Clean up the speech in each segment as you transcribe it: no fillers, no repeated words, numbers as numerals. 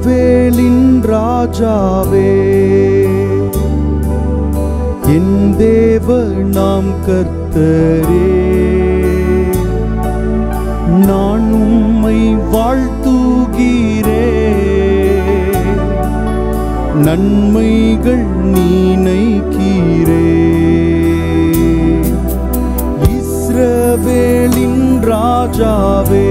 இஸ்ரவேலின் ராஜாவே, என் தேவனாம் கர்த்தரே, நான் உம்மை வாழ்த்துகிறேன், நன்மைகள் நீனைக்கிறேன். இஸ்ரவேலின் ராஜாவே,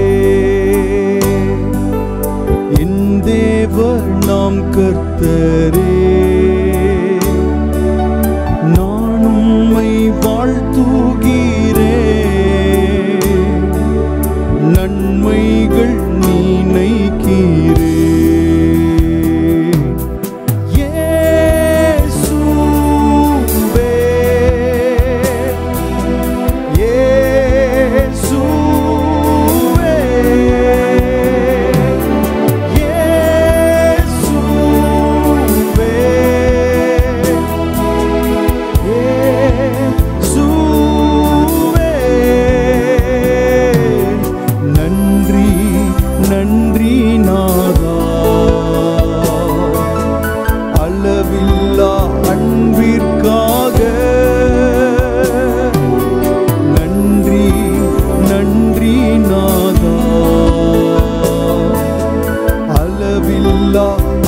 என் தேவனாம் கர்த்தரே, நான் உம்மை வாழ்த்துகிறேன், நன்மைகள் நீனைக்கிறேன்.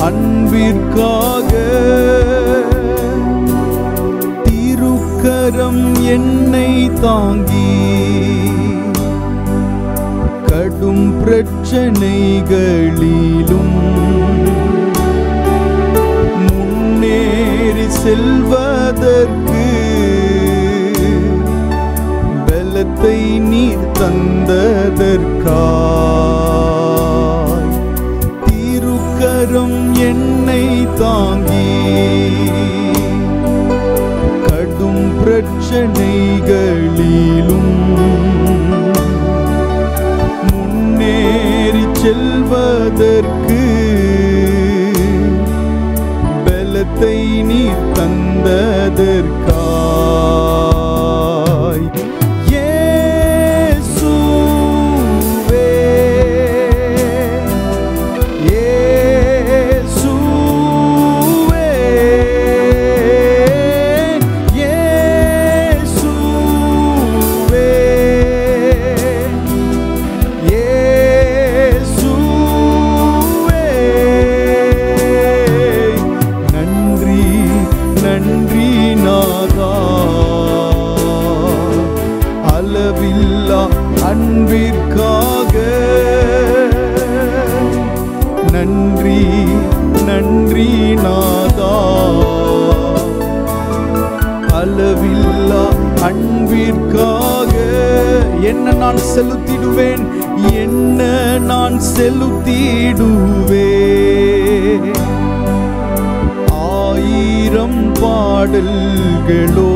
அன்பிற்காக திருக்கரம் என்னை தாங்கி கடும் பிரச்சனைகளிலும் முன்னேறி செல்வதற்கு பலத்தை நீர் தந்ததற்காய் திருக்கரம் என்னை தாங்கி கடும் பிரச்சனைகளிலும் முன்னேறி செல்வதற்கு பலத்தை நீர் தந்ததற்காய் அன்பிற்காக நன்றி நன்றி நாதா, அளவில்லா அன்பிற்காக என்ன நான் செலுத்திடுவேன், என்ன நான் செலுத்திடுவேன். 1000 பாடல்களோ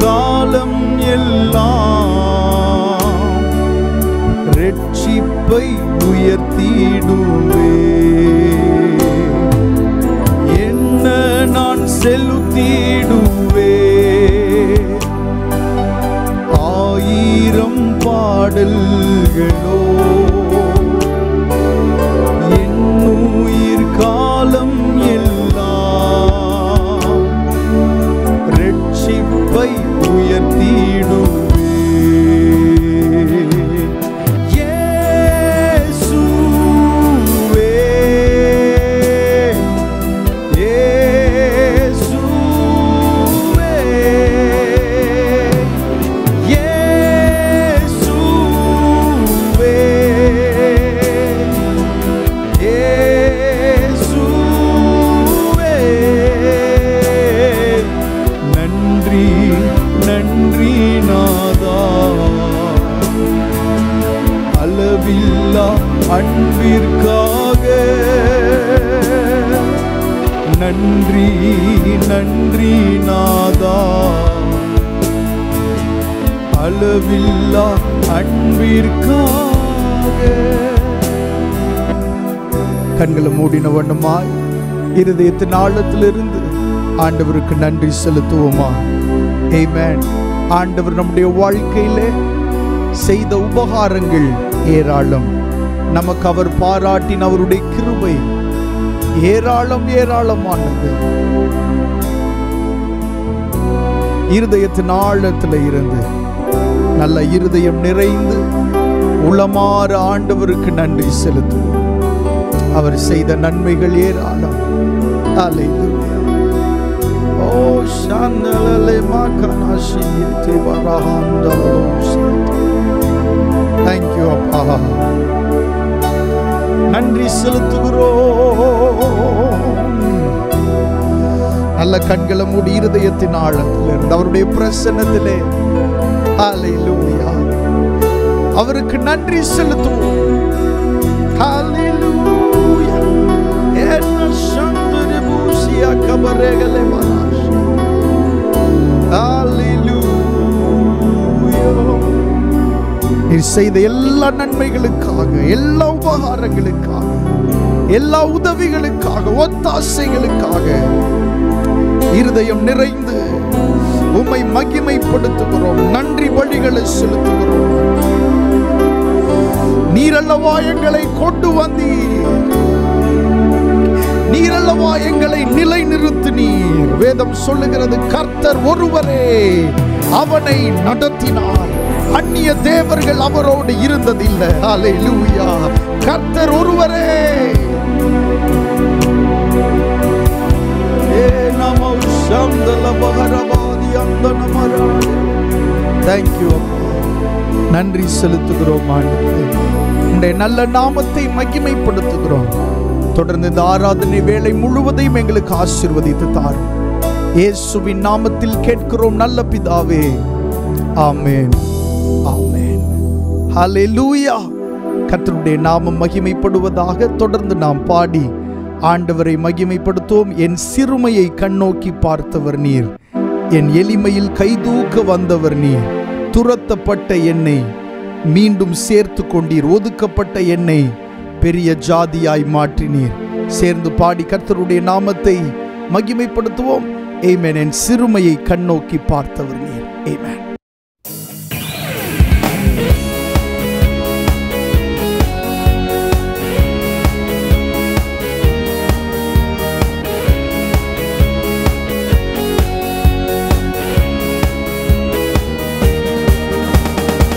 காலம் எல்லாம் ரட்சிப்பை உயர்த்திடுவே. என்ன நான் செலுத்திடுவே, 1000 பாடல்களோ என் உயிர் காலம் எல்லாம் ரட்சிப்பை உயர்த்திடுவே. இயேசுவே, இயேசுவே, இயேசுவே, இயேசுவே, நன்றி நன்றி நாதா, அளவில்லா அன்பிற்காக நன்றி நன்றி நாதா, அளவில்லா அன்பிற்காக. கண்களை மூடின வண்ணமாய் இருதயத்தின் ஆழத்திலிருந்து ஆண்டவருக்கு நன்றி செலுத்துவோமா? ஆமென். ஆண்டவர் நம்முடைய வாழ்க்கையிலே செய்த உபகாரங்கள் ஏராளம். நமக்கு அவர் பாராட்டின அவருடைய கிருபை ஏராளம் ஏராளமானது. இருதயத்தின் ஆழத்தில் இருந்து நல்ல இருதயம் நிறைந்து உளமாற ஆண்டவருக்கு நன்றி செலுத்துவோம். அவர் செய்த நன்மைகள் ஏராளம். அல்லேலூயா. ஓ ஷாந்தலலே மாகனாஷியதே பரஹாந்தலோஸ். Thank you அப்பா. நன்றி செலுத்துகிறோம். நல்ல கண்களை மூடி இருதயத்தின் ஆழத்தில் இருந்து அவருடைய பிரசன்னத்திலே ஹல்லேலூயா அவருக்கு நன்றி செலுத்துவோம். ஹல்லேலூயா. என்ன சந்தரே பூசியா கபரேகலே மராஷ். ஹல்லேலூயா. நீர் செய்த எல்லா நன்மைகளுக்காக, எல்லா உபகாரங்களுக்காக, எல்லா உதவிகளுக்காக, ஒத்தாசைகளுக்காக இருதயம் நிறைந்து உம்மை மகிமைப்படுத்துகிறோம். நன்றி பலிகளை செலுத்துகிறோம். நீரல்லவா எங்களை கொண்டு வந்தீர், நீரல்லவா எங்களை நிலை நிறுத்தினீர். வேதம் சொல்லுகிறது, கர்த்தர் ஒருவரே அவனை நடத்தினார், அந்நிய தேவர்கள் அவரோடு இருந்ததில்லை. ஹல்லேலூயா. கர்த்தர் ஒருவரே. நன்றி செலுத்துகிறோம் ஆண்டவரே. உம்முடைய நல்ல நாமத்தை மகிமைப்படுத்துகிறோம். தொடர்ந்து இந்த ஆராதனை வேளை முழுவதையும் எங்களுக்கு ஆசீர்வதித்து தாரும். இயேசுவின் நாமத்தில் கேட்கிறோம் நல்ல பிதாவே. ஆமென். ஆமென். ஹல்லேலூயா. கர்த்தருடைய நாமம் மகிமைப்படுவதாக. தொடர்ந்து நாம் பாடி ஆண்டவரை மகிமைப்படுத்துவோம். என் சிறுமையை கண்ணோக்கி பார்த்தவர் நீர், என் எளிமையில் கைதூக்க வந்தவர் நீர். துரத்தப்பட்ட என்னை மீண்டும் சேர்த்து கொண்டீர், ஒதுக்கப்பட்ட என்னை பெரிய ஜாதியாய் மாற்றினீர். சேர்ந்து பாடி கர்த்தருடைய நாமத்தை மகிமைப்படுத்துவோம். ஆமென். என் சிறுமையை கண்ணோக்கி பார்த்தவர் நீர். ஆமென்.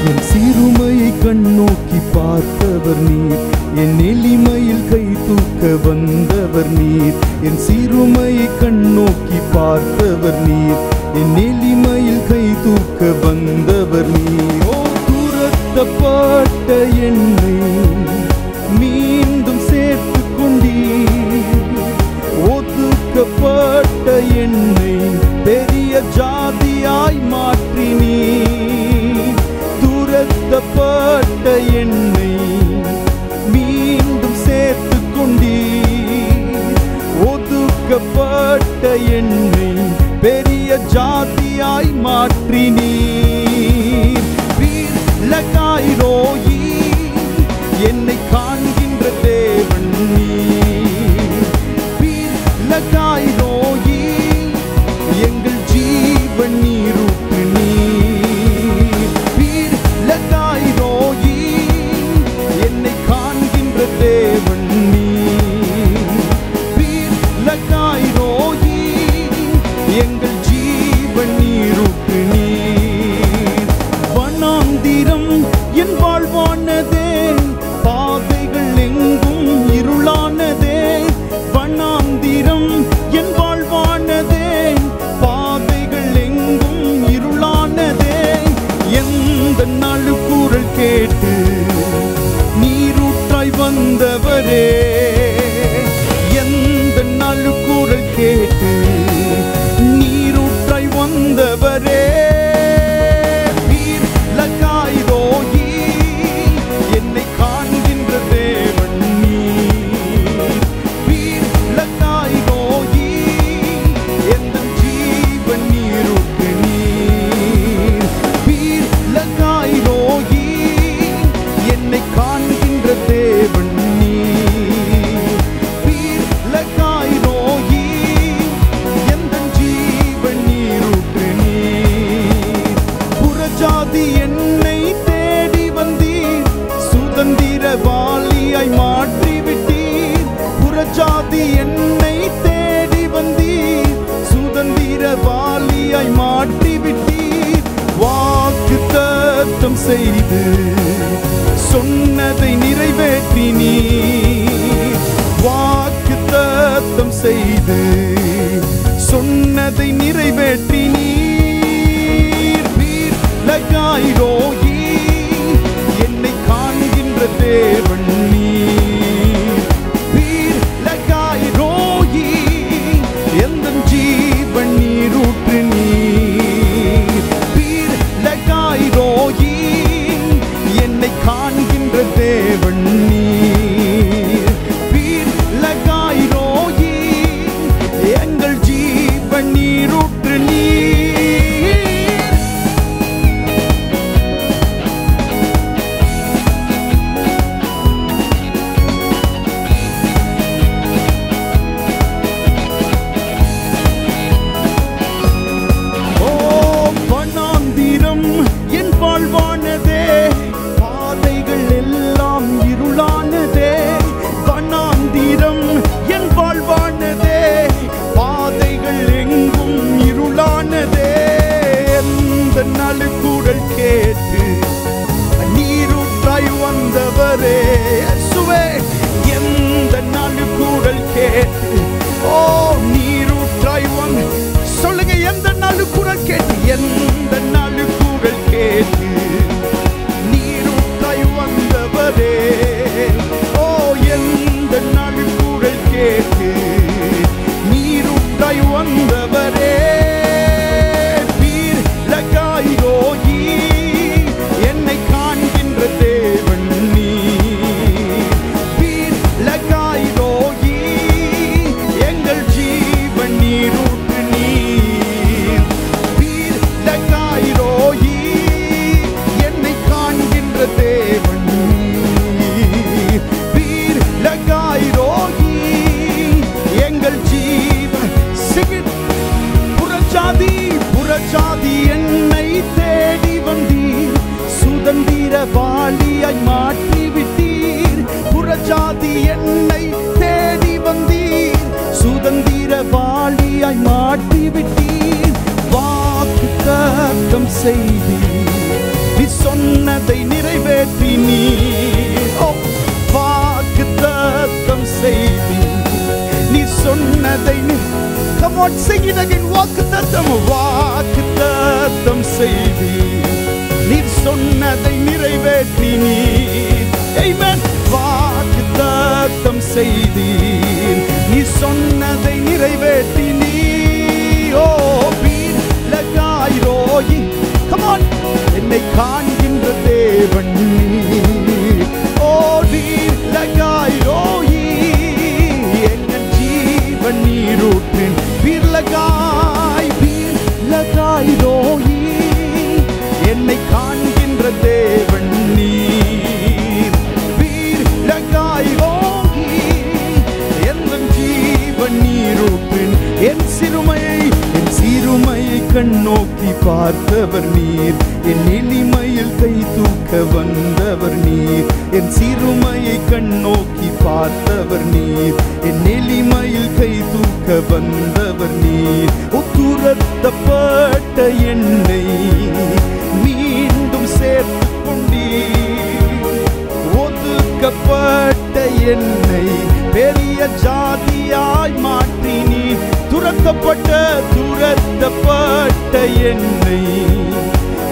என் சிறுமையை கண்ணோக்கி பார்த்தவர் நீர், என் எளிமையில் கை தூக்க வந்தவர் நீர். என் சிறுமையை கண்ணோக்கி பார்த்தவர் நீர், என் எளிமையில் கை தூக்க வந்தவர் நீர். ஓ துரத்தப்பட்ட என்னை மீண்டும் சேர்த்து கொண்டீர், ஒதுக்கப்பட்ட என்னை பெரிய ஜாதியாய் மாற்றினீர். துரத்தப்பட்ட என்னை மீண்டும் சேர்த்து கொண்டீர், ஒதுக்கப்பட்ட என்னை பெரிய ஜாதியாய் மாற்றினீர். வீலகாயிரோயி என்னை காண்கின்ற தேவன் நீர். வீலகாயிரோயி எங்கள் ஜீவன் நீரூற்று நீர். வீலகாயிரோயி என்னை காண்கின்ற தேவன் நீர். வீலகாயிரோயி எங்கள் ஜீவன் நீரூற்று நீர். புறஜாதி என்னை தேடி வந்தீர், சுதந்திரவாளியாய் மாட்டி விட்டீர். வாக்குத்தத்தம் செய்து சொன்னதை நிறைவேற்றினீர். வாக்குத்தத்தம் செய்து சொன்னதை நிறைவேற்றினீர். வீர் லகாய் ரோயி, என்னை காண்கின்ற தேவன் நீர். வீர் லகாய் ரோயி, எந்தன் ஜீவன் நீரூற்று நீர். வீர் லகாய் ரோயி, என்னை காண்கின்ற தேவன் நீர். வீர் லகாய் ரோயி, எங்கள் ஜீவன் நீரூற்று நீர். ஓ வனாந்திரம் என் வாழ்வானதே, பாதைகள் எல்லாம் இருளானதே. வனாந்திரம் என் வாழ்வானதே, பாதைகள் எங்கும் இருளானதே. எந்த நலுக்குடல் கேட்டு நீரூற்றாய் வந்தவரே இயேசுவே, எந்த நலுக்குடல் கேட்டு ஓ நீரூற்றாய் வந்த, சொல்லுங்க எந்த நலுக்குடல் கேட்டு, எந்த நலுக்குடல் கேட்டு நீரூற்றாய் வந்தவரே. ஓ எந்த நலுக்குடல் கேட்டு நீரூற்றாய் வந்தவரே. வீர் லகாய் ரோயி, என்னை காண்கின்ற தேவன் நீர். வீர் லகாய் ரோயி, எங்கள் ஜீவன் நீரூற்று நீர். வீர் லகாய் ரோயி, என்னை காண்கின்ற தேவன் நீர். வீர் லகாய் ரோயி, எங்கள் ஜீவன் சிகிட். புறஜாதி புறஜாதி என்னை தேடி வந்தீர், சுதந்திரவாளியாய் மாற்றி விட்டீர். புறஜாதி என்னை தேடி வந்தீர், சுதந்திரவாளியாய் மாற்றி விட்டீர். வாக்குத்தத்தம் செய்தீர், நீ சொன்னதை நிறைவேற்றினீர். ஓ வாக்குத்தத்தம் செய்தீர், நீ சொன்னதை Come on, sing it again. வாக்குத்தத்தம் வாக்குத்தத்தம் செய்தீர், நீர் சொன்னதை நிறைவேற்றினீர். Amen. வாக்குத்தத்தம் செய்தீர், நீ சொன்னதை நிறைவேற்றினீர். ஓ வீர் லகாய் ரோயி, come on, என்னை காண்கின்ற தேவன் நீர். ஓ வீர் லகாய் ரோயி, எங்கள் ஜீவன் நீரூற்றின். வீர் லகாய் ரோயி, என்னை காண்கின்ற தேவன் நீர். வீர் லகாய் ரோயி, எந்தன் ஜீவன் நீரூற்றின். என் சிறுமையை கண்ணோக்கி பார்த்தவர் நீர், என் எளிமையில் கை தூக்க வந்தவர் நீர். என் சிறுமையை கண்ணோக்கி பார்த்தவர் நீர், என் எளிமையில் கை தூக்க வந்தவர் நீர். துரத்தப்பட்ட என்னை மீண்டும் சேர்த்து கொண்டீர். ஒதுக்கப்பட்ட என்னை பெரிய ஜாதியாய் மாற்றினீர். துரத்தப்பட்ட என்னை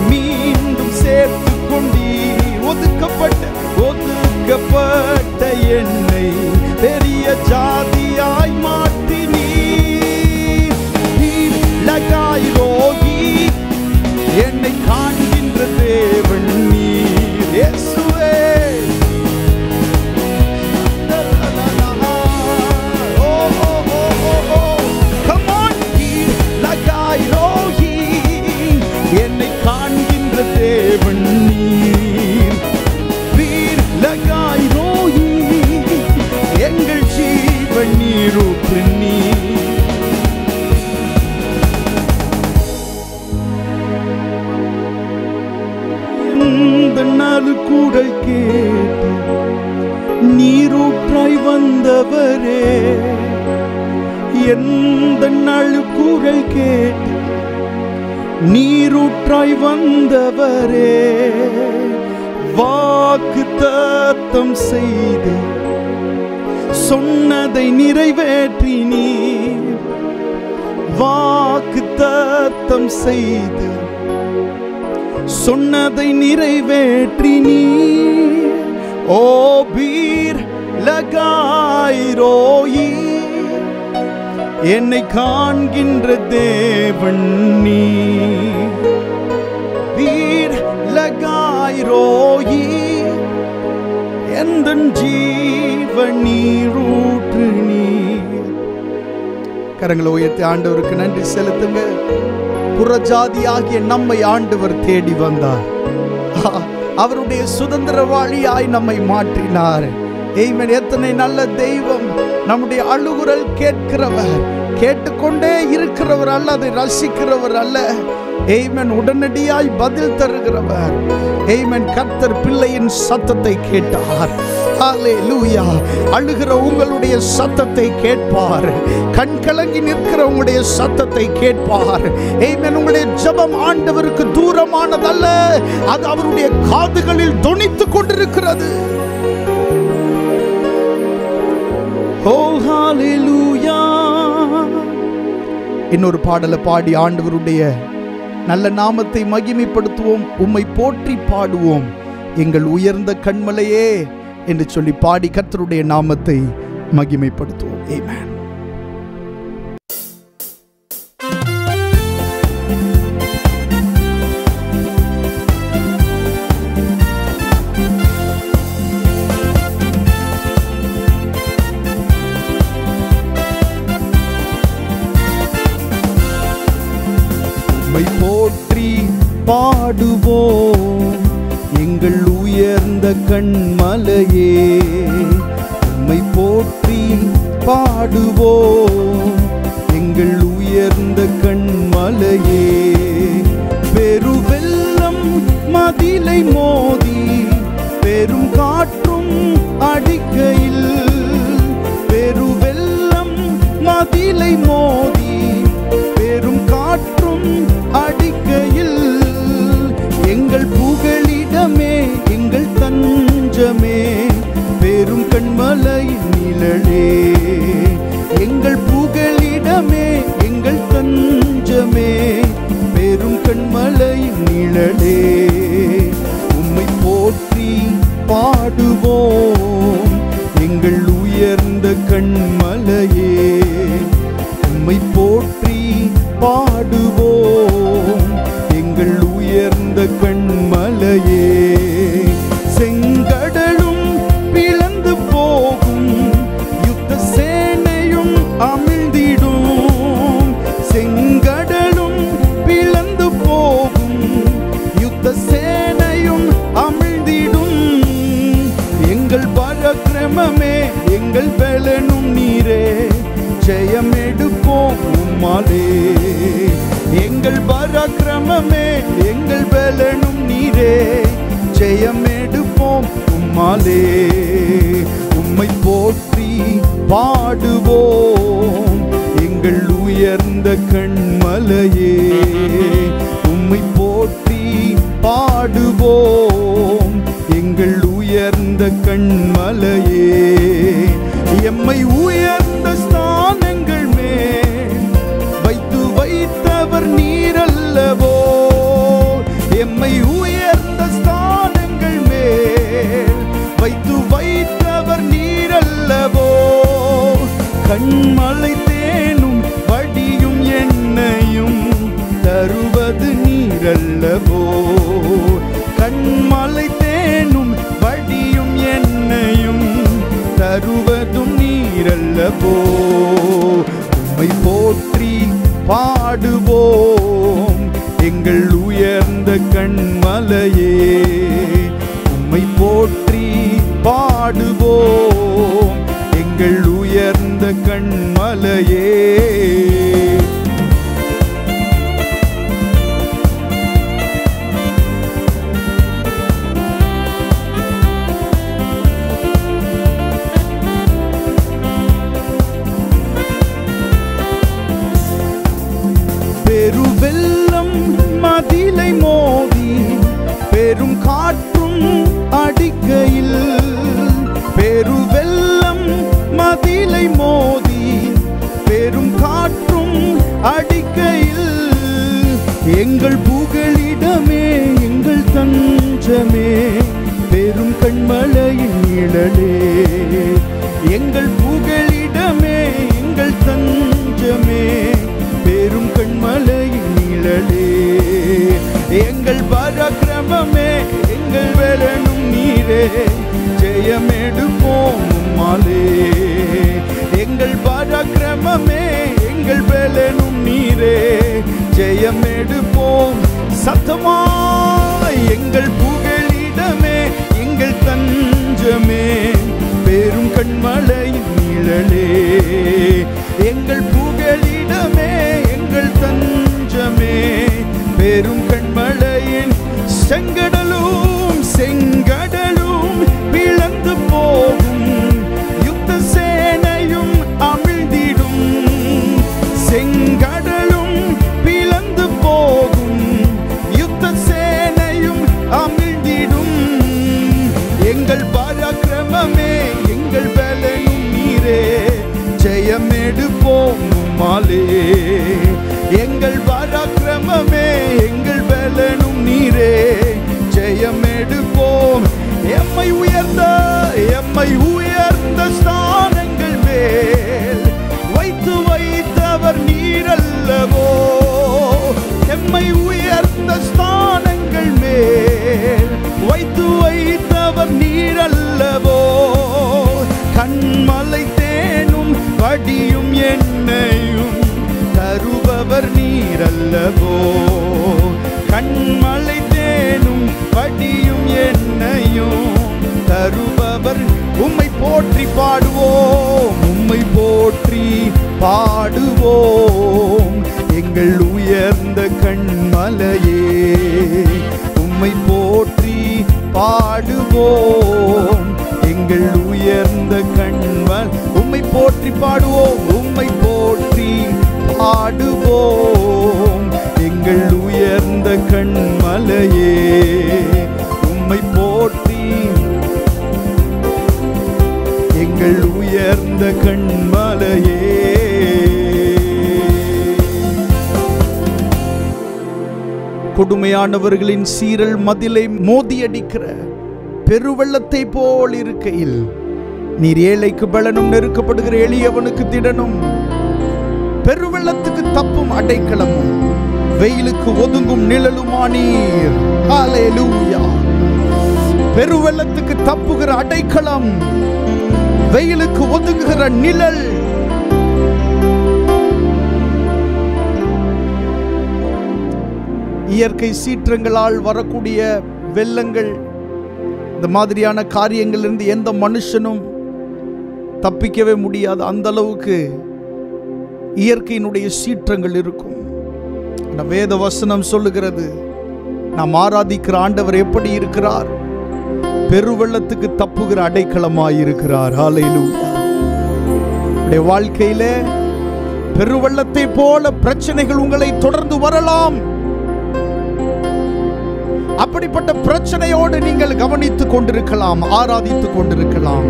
மீண்டும் சேர்த்து கொண்டீர். ஒதுக்கப்பட்ட என்னை பெரிய ஜாதியாய் மாற்றினீர். லகாய் ரோகி, என்னை காண்கின்ற தேவன் நீர். இயேசுவே என்னை காண்கின்ற தேவன் நீர். வீர் லகாய் ரோயி, எங்கள் ஜீவன் நீரூற்று நீர். இந்த நலுக்குடல் கேட்டு நீரூற்றாய் வந்தவரே, எந்த அழுகுரல் கேட்டு நீரூற்றாய் வந்தவரே, வாக்கு தத்தம் செய்து சொன்னதை நிறைவேற்றி நீர், வாக்கு தத்தம் செய்து சொன்னதை நிறைவேற்றி நீர். ஓ பீர் லகாய் ரோயி, என்னை காண்கின்ற தேவன் நீர். பீர் லகாய் ரோயி, எந்த ஜீவ நீரூற்று நீர். கரங்களை உயர்த்தி ஆண்டவருக்கு நன்றி செலுத்துங்க. புறஜாதியாகிய நம்மை ஆண்டவர் தேடி வந்தார். அவருடைய சுதந்திரவாளியாய் நம்மை மாற்றினார். ஆமென். எத்தனை நல்ல தெய்வம்! நம்முடைய அழுகுரல் கேட்கிறவர், கேட்டுக்கொண்டே இருக்கிறவர் அல்ல, அதை ரசிக்கிறவர் அல்ல. ஆமென். உடனடியாய் பதில் தருகிறவர். ஆமென். கர்த்தர் பிள்ளையின் சத்தத்தை கேட்டார். ஹல்லேலூயா. அழுகிற உங்களுடைய சத்தத்தை கேட்பார். கண் கலங்கி நிற்கிற உங்களுடைய சத்தத்தை கேட்பார். ஆமென். உங்களுடைய ஜெபம் ஆண்டவருக்கு தூரமானதல்ல, அது அவருடைய காதுகளில் தொனித்துக் கொண்டிருக்கிறது. ஓ ஹல்லேலூயா. இன்னொரு பாடலை பாடி ஆண்டவருடைய நல்ல நாமத்தை மகிமைப்படுத்துவோம். உம்மை போற்றி பாடுவோம் எங்கள் உயர்ந்த கண்மலையே என்று சொல்லி பாடி கர்த்தருடைய நாமத்தை மகிமைப்படுத்துவோம். ஆமென். உம்மை போற்றி பாடுவோம் எங்கள் உயர்ந்த கண்மலையே, உம்மை போற்றி பாடுவோம் எங்கள் உயர்ந்த கண்மலையே. பெருவெள்ளம் மதிலை மோதி பெரும் காற்றும் அடிக்கையில், பெருவெள்ளம் மதிலை மோதி பெரும் காற்றும் அடிக்கையில், எங்கள் புகழிடமே எங்கள் தஞ்சமே பெரும் கண்மலையின் நிழலே, எங்கள் புகழிடமே எங்கள் தஞ்சமே பெரும் கண்மலையின் நிழலே. உம்மை போற்றி பாடுவோம் எங்கள் உயர்ந்த கண்மலையே, உம்மை போற்றி பாடுவோம் எங்கள் உயர்ந்த கண்மலையே. செங்கடலும் பிளந்து போகும், யுத்த சேனையும் அமிழ்ந்திடும், செங்கடலும் பிளந்து போகும், யுத்த சேனையும் அமிழ்ந்திடும். எங்கள் பராக்கிரமமே எங்கள் பலனும் நீரே, ஜெயம் எடுப்போம் உம்மாலே. எங்கள் பராக்கிரமமே எங்கள் பலனும் நீரே, ஜெயம் எடுப்போம் உம்மாலே. உம்மை போற்றி பாடுவோம் எங்கள் உயர்ந்த கண்மலையே, உம்மை போற்றி பாடுவோம் எங்கள் உயர்ந்த கண்மலையே. எம்மை உயர்ந்த ஸ்தானங்கள் மேல் வைத்து வைத்தவர் நீரல்லவோ, எம்மை உயர்ந்த ஸ்தானங்கள் மேல் வைத்து வைத்தவர் நீரல்லவோ. கண்மலை தேனும் வடியும் எண்ணெயும் தருவது நீரல்லவோ, கண்மலை தேனும் வடியும் எண்ணெயும் தருவதும் நீரல்லவோ. உம்மை போற்றி பாடுவோம் எங்கள் உயர்ந்த கண்மலையே, உம்மை போற்றி பாடுவோம் எங்கள் உயர்ந்த கண்மலையே. அடிக்கையில் எங்கள் புகலிடமே எங்கள் தஞ்சமே பெரும் கண்மலையின் நிழலே எங்கள் புகலிடமே எங்கள் தஞ்சமே பெரும் கண்மலையின் நிழலே எங்கள் பராக்கிரமமே எங்கள் வேலனும் நீரே ஜெயமெடுப்போம் உம்மாலே எங்கள் பராக்கிரமமே எங்கள் வேலனும் நீரே ஜெயமெடுப்போம் சத்தமாய் எங்கள் புகலிடமே எங்கள் தஞ்சமே பெரும் கண்மலையின் நிழலே எங்கள் புகலிடமே எங்கள் தஞ்சமே பெரும் கண்மலையின் செங்கடலும் செங்கடலும் பிளந்து போகும் யுத்த சேனையும் அமிழ்ந்திடும் செங்கடலும் பிளந்து போகும் யுத்த சேனையும் அமிழ்ந்திடும் எங்கள் பராக்கிரமமே எங்கள் பலனும் நீரே ஜெயமெடுப்போம் உம்மாலே எங்கள் பராக்கிரமமே எங்கள் பலனும் நீரே ஜெயமெடுப்போம் எம்மை உயர்ந்த ஸ்தானங்கள் மேல் வைத்தவர் நீரல்லவோ எம்மை உயர்ந்த ஸ்தானங்கள் மேல் வைத்தவர் நீரல்லவோ கண்மலை தேனும் வடியும் எண்ணெயும் தருபவர் நீரல்லவோ கண்மலை தேனும் வடியும் எண்ணெயும் தருபவர் உம்மை போற்றி பாடுவோம் உம்மை போற்றி பாடுவோம் எங்கள் உயர்ந்த கண்மலையே உம்மை போற்றி பாடுவோம் எங்கள் உயர்ந்த கண்மல் உம்மை போற்றி பாடுவோம் உம்மை போற்றி பாடுவோம் எங்கள் உயர்ந்த கண்மலையே உம்மை போற்றி எங்கள் உயர்ந்த கண்மலையே கொடுமையானவர்களின் சீரல் மதிலை மோதியடிக்கிற பெருவெள்ளத்தை போல் இருக்கையில் நீர் ஏழைக்கு பலனும் நெருக்கப்படுகிற எளியவனுக்கு திடனும் பெருவெள்ளத்துக்கு தப்பும் அடைக்கலமும் வெயிலுக்கு ஒதுங்கும் நிழலுமானீர். ஹல்லேலூயா. பெருவெள்ளத்துக்கு தப்புகிற அடைக்கலம், வெயிலுக்கு ஒதுங்குகிற நிழல். இயற்கை சீற்றங்களால் வரக்கூடிய வெள்ளங்கள், இந்த மாதிரியான காரியங்களிலிருந்து எந்த மனுஷனும் தப்பிக்கவே முடியாது. அந்த அளவுக்கு இயற்கையினுடைய சீற்றங்கள் இருக்கும். வேத வசனம் சொல்லுகிறது, நாம் ஆராதிக்கிற ஆண்டவர் எப்படி இருக்கிறார்? பெருவெள்ளத்துக்கு தப்புகிற அடைக்கலமாயிருக்கிறார். ஹல்லேலூயா. உங்களுடைய வாழ்க்கையில பெருவெள்ளத்தை போல பிரச்சனைகள் உங்களை தொடர்ந்து வரலாம். அப்படிப்பட்ட பிரச்சனையோடு நீங்கள் கவனித்துக் கொண்டிருக்கலாம், ஆராதித்துக் கொண்டிருக்கலாம்.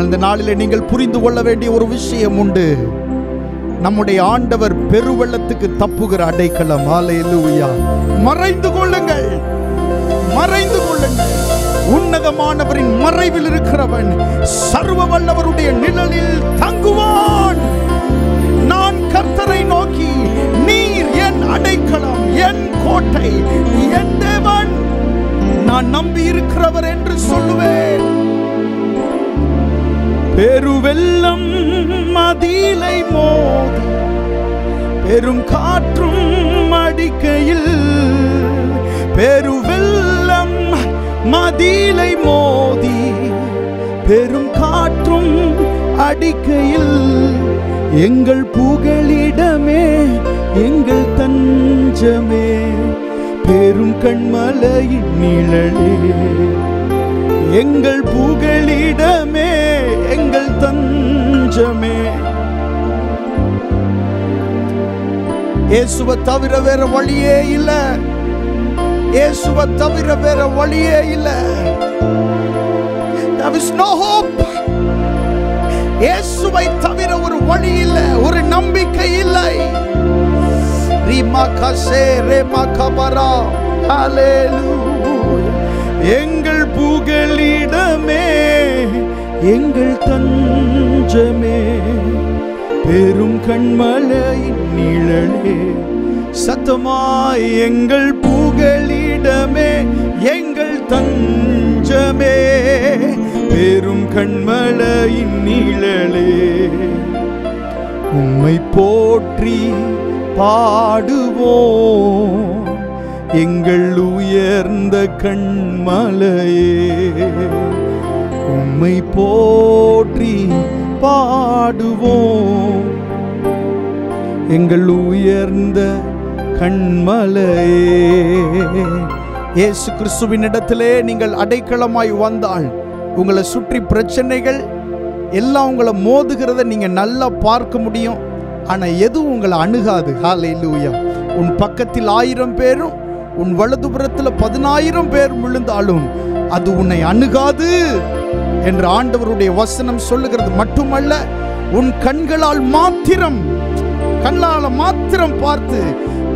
இந்த நாளிலே நீங்கள் புரிந்து கொள்ள வேண்டிய ஒரு விஷயம் உண்டு. நம்முடைய ஆண்டவர் பெருவெள்ளத்துக்கு தப்புகிற அடைக்கலம். ஹல்லேலூயா. மறைந்து கொள்ளுங்கள், மறைந்து கொள்ளுங்கள். உன்னதமானவரின் மறைவில் இருக்கிறவன் சர்வ வல்லவருடைய நிழலில் தங்குவான். நான் கர்த்தரை நோக்கி, நீர் என் அடைக்கலம், என் கோட்டை, என் தேவன், நான் நம்பி இருக்கிறவர் என்று சொல்லுவேன். பெருவெள்ளம் மதிலை மோதி பெரும் காற்றும் அடிக்கையில், பெருவெள்ளம் மதிலை மோதி பெரும் காற்றும் அடிக்கையில், எங்கள் புகலிடமே எங்கள் தஞ்சமே, பெரும் கண்மலையின் நிழலே, எங்கள் புகலிடமே எங்கள் தஞ்சமே. இயேசுவை தவிர வேற வழியே இல்ல, இயேசுவை தவிர வேற வழியே இல்ல. There is no hope. இயேசுவை தவிர ஒரு வழி இல்லை, ஒரு நம்பிக்கை இல்லை. எங்கள் புகலிடமே, எங்கள் தஞ்சமே, பெரும் கண்மலையின் நிழலே. சத்தமாய் எங்கள் புகலிடமே, எங்கள் தஞ்சமே, பெரும் கண்மலையின் நிழலே. உம்மை போற்றி பாடுவோம் எங்கள் உயர்ந்த கண்மலையே. உம்மை போற்றி பாடுவோம் எங்கள் உயர்ந்த கண்மலையே. இயேசு கிறிஸ்துவின் இடத்திலே நீங்கள் அடைக்கலமாய் வந்தால் உங்களை சுற்றி பிரச்சனைகள் எல்லாம் உங்களை மோதுகிறத நீங்க நல்லா பார்க்க முடியும். ஆனா எதுவும் உங்களை அணுகாது. ஹல்லேலூயா. உன் பக்கத்தில் 1000 பேரும் உன் வலதுபுறத்தில் 10,000 பேர் விழுந்தாலும் அது உன்னை அணுகாது என்று ஆண்டவருடைய வசனம் சொல்லுகிறது. மட்டுமல்ல, உன் கண்களால் மாத்திரம் பார்த்து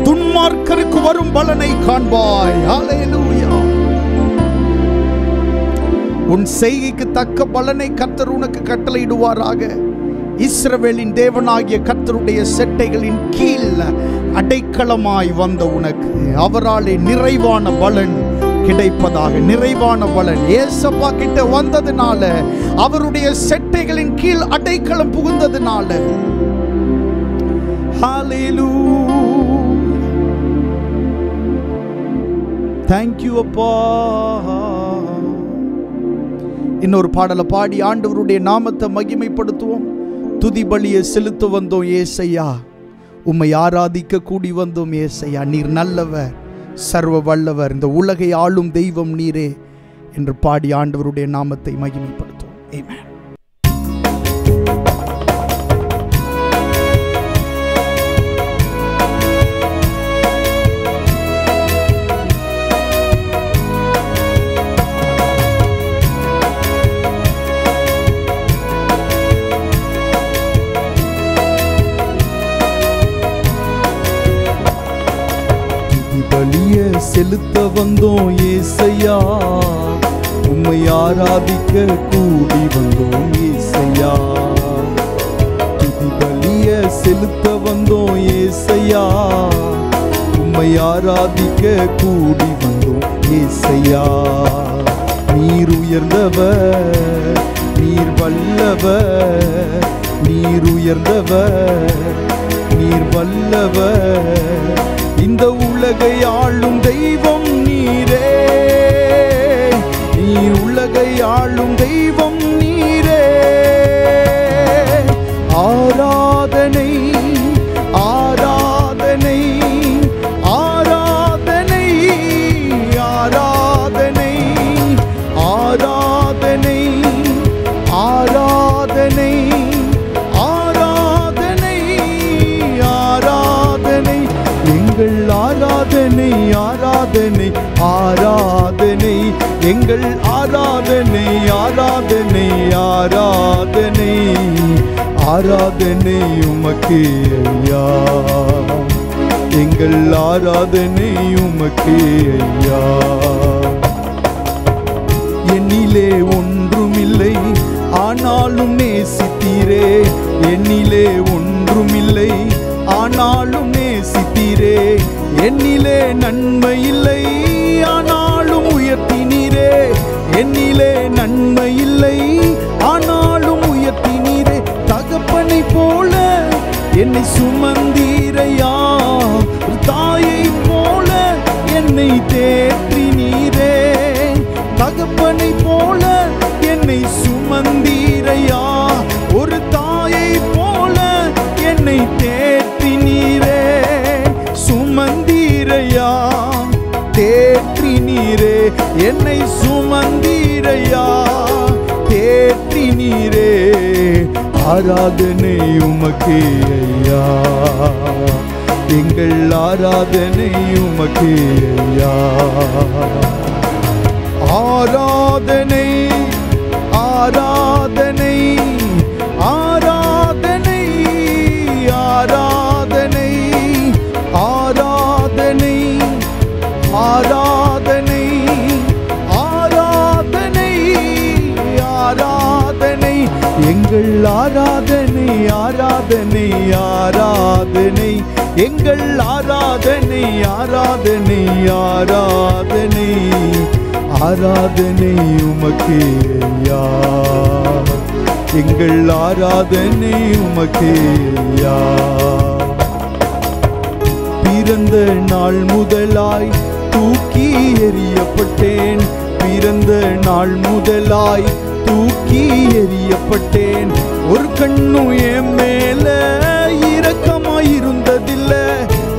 துன்மார்க்கருக்கு வரும் பலனை காண்பாய். ஹல்லேலூயா. உன் செய்கைக்கு தக்க பலனை கர்த்தர் உனக்கு கட்டளையிடுவாராக. இஸ்ரவேலின் தேவனாகிய கர்த்தருடைய செட்டைகளின் கீழ் அடைக்கலமாய் வந்த உனக்கு அவராலே நிறைவான பலன் கிடைப்பதாக. நிறைவான பலன் ஏசப்பா கிட்ட வந்ததுனால, அவருடைய செட்டைகளின் கீழ் அடைக்கலம் புகுந்ததுனால. ஹல்லேலூயா. Thank you அப்பா. இன்னொரு பாடலை பாடி ஆண்டவருடைய நாமத்தை மகிமைப்படுத்துவோம். துதி பலியை செலுத்த வந்தோம் ஏசையா, உம்மை ஆராதிக்க கூடி வந்தோம் ஏசையா. நீர் நல்லவர், சர்வ வல்லவர், இந்த உலகை ஆளும் தெய்வம் நீரே என்று பாடி ஆண்டவருடைய நாமத்தை மகிமைப்படுத்துவோம். ஆமென். செலுத்த வந்தோம் ஏசையா, உம்மை ஆராதிக்க கூடி வந்தோம் ஏசையா. துதி பலிய செலுத்த வந்தோம் ஏசையா, உம்மை ஆராதிக்க கூடி வந்தோம் ஏசையா. நீர் உயர்ந்தவர், நீர் வல்லவர், நீர் உயர்ந்தவர், நீர் வல்லவர், இந்த உலகை ஆளும் தெய்வம் நீரே. நீர் உலகை ஆளும் தெய்வம் நீரே. ஆராதனை ஆராதனை ஆராதனை ஆராதனை ஆராதனை ஆராதனை ஆராதனை ஆராதனை எங்கள் ஆராதனை ஆராதனை ஆராதனை எங்கள் ஆராதனை ஆராதனை ஆராதனை ஆராதனை உமக்கே ஐயா. எங்கள் ஆராதனை உமக்கே ஐயா. என்னிலே ஒன்றுமில்லை ஆனாலும் நேசித்தீரே. என்னிலே ஒன்றுமில்லை ஆனாலும் நேசித்தீரே. என்னிலே நன்மை இல்லை ஆனாலும் உயர்த்தினீரே. என்னிலே நன்மை இல்லை ஆனாலும் உயர்த்தினீரே. தகப்பனை போல என்னை சுமந்தீரையா, தாயை போல என்னை தேற்றினீரே. தகப்பனை போல என்னை சுமந்தீரையா, ஒரு தாயை போல என்னை தேற்றினீரே. சுமந்தீரையா, தேற்றினீரே, என்னை சுமந்தீரையா, தேற்றினீரே. ஆராதனை உமக்கே ஐயா. எங்கள் ஆராதனை உமக்கே ஐயா. ஆராதனை ஆராதனை ஆராதனை ஆராதனை ஆராதனை ஆராதனை எங்கள் ஆராதனை ஆராதனை ஆராதனை ஆராதனை உமக்கே ஐயா எங்கள் ஆராதனை உமக்கே ஐயா பிறந்த நாள் முதலாய் தூக்கி எறியப்பட்டேன் பிறந்த நாள் முதலாய் தூக்கி எறியப்பட்டேன் ஒரு கண்ணும் என் மேல இரக்கமாயிருந்ததில்லை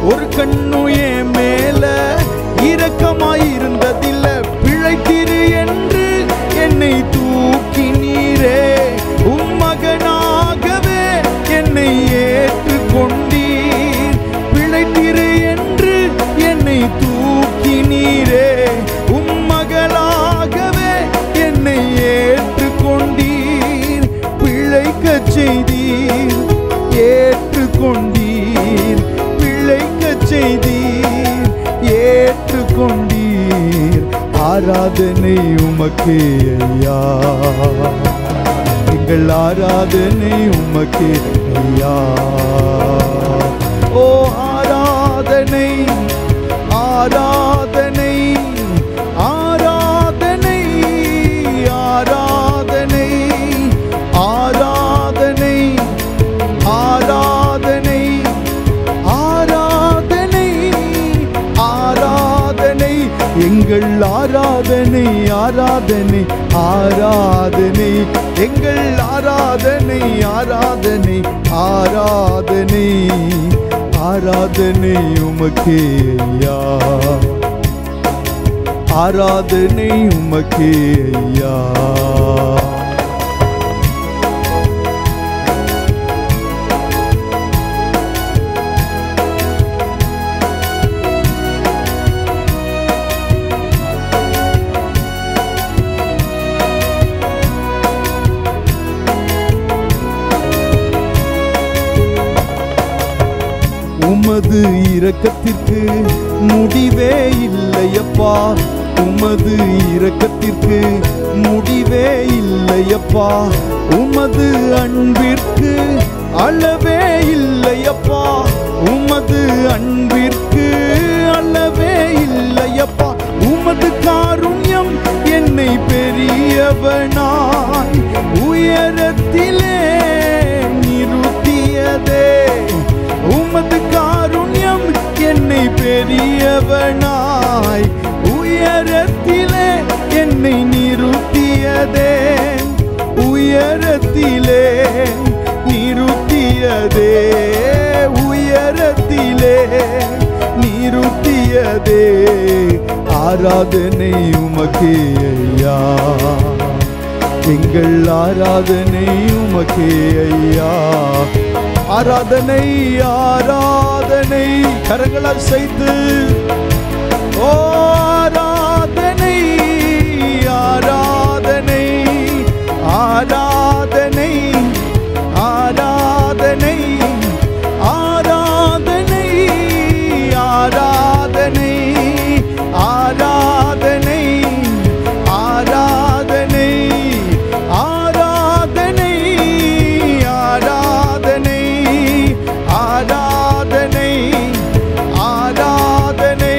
ஒரு கண்ணும் என் மேல இரக்கமாயிருந்ததில்லை பிழைத்திரு என்று என்னை தூக்கி நீரே உம்மகனாகவே என்னை ஏற்றுக்கொண்டீர் பிழைத்திரு என்று என்னை தூக்கி நீரே உம்மகளாகவே என்னை ஏற்றுக்கொண்டீர் பிழைக்கச் செய்தீர் ஏற்றுக்கொண்டீர் பிழைக்கச் செய்தீர் ஏற்றுக்கொண்டீர் ஆராதனை உமக்கே ஐயா எங்கள் ஆராதனை உமக்கே ஐயா ஓ ஆராதனை ஆராதனை ஆராதனை ஆராதனை ஆராதனை ஆராதனை ஆராதனை ஆராதனை எங்கள் ஆராதனை ஆராதனை ஆராதனை எங்கள் ஆராதனை ஆராதனை ஆராதனை ஆராதனை உமக்கே ஐயா ஆராதனை உமக்கே ஐயா உமது இரக்கத்திற்கு முடிவே இல்லையப்பா உமது இரக்கத்திற்கு முடிவே இல்லையப்பா உமது அன்பிற்கு அளவே இல்லையப்பா உமது அன்பிற்கு அளவே இல்லையப்பா உமது காருண்யம் என்னை பெரியவனாய் உயரத்திலே நிறுத்தியதே உமது காருண்யம் என்னை பெரியவனாய் உயரத்திலே என்னை நிறுத்தியதே உயரத்திலே நிறுத்தியதே உயரத்திலே நிறுத்தியதே ஆராதனை உமக்கே ஐயா எங்கள் ஆராதனை உமக்கே ஐயா ஆராதனை ஆராதனை கரங்களால் செய்து ஓ ஆராதனை ஆராதனை ஆராதனை ஆராதனை ஆராதனை ஆராதனை ஆராதனை ஆராதனை ஆராதனை ஆராதனை ஆராதனை ஆராதனை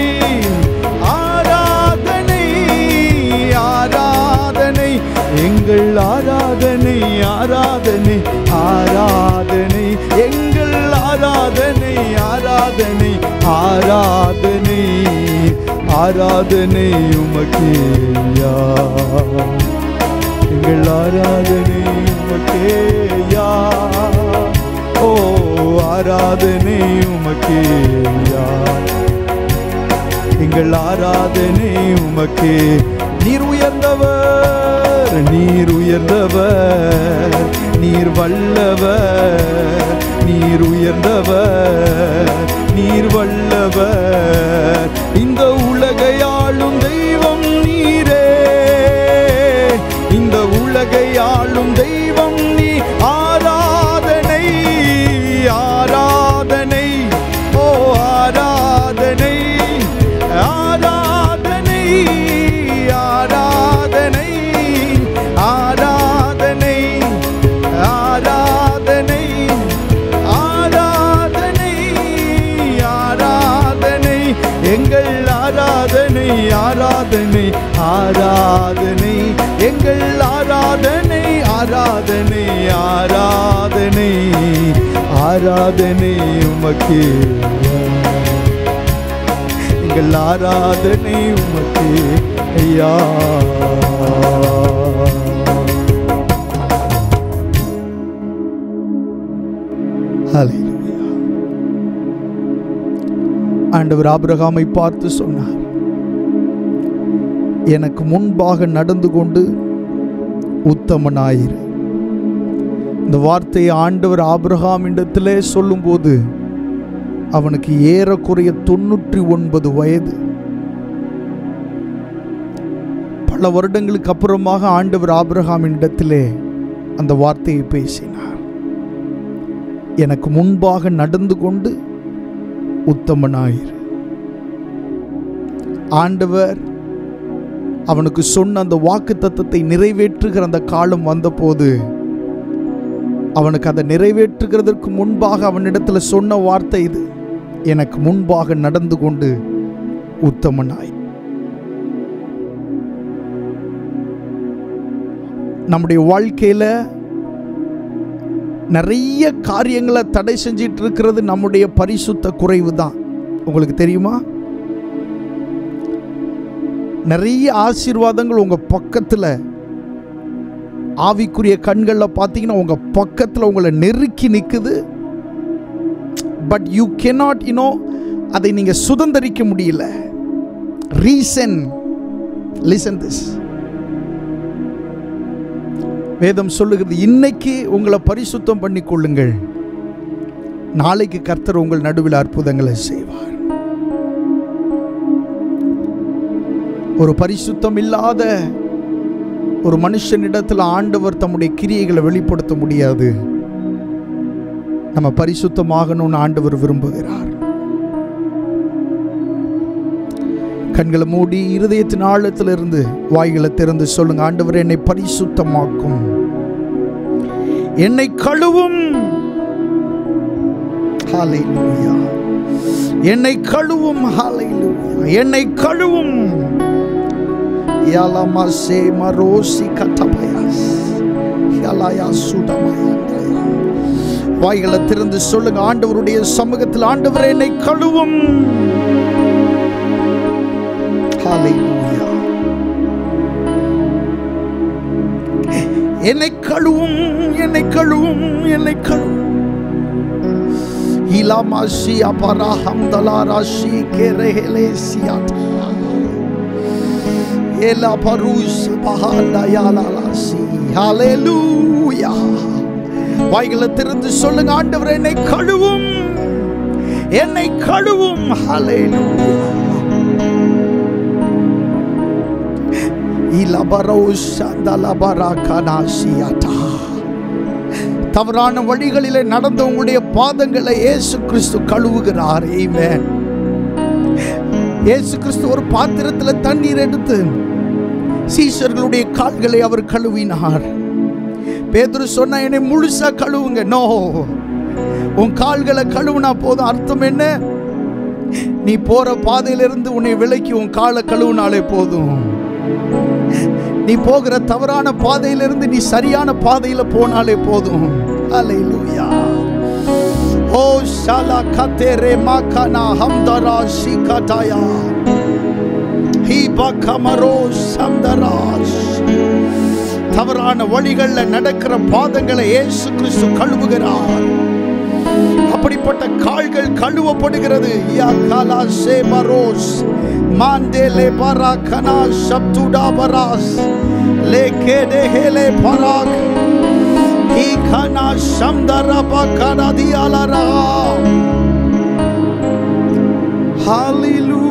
ஆராதனை ஆராதனை எங்கள் ஆராதனை ஆராதனை ஆராதனை எங்கள் ஆராதனை ஆராதனை ஆராதனை ஆராதனை உமக்கே ஐயா எங்கள் ஆராதனை உமக்கே ஐயா ஓ ஆராதனை உமக்கே ஐயா எங்கள் ஆராதனை உமக்கே நீர் உயர்ந்தவர் நீர் உயர்ந்தவர் நீர் வல்லவர் நீர் உயர்ந்தவர் நீர் வல்லவர் இந்த உலகை ஆளும் தெய்வம் நீரே இந்த உலகை ஆளும் தெய்வம் நீ ஆராதனை ஆராதனை ஓ ஆராதனை ஆராதனை ஆராதனை ஆராதனை ஆராதனை ஆராதனை உமக்கே, எங்கள் ஆராதனை உமக்கே ஐயா. ஹல்லேலூயா. ஆண்டவர் ஆபிரகாமை பார்த்து சொன்னார், எனக்கு முன்பாக நடந்து கொண்டு உத்தமனாயிரு. இந்த வார்த்தையை ஆண்டவர் ஆபிரகாமிடத்திலே சொல்லும்போது அவனுக்கு ஏறக்குறைய 99 வயது. பல வருடங்களுக்கு அப்புறமாக ஆண்டவர் ஆபிரகாமிடத்திலே அந்த வார்த்தையை பேசினார். எனக்கு முன்பாக நடந்து கொண்டு உத்தமனாயிரு. ஆண்டவர் அவனுக்கு சொன்ன அந்த வாக்குத்தத்தத்தை நிறைவேற்றுகிற அந்த காலம் வந்தபோது அவனுக்கு அதை நிறைவேற்றுகிறதற்கு முன்பாக அவனிடத்துல சொன்ன வார்த்தை இது, எனக்கு முன்பாக நடந்து கொண்டு உத்தமனாய். நம்முடைய வாழ்க்கையில நிறைய காரியங்களை தடை செஞ்சிட்டு இருக்கிறது நம்முடைய பரிசுத்த குறைவு தான். உங்களுக்கு தெரியுமா? நிறைய ஆசீர்வாதங்கள் உங்க பக்கத்துல, ஆவிக்குரிய கண்களில் பார்த்தீங்கன்னா உங்க பக்கத்தில் உங்களை நெருக்கி நிற்குது. பட் யூ cannot அதை நீங்க சுதந்தரிக்க முடியல. Reason, listen this. வேதம் சொல்லுகிறது, இன்னைக்கு உங்களை பரிசுத்தம் பண்ணி கொள்ளுங்கள், நாளைக்கு கர்த்தர் உங்கள் நடுவில் அற்புதங்களை செய்வார். ஒரு பரிசுத்தம் இல்லாத ஒரு மனுஷனிடத்தில் ஆண்டவர் தம்முடைய கிரியைகளை வெளிப்படுத்த முடியாது. நம்ம பரிசுத்தமாகணும்னு ஆண்டவர் விரும்புகிறார். கண்களை மூடி இருதயத்தின் ஆழத்திலிருந்து வாய்களை திறந்து சொல்லுங்க, ஆண்டவர் என்னை பரிசுத்தமாக்கும், என்னை கழுவும். ஹல்லேலூயா. என்னை கழுவும். ஹல்லேலூயா. என்னை கழுவும். யாலமாசே மரோசி கட்டபயாஸ் யாலயா சுடமயந்தயா. வாய்களை திறந்து சொல்லுங்க, ஆண்டவருடைய சமூகத்தில், ஆண்டவரே என்னை கழுவும். ஹல்லேலூயா. என்னை கழுவும், என்னை கழுவும், என்னை கழுவும். இலாமாசி அபராஹம் தலாராசி கேரஹலேசியாத் எலா பருஸ் பஹாண்டா யாலாலாசி. ஹல்லேலூயா. வாய்களை திறந்து சொல்லுங்க, ஆண்டவரே என்னை கழுவும், என்னை கழுவும். ஹல்லேலூயா. இலபரோஸ் அந்தலபராகனாசியாதா. தவறான வழிகளிலே நடந்த உங்களுடைய பாதங்களை இயேசு கிறிஸ்து கழுவுகிறார். ஆமென். இயேசு கிறிஸ்து ஒரு பாத்திரத்தில் தண்ணீர் எடுத்து சீஷர்களுடைய கால்களை அவர் கழுவினார். பேதுரு சொன்னா, என்னை முழுசா கழுவுங்க. நோ, உன் கால்களை கழுவுனா போதும். அர்த்தம் என்ன? நீ போற பாதையிலிருந்து உன்னை விலக்கி உன் காலை கழுவுனாலே போதும். நீ போகிற தவறான பாதையிலிருந்து நீ சரியான பாதையில போனாலே போதும். ஹல்லேலூயா. ஓ ஷாலா கதேரே மாகானா ஹம்தரா ஷிகதாயா ஹீபா கமரோ சம்தராஸ். தவறான வழிகளில் நடக்கிற பாதங்களை இயேசு கிறிஸ்து கழுவுகிறார். அப்படிப்பட்ட கால்கள் கழுவப்படுகிறது. யா காலா சேமரோஸ் மாண்டேலே பராகனா சப்துடா பராஸ் லேகேடே ஹேலே பராக் ஈகனா சம்தரபா கனதியாலரா. ஹல்லேலூயா.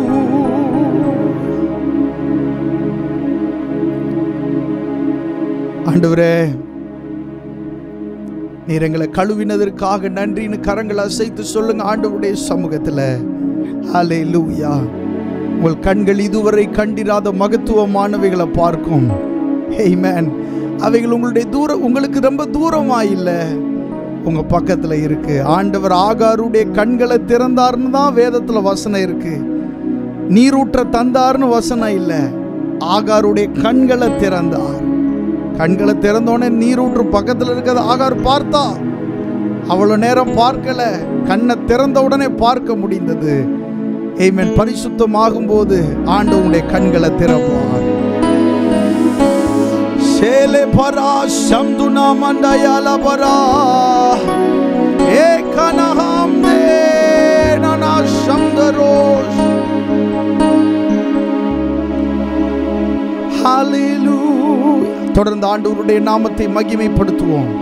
ஆண்டவரே, நீர் எங்களை கழுவினதற்காக நன்றின்னு கரங்களை அசைத்து சொல்லுங்க ஆண்டவருடைய சமூகத்தில். ஹல்லேலூயா. உங்கள் கண்கள் இதுவரை கண்டிராத மகத்துவமானவைகளை பார்க்கும். ஆமென். அவைகள் உங்களுக்கு ரொம்ப தூரமா இல்லை, உங்க பக்கத்துல இருக்கு. ஆண்டவர் ஆகாருடைய கண்களை திறந்தார்னு தான் வேதத்துல வசனம் இருக்கு. நீரூற்ற தந்தார்னு வசனம் இல்லை. ஆகாருடைய கண்களை திறந்தார். கண்களை திறந்தோடனே நீரூற்று பக்கத்தில் இருக்கிறது ஆகார் பார்த்தா. அவ்வளவு நேரம் பார்க்கல, கண்ணை திறந்த உடனே பார்க்க முடிந்தது. ஆமென். பரிசுத்தமாகும் போது ஆண்டவருடைய கண்களை திறப்பார். ஷேலே பரா சம்துனா மண்டயால பரா ஏகனஹம் தே நனா சம்தரோஷ். ஹalleluya. தொடர்ந்து ஆண்டவருடைய நாமத்தை மகிமைப்படுத்துவோம்.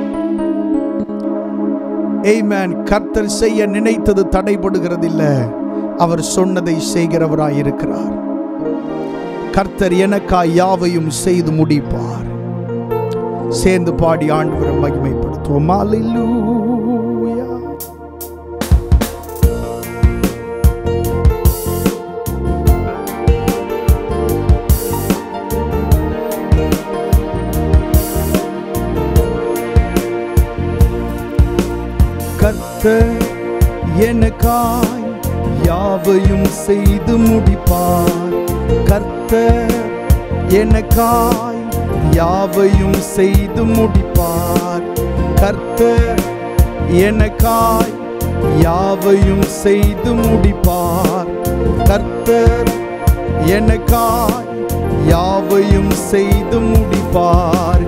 ஆமென். கர்த்தர் செய்ய நினைத்தது தடைபடுகிறதில்லை. அவர் சொன்னதை செய்கிறவராய் இருக்கிறார். கர்த்தர் எனக்காய் யாவையும் செய்து முடிப்பார். சேர்ந்து பாடி ஆண்டவரை மகிமைப்படுத்துவோம். ஹalleluya. கர்த்தர் எனக்காய் யாவையும் செய்து முடிப்பார். கர்த்தர் எனக்காய் யாவையும் செய்து முடிப்பார். கர்த்தர் எனக்காய் யாவையும் செய்து முடிப்பார். கர்த்தர் எனக்காய் யாவையும் செய்து முடிப்பார்.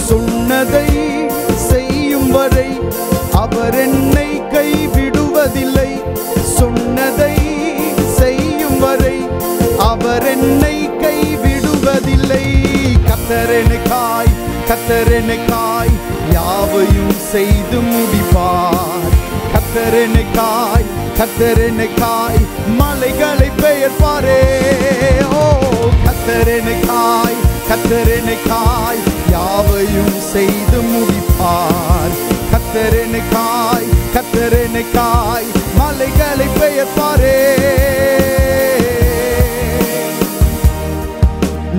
சொன்னதை செய்யும் வரை அவர் என்னை கைவிடுவதில்லை. சொன்னதை செய்யும் வரை அவர் என்னை கைவிடுவதில்லை. கர்த்தர் எனக்காய், கர்த்தர் எனக்காய் யாவையும் செய்து முடிப்பார். கர்த்தர் எனக்காய், கர்த்தர் எனக்காய் மலைகளை பெயர்ப்பாரே. ஓ கர்த்தர் எனக்காய், கர்த்தர் எனக்காய் யாவையும் செய்து முடிப்பார். கர்த்தர் எனக்காய், கர்த்தர் எனக்காய் மலைகளை பெயர்ப்பாரே.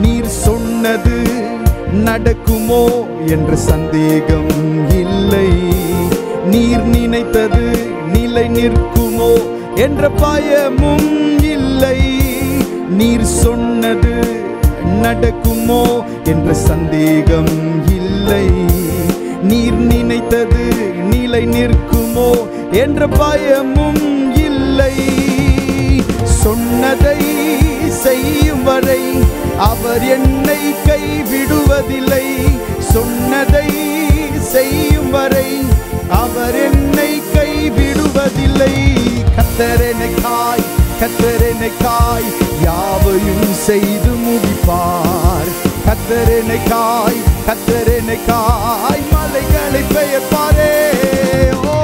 நீர் சொன்னது நடக்குமோ என்ற சந்தேகம் இல்லை. நீர் நினைத்தது நிலை நிற்குமோ என்ற பயமும் இல்லை. நீர் சொன்னது நடக்குமோ என்ற சந்தேகம் இல்லை. நீர் நினைத்தது நிலை நிற்குமோ என்ற பயமும் இல்லை. சொன்னதை செய்யும் வரை அவர் என்னை கைவிடுவதில்லை. சொன்னதை செய்யும் வரை அவர் என்னை கைவிடுவதில்லை. கர்த்தர் எனக்காய், கர்த்தர் எனக்காய் யாவையும் செய்து முடிப்பார். கர்த்தர் எனக்காய், கர்த்தர் எனக்காய் மலைகளை பெயர்ப்பாரே. ஓ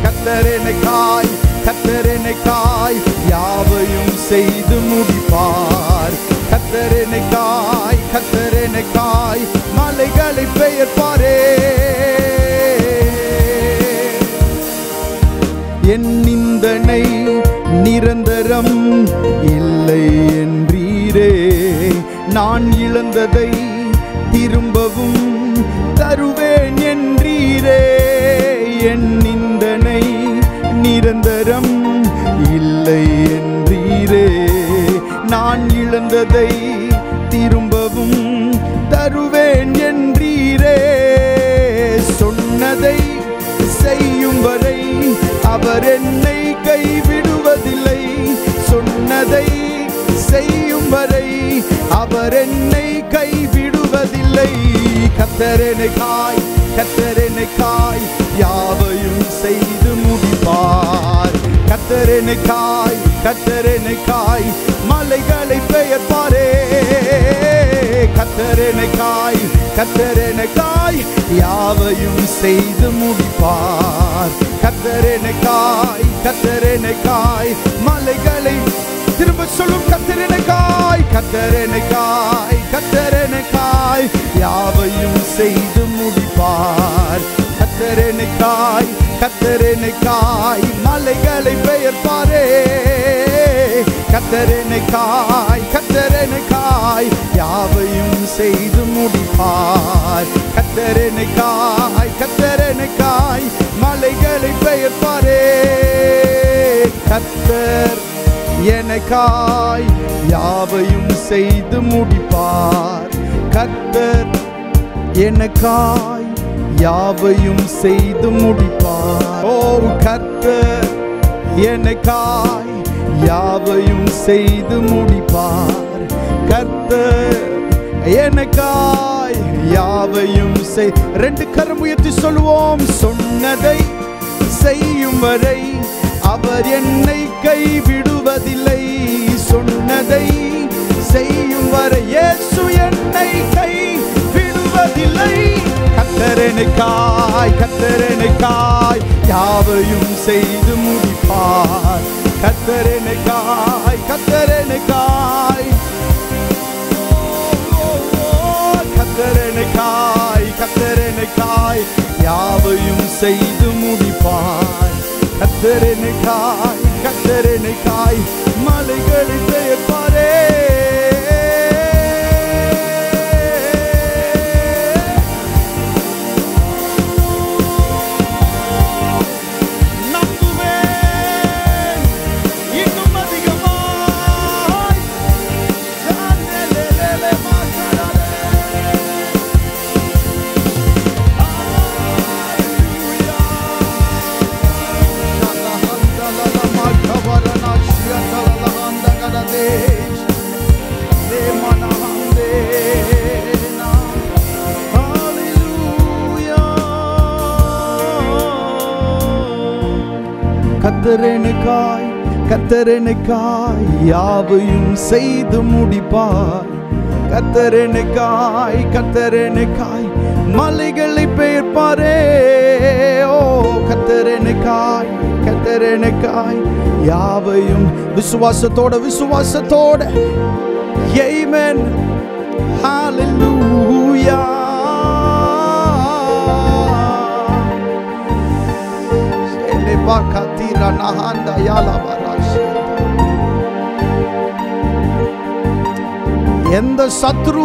கர்த்தர் எனக்காய், கர்த்தர் எனக்காய் யாவையும் செய்து முடிப்பார். கர்த்தர் எனக்காய், கர்த்தர் எனக்காய் மலைகளை பெயர்ப்பாரே. என் நிந்தனை நிரந்தரம் இல்லை என்றீரே. நான் இழந்ததை திரும்பவும் தருவேன் என்றீரே. என் நிந்தனை நிரந்தரம் இல்லை என்றீரே. நான் இழந்ததை திரும்பவும் தருவேன் என்றீரே. சொன்னதை செய்யும் வரை அவர் என்னை கைவிடுவதில்லை. சொன்னதை செய்யும் வரை அவர் என்னை கைவிடுவதில்லை. கர்த்தர் எனக்காய், கர்த்தர் எனக்காய் யாவையும் செய்து முடிப்பார். கர்த்தர் எனக்காய், கர்த்தர் எனக்காய் மலைகளை பெயர்ப்பாரே. கர்த்தர் எனக்காய், கர்த்தர் எனக்காய் யாவையும் செய்து முடிப்பார். கர்த்தர் எனக்காய், கர்த்தர் எனக்காய் மலைகளை திரும்ப சொல்லும். கர்த்தர் எனக்காய், கர்த்தர் எனக்காய், கர்த்தர் எனக்காய் யாவையும் செய்து முடிப்பார். கர்த்தர் எனக்காய், கர்த்தர் எனக்காய் மலைகளை பெயர்ப்பாரே. கர்த்தர் எனக்காய், கர்த்தர் எனக்காய் யாவையும் செய்து முடிப்பார். கர்த்தர் எனக்காய், கர்த்தர் எனக்காய் மலைகளை பெயர்ப்பாரே. கர்த்தர் எனக்காய் யாவையும் செய்து முடிப்பார். கர்த்தர் எனக்காய் யாவையும் செய்து முடிப்பார். ஓ கர்த்தர் எனக்காய் யாவையும் செய்து முடிப்பார். கர்த்தர் எனக்காய் யாவையும் செய். 2 கரம் உயர்த்தி சொல்வோம். சொன்னதை செய்யும் வரை அவர் என்னை கைவிடுவதில்லை. சொன்னதை செய்யும் வரை இயேசு என்னை கைவிடுவதில்லை. கர்த்தர் எனக்காய் யாவையும் செய்து முடிப்பார். கர்த்தர் எனக்காய் கர்த்தர் எனக்காய் யாவையும் செய்து முடிப்பார். கர்த்தர் எனக்காய் மலைகளை பெயர்ப்பாரே. கர்த்தர் எனக்காய் யாவையும் செய்து முடிப்பார். கர்த்தர் எனக்காய் மலைகளை பெயர்ப்பாரே. ஓ கர்த்தர் எனக்காய் யாவையும் விசுவாசத்தோட ஆமென். ஹalleluya. எந்த சத்ரு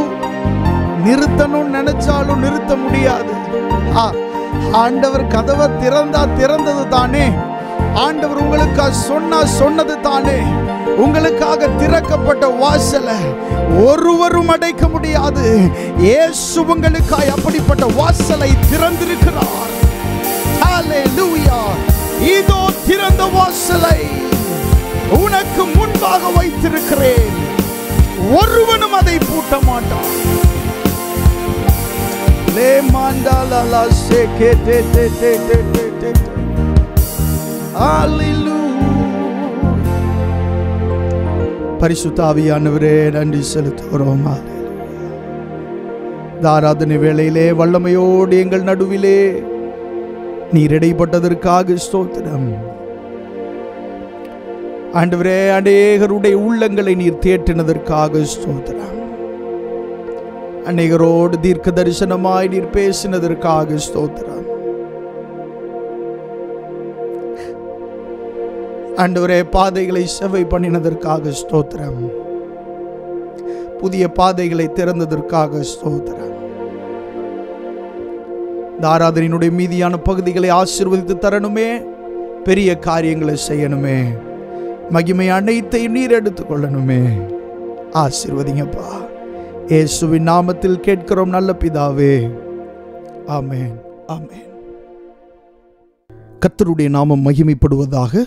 நிறுத்தணும் நினைச்சாலும் நிறுத்த முடியாது. ஆண்டவர் கதவை திறந்தது தானே. ஆண்டவர் உங்களுக்காக சொன்னது தானே. உங்களுக்காக திறக்கப்பட்ட வாசலை ஒருவரும் அடைக்க முடியாது. இயேசு உங்களுக்காய் அப்படிப்பட்ட வாசலை திறந்திருக்கிறார். ஹalleluya. இதோ திறந்த வாசலை உனக்கு முன்பாக வைத்திருக்கிறேன். ஒருவனும் அதை பூட்ட மாட்டான். பரிசுத்த ஆவியானவரே நன்றி செலுத்துகிறோம். ஆராதனை வேளையிலே வல்லமையோடு எங்கள் நடுவிலே நீர் இடைப்பட்டதற்காக ஸ்தோத்திரம். ஆண்டவரே, அநேகருடைய உள்ளங்களை நீர் தேற்றினதற்காக ஸ்தோத்திரம். அநேகரோடு தீர்க்க தரிசனமாய் நீர் பேசினதற்காக ஸ்தோத்திரம். ஆண்டவரே, பாதைகளை செவ்வை பண்ணினதற்காக ஸ்தோத்திரம். புதிய பாதைகளை திறந்ததற்காக ஸ்தோத்திரம். ஆராதனையினுடைய மீதியான பகுதிகளை ஆசீர்வதித்து தரணுமே. பெரிய காரியங்களை செய்யணுமே. மகிமை அனைத்தையும் நீர் எடுத்துக் கொள்ளணுமே. ஆசீர்வதிங்கப்பா. இயேசுவின் நாமத்தில் கேட்கிறோம் நல்ல பிதாவே. ஆமென், ஆமென். கர்த்தருடைய நாமம் மகிமைப்படுவதாக.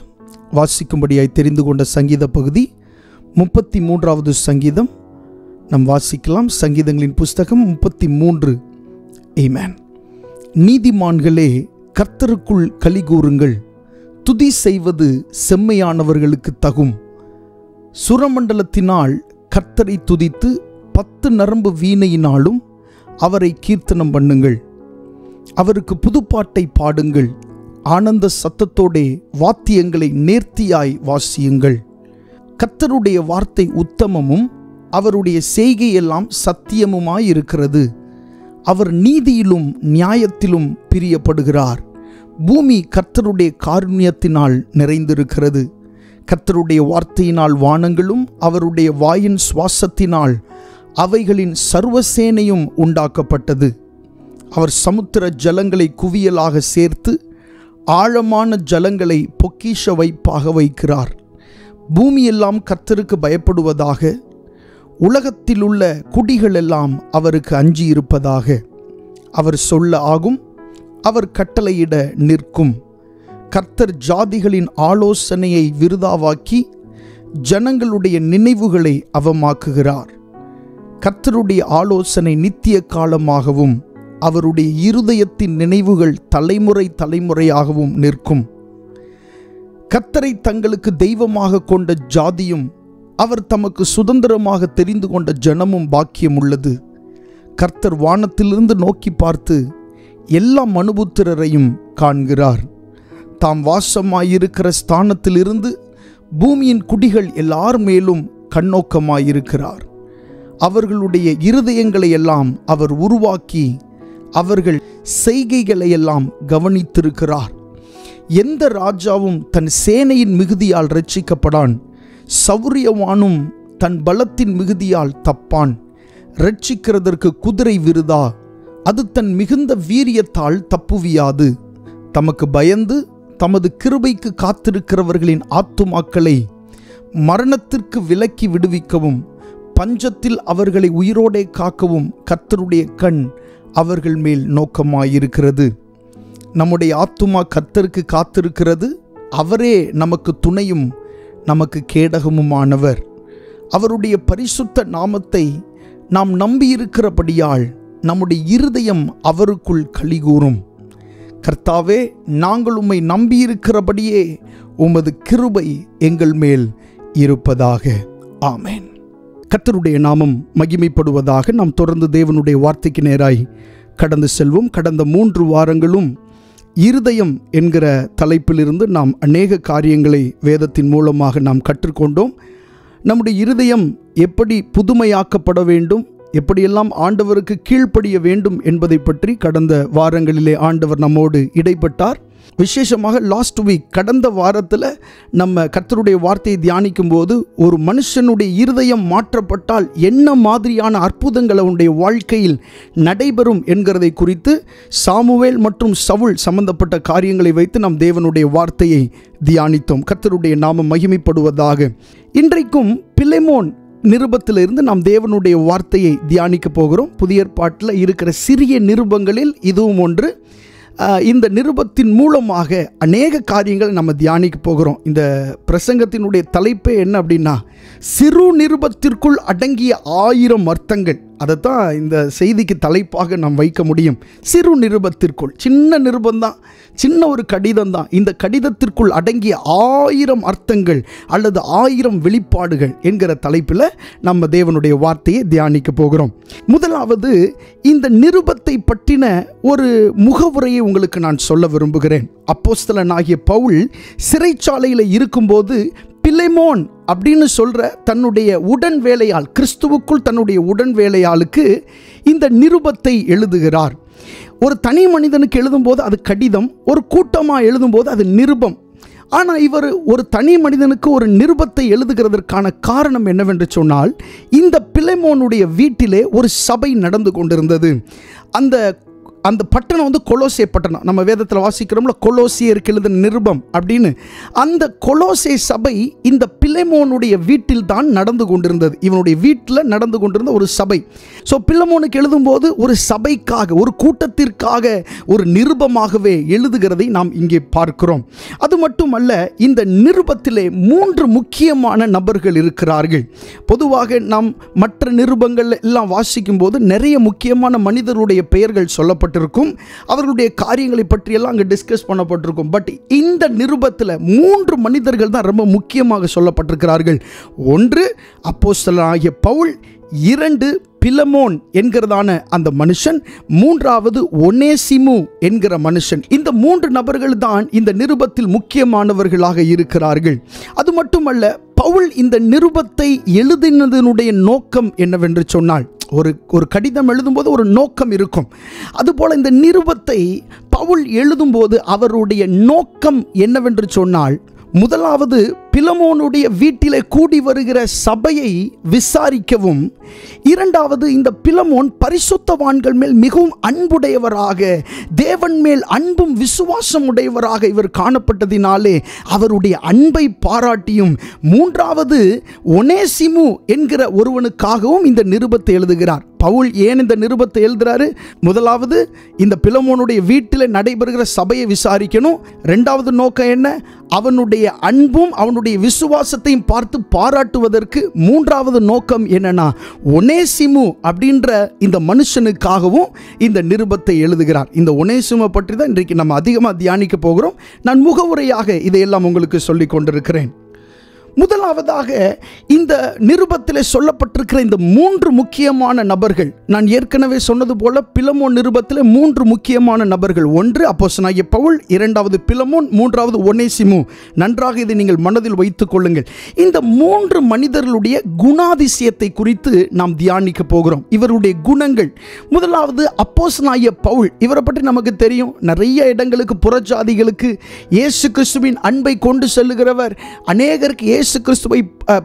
வாசிக்கும்படியாய் தெரிந்து கொண்ட சங்கீத பகுதி 33வது சங்கீதம் நாம் வாசிக்கலாம். சங்கீதங்களின் புஸ்தகம் 33. ஆமென். நீதிமான்களே, கர்த்தருக்குள் கலிகூறுங்கள். துதி செய்வது செம்மையானவர்களுக்கு தகும். சுரமண்டலத்தினால் கர்த்தரை துதித்து 10 நரம்பு வீணையினாலும் அவரை கீர்த்தனம் பண்ணுங்கள். அவருக்கு புதுப்பாட்டை பாடுங்கள். ஆனந்த சத்தத்தோடே வாத்தியங்களை நேர்த்தியாய் வாசியுங்கள். கர்த்தருடைய வார்த்தை உத்தமமும் அவருடைய செய்கையெல்லாம் சத்தியமுமாயிருக்கிறது. அவர் நீதியிலும் நியாயத்திலும் பிரியப்படுகிறார். பூமி கர்த்தருடைய காருண்யத்தினால் நிறைந்திருக்கிறது. கர்த்தருடைய வார்த்தையினால் வானங்களும் அவருடைய வாயின் சுவாசத்தினால் அவைகளின் சர்வசேனையும் உண்டாக்கப்பட்டது. அவர் சமுத்திர ஜலங்களை குவியலாக சேர்த்து ஆழமான ஜலங்களை பொக்கிஷ வைப்பாக வைக்கிறார். பூமியெல்லாம் கர்த்தருக்கு பயப்படுவதாக. உலகத்திலுள்ள குடிகளெல்லாம் அவருக்கு அஞ்சி இருப்பதாக. அவர் சொல்ல ஆகும், அவர் கட்டளையிட நிற்கும். கர்த்தர் ஜாதிகளின் ஆலோசனையை விருதாவாக்கி ஜனங்களுடைய நினைவுகளை அவமாக்குகிறார். கர்த்தருடைய ஆலோசனை நித்திய காலமாகவும் அவருடைய இருதயத்தின் நினைவுகள் தலைமுறை தலைமுறையாகவும் நிற்கும். கர்த்தரை தங்களுக்கு தெய்வமாக கொண்ட ஜாதியும் அவர் தமக்கு சுதந்திரமாக தெரிந்து கொண்ட ஜனமும் பாக்கியம் உள்ளது. கர்த்தர் வானத்திலிருந்து நோக்கி பார்த்து எல்லா மனுபுத்திரரையும் காண்கிறார். தாம் வாசமாயிருக்கிற ஸ்தானத்திலிருந்து பூமியின் குடிகள் எல்லார் மேலும் கண்ணோக்கமாயிருக்கிறார். அவர்களுடைய இருதயங்களை எல்லாம் அவர் உருவாக்கி அவர்கள் செய்கைகளை எல்லாம் கவனித்திருக்கிறார். எந்த ராஜாவும் தன் சேனையின் மிகுதியால் இரட்சிக்கப்படான், சௌரியவானும் தன் பலத்தின் மிகுதியால் தப்பான். இரட்சிக்கிறதற்கு குதிரை விருதா, அது தன் மிகுந்த வீரியத்தால் தப்புவியாது. தமக்கு பயந்து தமது கிருபைக்கு காத்திருக்கிறவர்களின் ஆத்துமாக்களை மரணத்திற்கு விலக்கி விடுவிக்கவும் பஞ்சத்தில் அவர்களை உயிரோடே காக்கவும் கர்த்தருடைய கண் அவர்கள் மேல் நோக்கமாயிருக்கிறது. நம்முடைய ஆத்துமா கர்த்தருக்கு காத்திருக்கிறது. அவரே நமக்கு துணையும் நமக்கு கேடகமுமானவர். அவருடைய பரிசுத்த நாமத்தை நாம் நம்பியிருக்கிறபடியால் நம்முடைய இருதயம் அவருக்குள் களிகூரும். கர்த்தாவே, நாங்கள் உம்மை நம்பியிருக்கிறபடியே உமது கிருபை எங்கள் மேல் இருப்பதாக. ஆமென். கர்த்தருடைய நாமம் மகிமைப்படுவதாக. நாம் தொடர்ந்து தேவனுடைய வார்த்தைக்கு நேராய் கடந்து செல்வோம். கடந்த 3 வாரங்களும் இருதயம் என்கிற தலைப்பிலிருந்து நாம் அநேக காரியங்களை வேதத்தின் மூலமாக நாம் கற்றுக்கொண்டோம். நம்முடைய இருதயம் எப்படி புதுமையாக்கப்பட வேண்டும், எப்படியெல்லாம் ஆண்டவருக்கு கீழ்ப்படிய வேண்டும் என்பதை பற்றி கடந்த வாரங்களிலே ஆண்டவர் நம்மோடு இடைப்பட்டார். விசேஷமாக லாஸ்ட் வீக், கடந்த வாரத்தில் நம்ம கர்த்தருடைய வார்த்தையை தியானிக்கும் போது ஒரு மனுஷனுடைய இருதயம் மாற்றப்பட்டால் என்ன மாதிரியான அற்புதங்கள் அவனுடைய வாழ்க்கையில் நடைபெறும் என்கிறதை குறித்து சாமுவேல் மற்றும் சவுல் சம்பந்தப்பட்ட காரியங்களை வைத்து நாம் தேவனுடைய வார்த்தையை தியானித்தோம். கர்த்தருடைய நாமம் மகிமைப்படுவதாக. இன்றைக்கும் பிலேமோன் நிருபத்திலிருந்து நாம் தேவனுடைய வார்த்தையை தியானிக்க போகிறோம். புதிய ஏற்பாட்டில் இருக்கிற சிறிய நிருபங்களில் இதுவும் ஒன்று. இந்த நிருபத்தின் மூலமாக அநேக காரியங்களை நம்ம தியானிக்க போகிறோம். இந்த பிரசங்கத்தினுடைய தலைப்பே என்ன அப்படின்னா, சிறு நிருபத்திற்குள் அடங்கிய 1000 அர்த்தங்கள். அதைத்தான் இந்த செய்திக்கு தலைப்பாக நாம் வைக்க முடியும். சிறு நிருபத்திற்குள், சின்ன நிருபந்தான், சின்ன ஒரு கடிதம் தான். இந்த கடிதத்திற்குள் அடங்கிய 1000 அர்த்தங்கள் அல்லது 1000 வெளிப்பாடுகள் என்கிற தலைப்பில் நம்ம தேவனுடைய வார்த்தையை தியானிக்க போகிறோம். முதலாவது, இந்த நிருபத்தை பற்றின ஒரு முகவுரையை உங்களுக்கு நான் சொல்ல விரும்புகிறேன். அப்போஸ்தலனாகிய பவுல் சிறைச்சாலையில் இருக்கும்போது பிலேமோன் அப்படின்னு சொல்கிற தன்னுடைய உடன் வேலையாள், கிறிஸ்துவுக்குள் தன்னுடைய உடன் வேலையாளுக்கு இந்த நிருபத்தை எழுதுகிறார். ஒரு தனி மனிதனுக்கு எழுதும்போது அது கடிதம், ஒரு கூட்டமாக எழுதும்போது அது நிருபம். ஆனால் இவர் ஒரு தனி மனிதனுக்கு ஒரு நிருபத்தை எழுதுகிறதற்கான காரணம் என்னவென்று சொன்னால், இந்த பிலேமோனுடைய வீட்டிலே ஒரு சபை நடந்து கொண்டிருந்தது. அந்த பட்டணம் வந்து கொலோசே பட்டணம். நம்ம வேதத்தில் வாசிக்கிறோம்ல, கொலோசியருக்கு எழுதின நிருபம் அப்படின்னு. அந்த கொலோசே சபை இந்த பிலேமோனுடைய வீட்டில் தான் நடந்து கொண்டிருந்தது. இவனுடைய வீட்டில் நடந்து கொண்டிருந்த ஒரு சபை. ஸோ பிலேமோனுக்கு எழுதும்போது ஒரு சபைக்காக, ஒரு கூட்டத்திற்காக ஒரு நிருபமாகவே எழுதுகிறதை நாம் இங்கே பார்க்கிறோம். அது மட்டுமல்ல, இந்த நிருபத்திலே 3 முக்கியமான நபர்கள் இருக்கிறார்கள். பொதுவாக நாம் மற்ற நிருபங்கள் எல்லாம் வாசிக்கும் போது நிறைய முக்கியமான மனிதருடைய பெயர்கள் சொல்லப்பட்டு இருக்கும், அவர்களுடைய காரியங்களை பற்றியெல்லாம் அங்கே டிஸ்கஸ் பண்ணப்பட்டிருக்கும். பட் இந்த நிருபத்தில் 3 மனிதர்கள் தான் ரொம்ப முக்கியமாக சொல்லப்பட்டிருக்கிறார்கள். 1 அப்போஸ்தலனாகிய பவுல், 2 பிலேமோன் என்கிறதான அந்த மனுஷன், 3வது ஒனேசிமு என்கிற மனுஷன். இந்த 3 நபர்கள் தான் இந்த நிருபத்தில் முக்கியமானவர்களாக இருக்கிறார்கள். அது மட்டுமல்ல, பவுல் இந்த நிருபத்தை எழுதினதனுடைய நோக்கம் என்னவென்று சொன்னால், ஒரு கடிதம் எழுதும்போது ஒரு நோக்கம் இருக்கும். அதுபோல் இந்த நிருபத்தை பவுல் எழுதும்போது அவருடைய நோக்கம் என்னவென்று சொன்னால், முதலாவது பிலமோனுடைய வீட்டிலே கூடி வருகிற சபையை விசாரிக்கவும், இரண்டாவது இந்த பிலமோன் பரிசுத்தவான்கள் மேல் மிகவும் அன்புடையவராக, தேவன் மேல் அன்பும் விசுவாசம் உடையவராக இவர் காணப்பட்டதினாலே அவருடைய அன்பை பாராட்டியும், மூன்றாவது ஒனேசிமு என்கிற ஒருவனுக்காகவும் இந்த நிருபத்தை எழுதுகிறார். பவுல் ஏன் இந்த நிருபத்தை எழுதுறாரு? முதலாவது, இந்த பிலமோனுடைய வீட்டில் நடைபெறுகிற சபையை விசாரிக்கணும். இரண்டாவது நோக்கம் என்ன? அவனுடைய அன்பும் அவனுடைய விசுவாசத்தையும் பார்த்து பாராட்டுவதற்கு. மூன்றாவது நோக்கம் என்னன்னா, ஒனேசிமு அப்படின்ற இந்த மனுஷனுக்காகவும் இந்த நிருபத்தை எழுதுகிறார். இந்த ஒனேசிமை பற்றி தான் இன்றைக்கு நம்ம அதிகமாக தியானிக்க போகிறோம். நான் முகவுரையாக இதையெல்லாம் உங்களுக்கு சொல்லிக் கொண்டிருக்கிறேன். முதலாவதாக, இந்த நிருபத்தில் சொல்லப்பட்டிருக்கிற இந்த மூன்று முக்கியமான நபர்கள், நான் ஏற்கனவே சொன்னது போல பிலமோன் நிருபத்தில் மூன்று முக்கியமான நபர்கள். ஒன்று அப்போஸ்தலனாகிய பவுல், இரண்டாவது பிலமோன், மூன்றாவது ஒனேசிமு. நன்றாக இதை நீங்கள் மனதில் வைத்துக் கொள்ளுங்கள். இந்த மூன்று மனிதர்களுடைய குணாதிசயத்தை குறித்து நாம் தியானிக்க போகிறோம். இவருடைய குணங்கள். முதலாவது அப்போஸ்தலனாகிய பவுல். இவரை பற்றி நமக்கு தெரியும். நிறைய இடங்களுக்கு, புறஜாதிகளுக்கு இயேசு கிறிஸ்துவின் அன்பை கொண்டு செல்லுகிறவர், அநேகருக்கு இயேசு கிறிஸ்துவை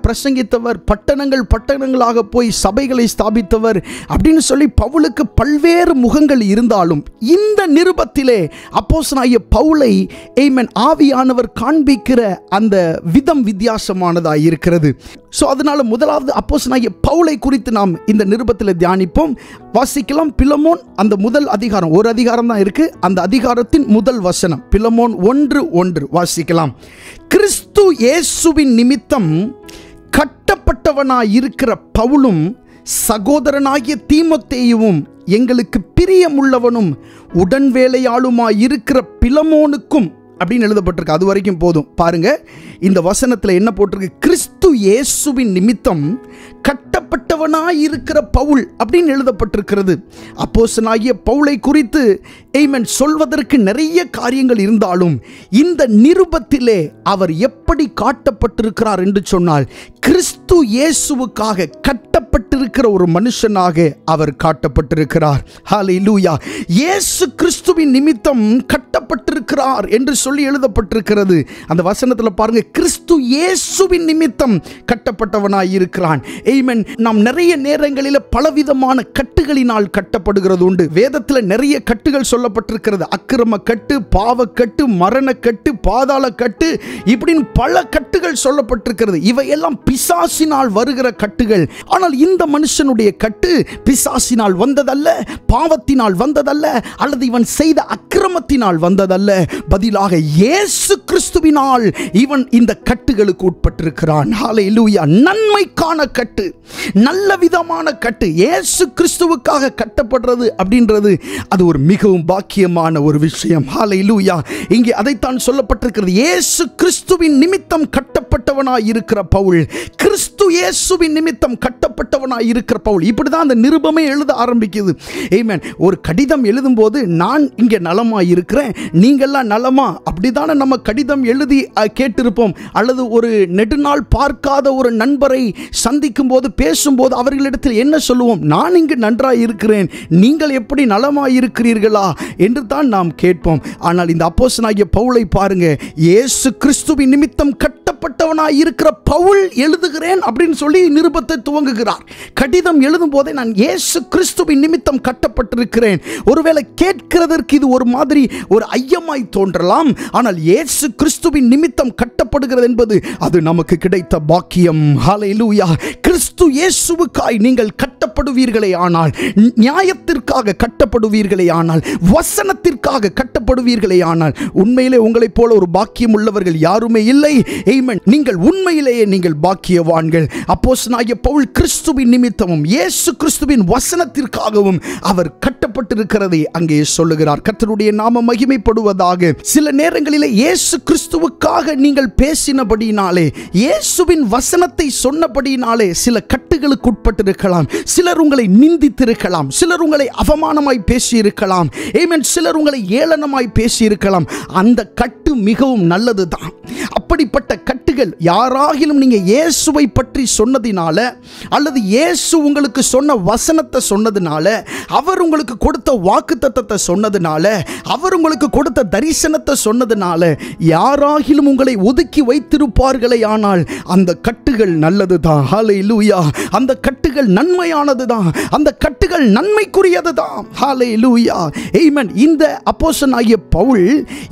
பிரசங்கித்தவர், பட்டணங்களாக போய் சபைகளை ஸ்தாபித்தவர் அப்படின்னு சொல்லி பவுலுக்கு பல்வேறு முகங்கள் இருந்தாலும், இந்த நிருபத்திலே அப்போஸ்தலனாகிய பவுலை ஆவியானவர் காண்பிக்கிற அந்த விதம் வித்தியாசமானதாக இருக்கிறது. ஸோ அதனால முதலாவது அப்போஸ்தலனாகிய பவுலை குறித்து நாம் இந்த நிருபத்தில் தியானிப்போம். வாசிக்கலாம். பிலமோன், அந்த முதல் அதிகாரம், ஒரு அதிகாரம் தான் இருக்கு. அந்த அதிகாரத்தின் முதல் வசனம், பிலமோன் 1:1 வாசிக்கலாம். கிறிஸ்து இயேசுவின் நிமித்தம் கட்டப்பட்டவனாயிருக்கிற பவுலும் சகோதரனாகிய தீமோத்தேயுவும் எங்களுக்கு பிரியமுள்ளவனும் உடன் வேலையாளுமாயிருக்கிற பிலமோனுக்கும் அப்படின்னு எழுதப்பட்டிருக்கு. அது வரைக்கும் போதும். பாருங்க, இந்த வசனத்தில் என்ன போட்டிருக்கு? கிறிஸ்து இயேசுவின் நிமித்தம் கட்டப்பட்டவனாயிருக்கிற பவுல் அப்படின்னு எழுதப்பட்டிருக்கிறது. அப்போஸ்தலனாகிய பவுலை குறித்து சொல்வதற்கு நிறைய காரியங்கள் இருந்தாலும், இந்த நிருபத்திலே அவர் எப்படி காட்டப்பட்டிருக்கிறார் என்று சொன்னால், கிறிஸ்து இயேசுவுக்காக கட்டப்பட்டிருக்கிற ஒரு மனுஷனாக அவர் காட்டப்பட்டிருக்கிறார். ஹல்லேலூயா. இயேசு கிறிஸ்துவின் நிமித்தம் கட்டப்பட்டிருக்கிறார் என்று சொல்லி எழுதப்பட்டிருக்கிறது. அந்த வசனத்தில் பாருங்க, கிறிஸ்து இயேசுவின் நிமித்தம் கட்டப்பட்டவனாய் இருக்கிறான். ஆமென். நாம் நிறைய நேரங்களில் பலவிதமான கட்டுகளினால் கட்டப்படுகிறது உண்டு. வேதத்தில் நிறைய கட்டுகள் சொல்லப்பட்டிருக்கிறது. அக்கிரம கட்டு, பாவக்கட்டு, மரணக்கட்டு, பாதாள கட்டு, இப்படின்னு பல கட்டுகள் சொல்லப்பட்டிருக்கிறது. இவையெல்லாம் பிசாசினால் வருகிற கட்டுகள். ஆனால் இந்த மனுஷனுடைய கட்டு பிசாசினால் வந்ததல்ல, பாவத்தினால் வந்ததல்ல, அல்லது இவன் செய்த அக்கிரமத்தினால் வந்ததல்ல. பதிலாக இயேசு கிறிஸ்துவினால் இவன் இந்த கட்டுகளுக்கு உட்பட்டிருக்கிறான். ஹல்லேலூயா. நன்மைக்கான கட்டு, நல்ல விதமான கட்டு, இயேசு கிறிஸ்துவுக்காக கட்டப்படுறது அப்படின்றது அது ஒரு மிகவும் பாக்கியமான ஒரு விஷயம். ஹல்லேலூயா. இங்கே அதைத்தான் சொல்லப்பட்டிருக்கிறது. இயேசு கிறிஸ்துவின் நிமித்தம் கட்டப்பட்டவனாய் இருக்கிற பவுல், கிறிஸ்து இயேசுவின் நிமித்தம் கட்டப்பட்டவனாய் இருக்கிற பவுல். இப்படிதான் அந்த நிருபமே எழுத ஆரம்பிக்குது. ஆமென். ஒரு கடிதம் எழுதும் போது, நான் இங்கே நலமாய் இருக்கிறேன், நீங்கள்லாம் நலமா, அப்படிதானே நம்ம கடிதம் எழுதி கேட்டிருப்போம். அல்லது ஒரு நெடுநாள் பார்க்காத ஒரு நண்பரை சந்திக்கும் போது, பேசும்போது அவர்களிடத்தில் என்ன சொல்லுவோம்? நான் இங்கு நன்றாய் இருக்கிறேன், நீங்கள் எப்படி நலமாய் இருக்கிறீர்களா என்று தான் நாம் கேட்போம். ஆனால் இந்த அப்போஸ்தலனாகிய பவுலை பாருங்க, இயேசு கிறிஸ்துவின் நிமித்தம் கட்டப்பட்டவனாய் இருக்கிற பவுல் எழுதுகிறேன் அப்படின்னு சொல்லி நிருபத்தை துவங்குகிறார். கடிதம் எழுதும் போதே நான் இயேசு கிறிஸ்துவின் நிமித்தம் கட்டப்பட்டிருக்கிறேன். ஒருவேளை கேட்கிறதற்கு இது ஒரு மாதிரி ஒரு ஐயமாய் தோன்றலாம். ஆனால் இயேசு கிறிஸ்துவின் நிமித்தம் கட்டப்படுகிறது என்பது அது நமக்கு கிடைத்த பாக்கியம். ஹல்லேலூயா. கிறிஸ்து இயேசுவுக்காய் நீங்கள் கட்டப்படுவீர்களே ஆனால், நியாயத்திற்காக கட்டப்படுவீர்களே ஆனால், வசனத்திற்காக கட்டப்படுவீர்களே ஆனால், உண்மையிலே உங்களைப் போல ஒரு பாக்கியம் உள்ளவர்கள் யாருமே இல்லை. ஆமென். நீங்கள் உண்மையிலேயே நீங்கள் பாக்கியவான்கள். அப்போஸ்தலனாகிய பவுல் கிறிஸ்துவின் நிமித்தமும் இயேசு கிறிஸ்துவின் வசனத்திற்காகவும் அவர் கட்டப்பட்டிருக்கிறதை அங்கே சொல்லுகிறார். கர்த்தருடைய நாமம் மகிமைப்படுவதாக. சில நேரங்களில் இயேசு கிறிஸ்துவுக்காக நீங்கள் பேசினபடினாலே, இயேசுவின் வசனத்தை சொன்னபடினாலே சில கட்டுகளுக்கு உட்பட்டிருக்கலாம். சிலர் உங்களை நிந்தித்திருக்கலாம், சிலர் உங்களை அவமானமாய் பேசியிருக்கலாம், ஆமென், சிலர் உங்களை ஏளனமாய் பேசியிருக்கலாம். அந்த கட்டு மிகவும் நல்லதுதான். அப்படிப்பட்ட கட்டு கட்டுகள் யாராகிலும் நீங்க இயேசுவை பற்றி சொன்னதினால அல்லது இயேசு உங்களுக்கு சொன்ன வசனத்தை சொன்னதினால, அவர் உங்களுக்கு கொடுத்த வாக்குத்தத்தத்தை சொன்னதினால, அவர் உங்களுக்கு கொடுத்த தரிசனத்தை சொன்னதினால யாராகிலும் உங்களை ஒதுக்கி வைத்திருப்பார்களே ஆனால் அந்த கட்டுகள் நல்லதுதான். ஹல்லேலூயா. அந்த கட்டுகள் நன்மையானதுதான். அந்த கட்டுகள் நன்மைக்குரியதுதான். ஹல்லேலூயா. ஆமென். இந்த அப்போஸ்தலனாகிய பவுல்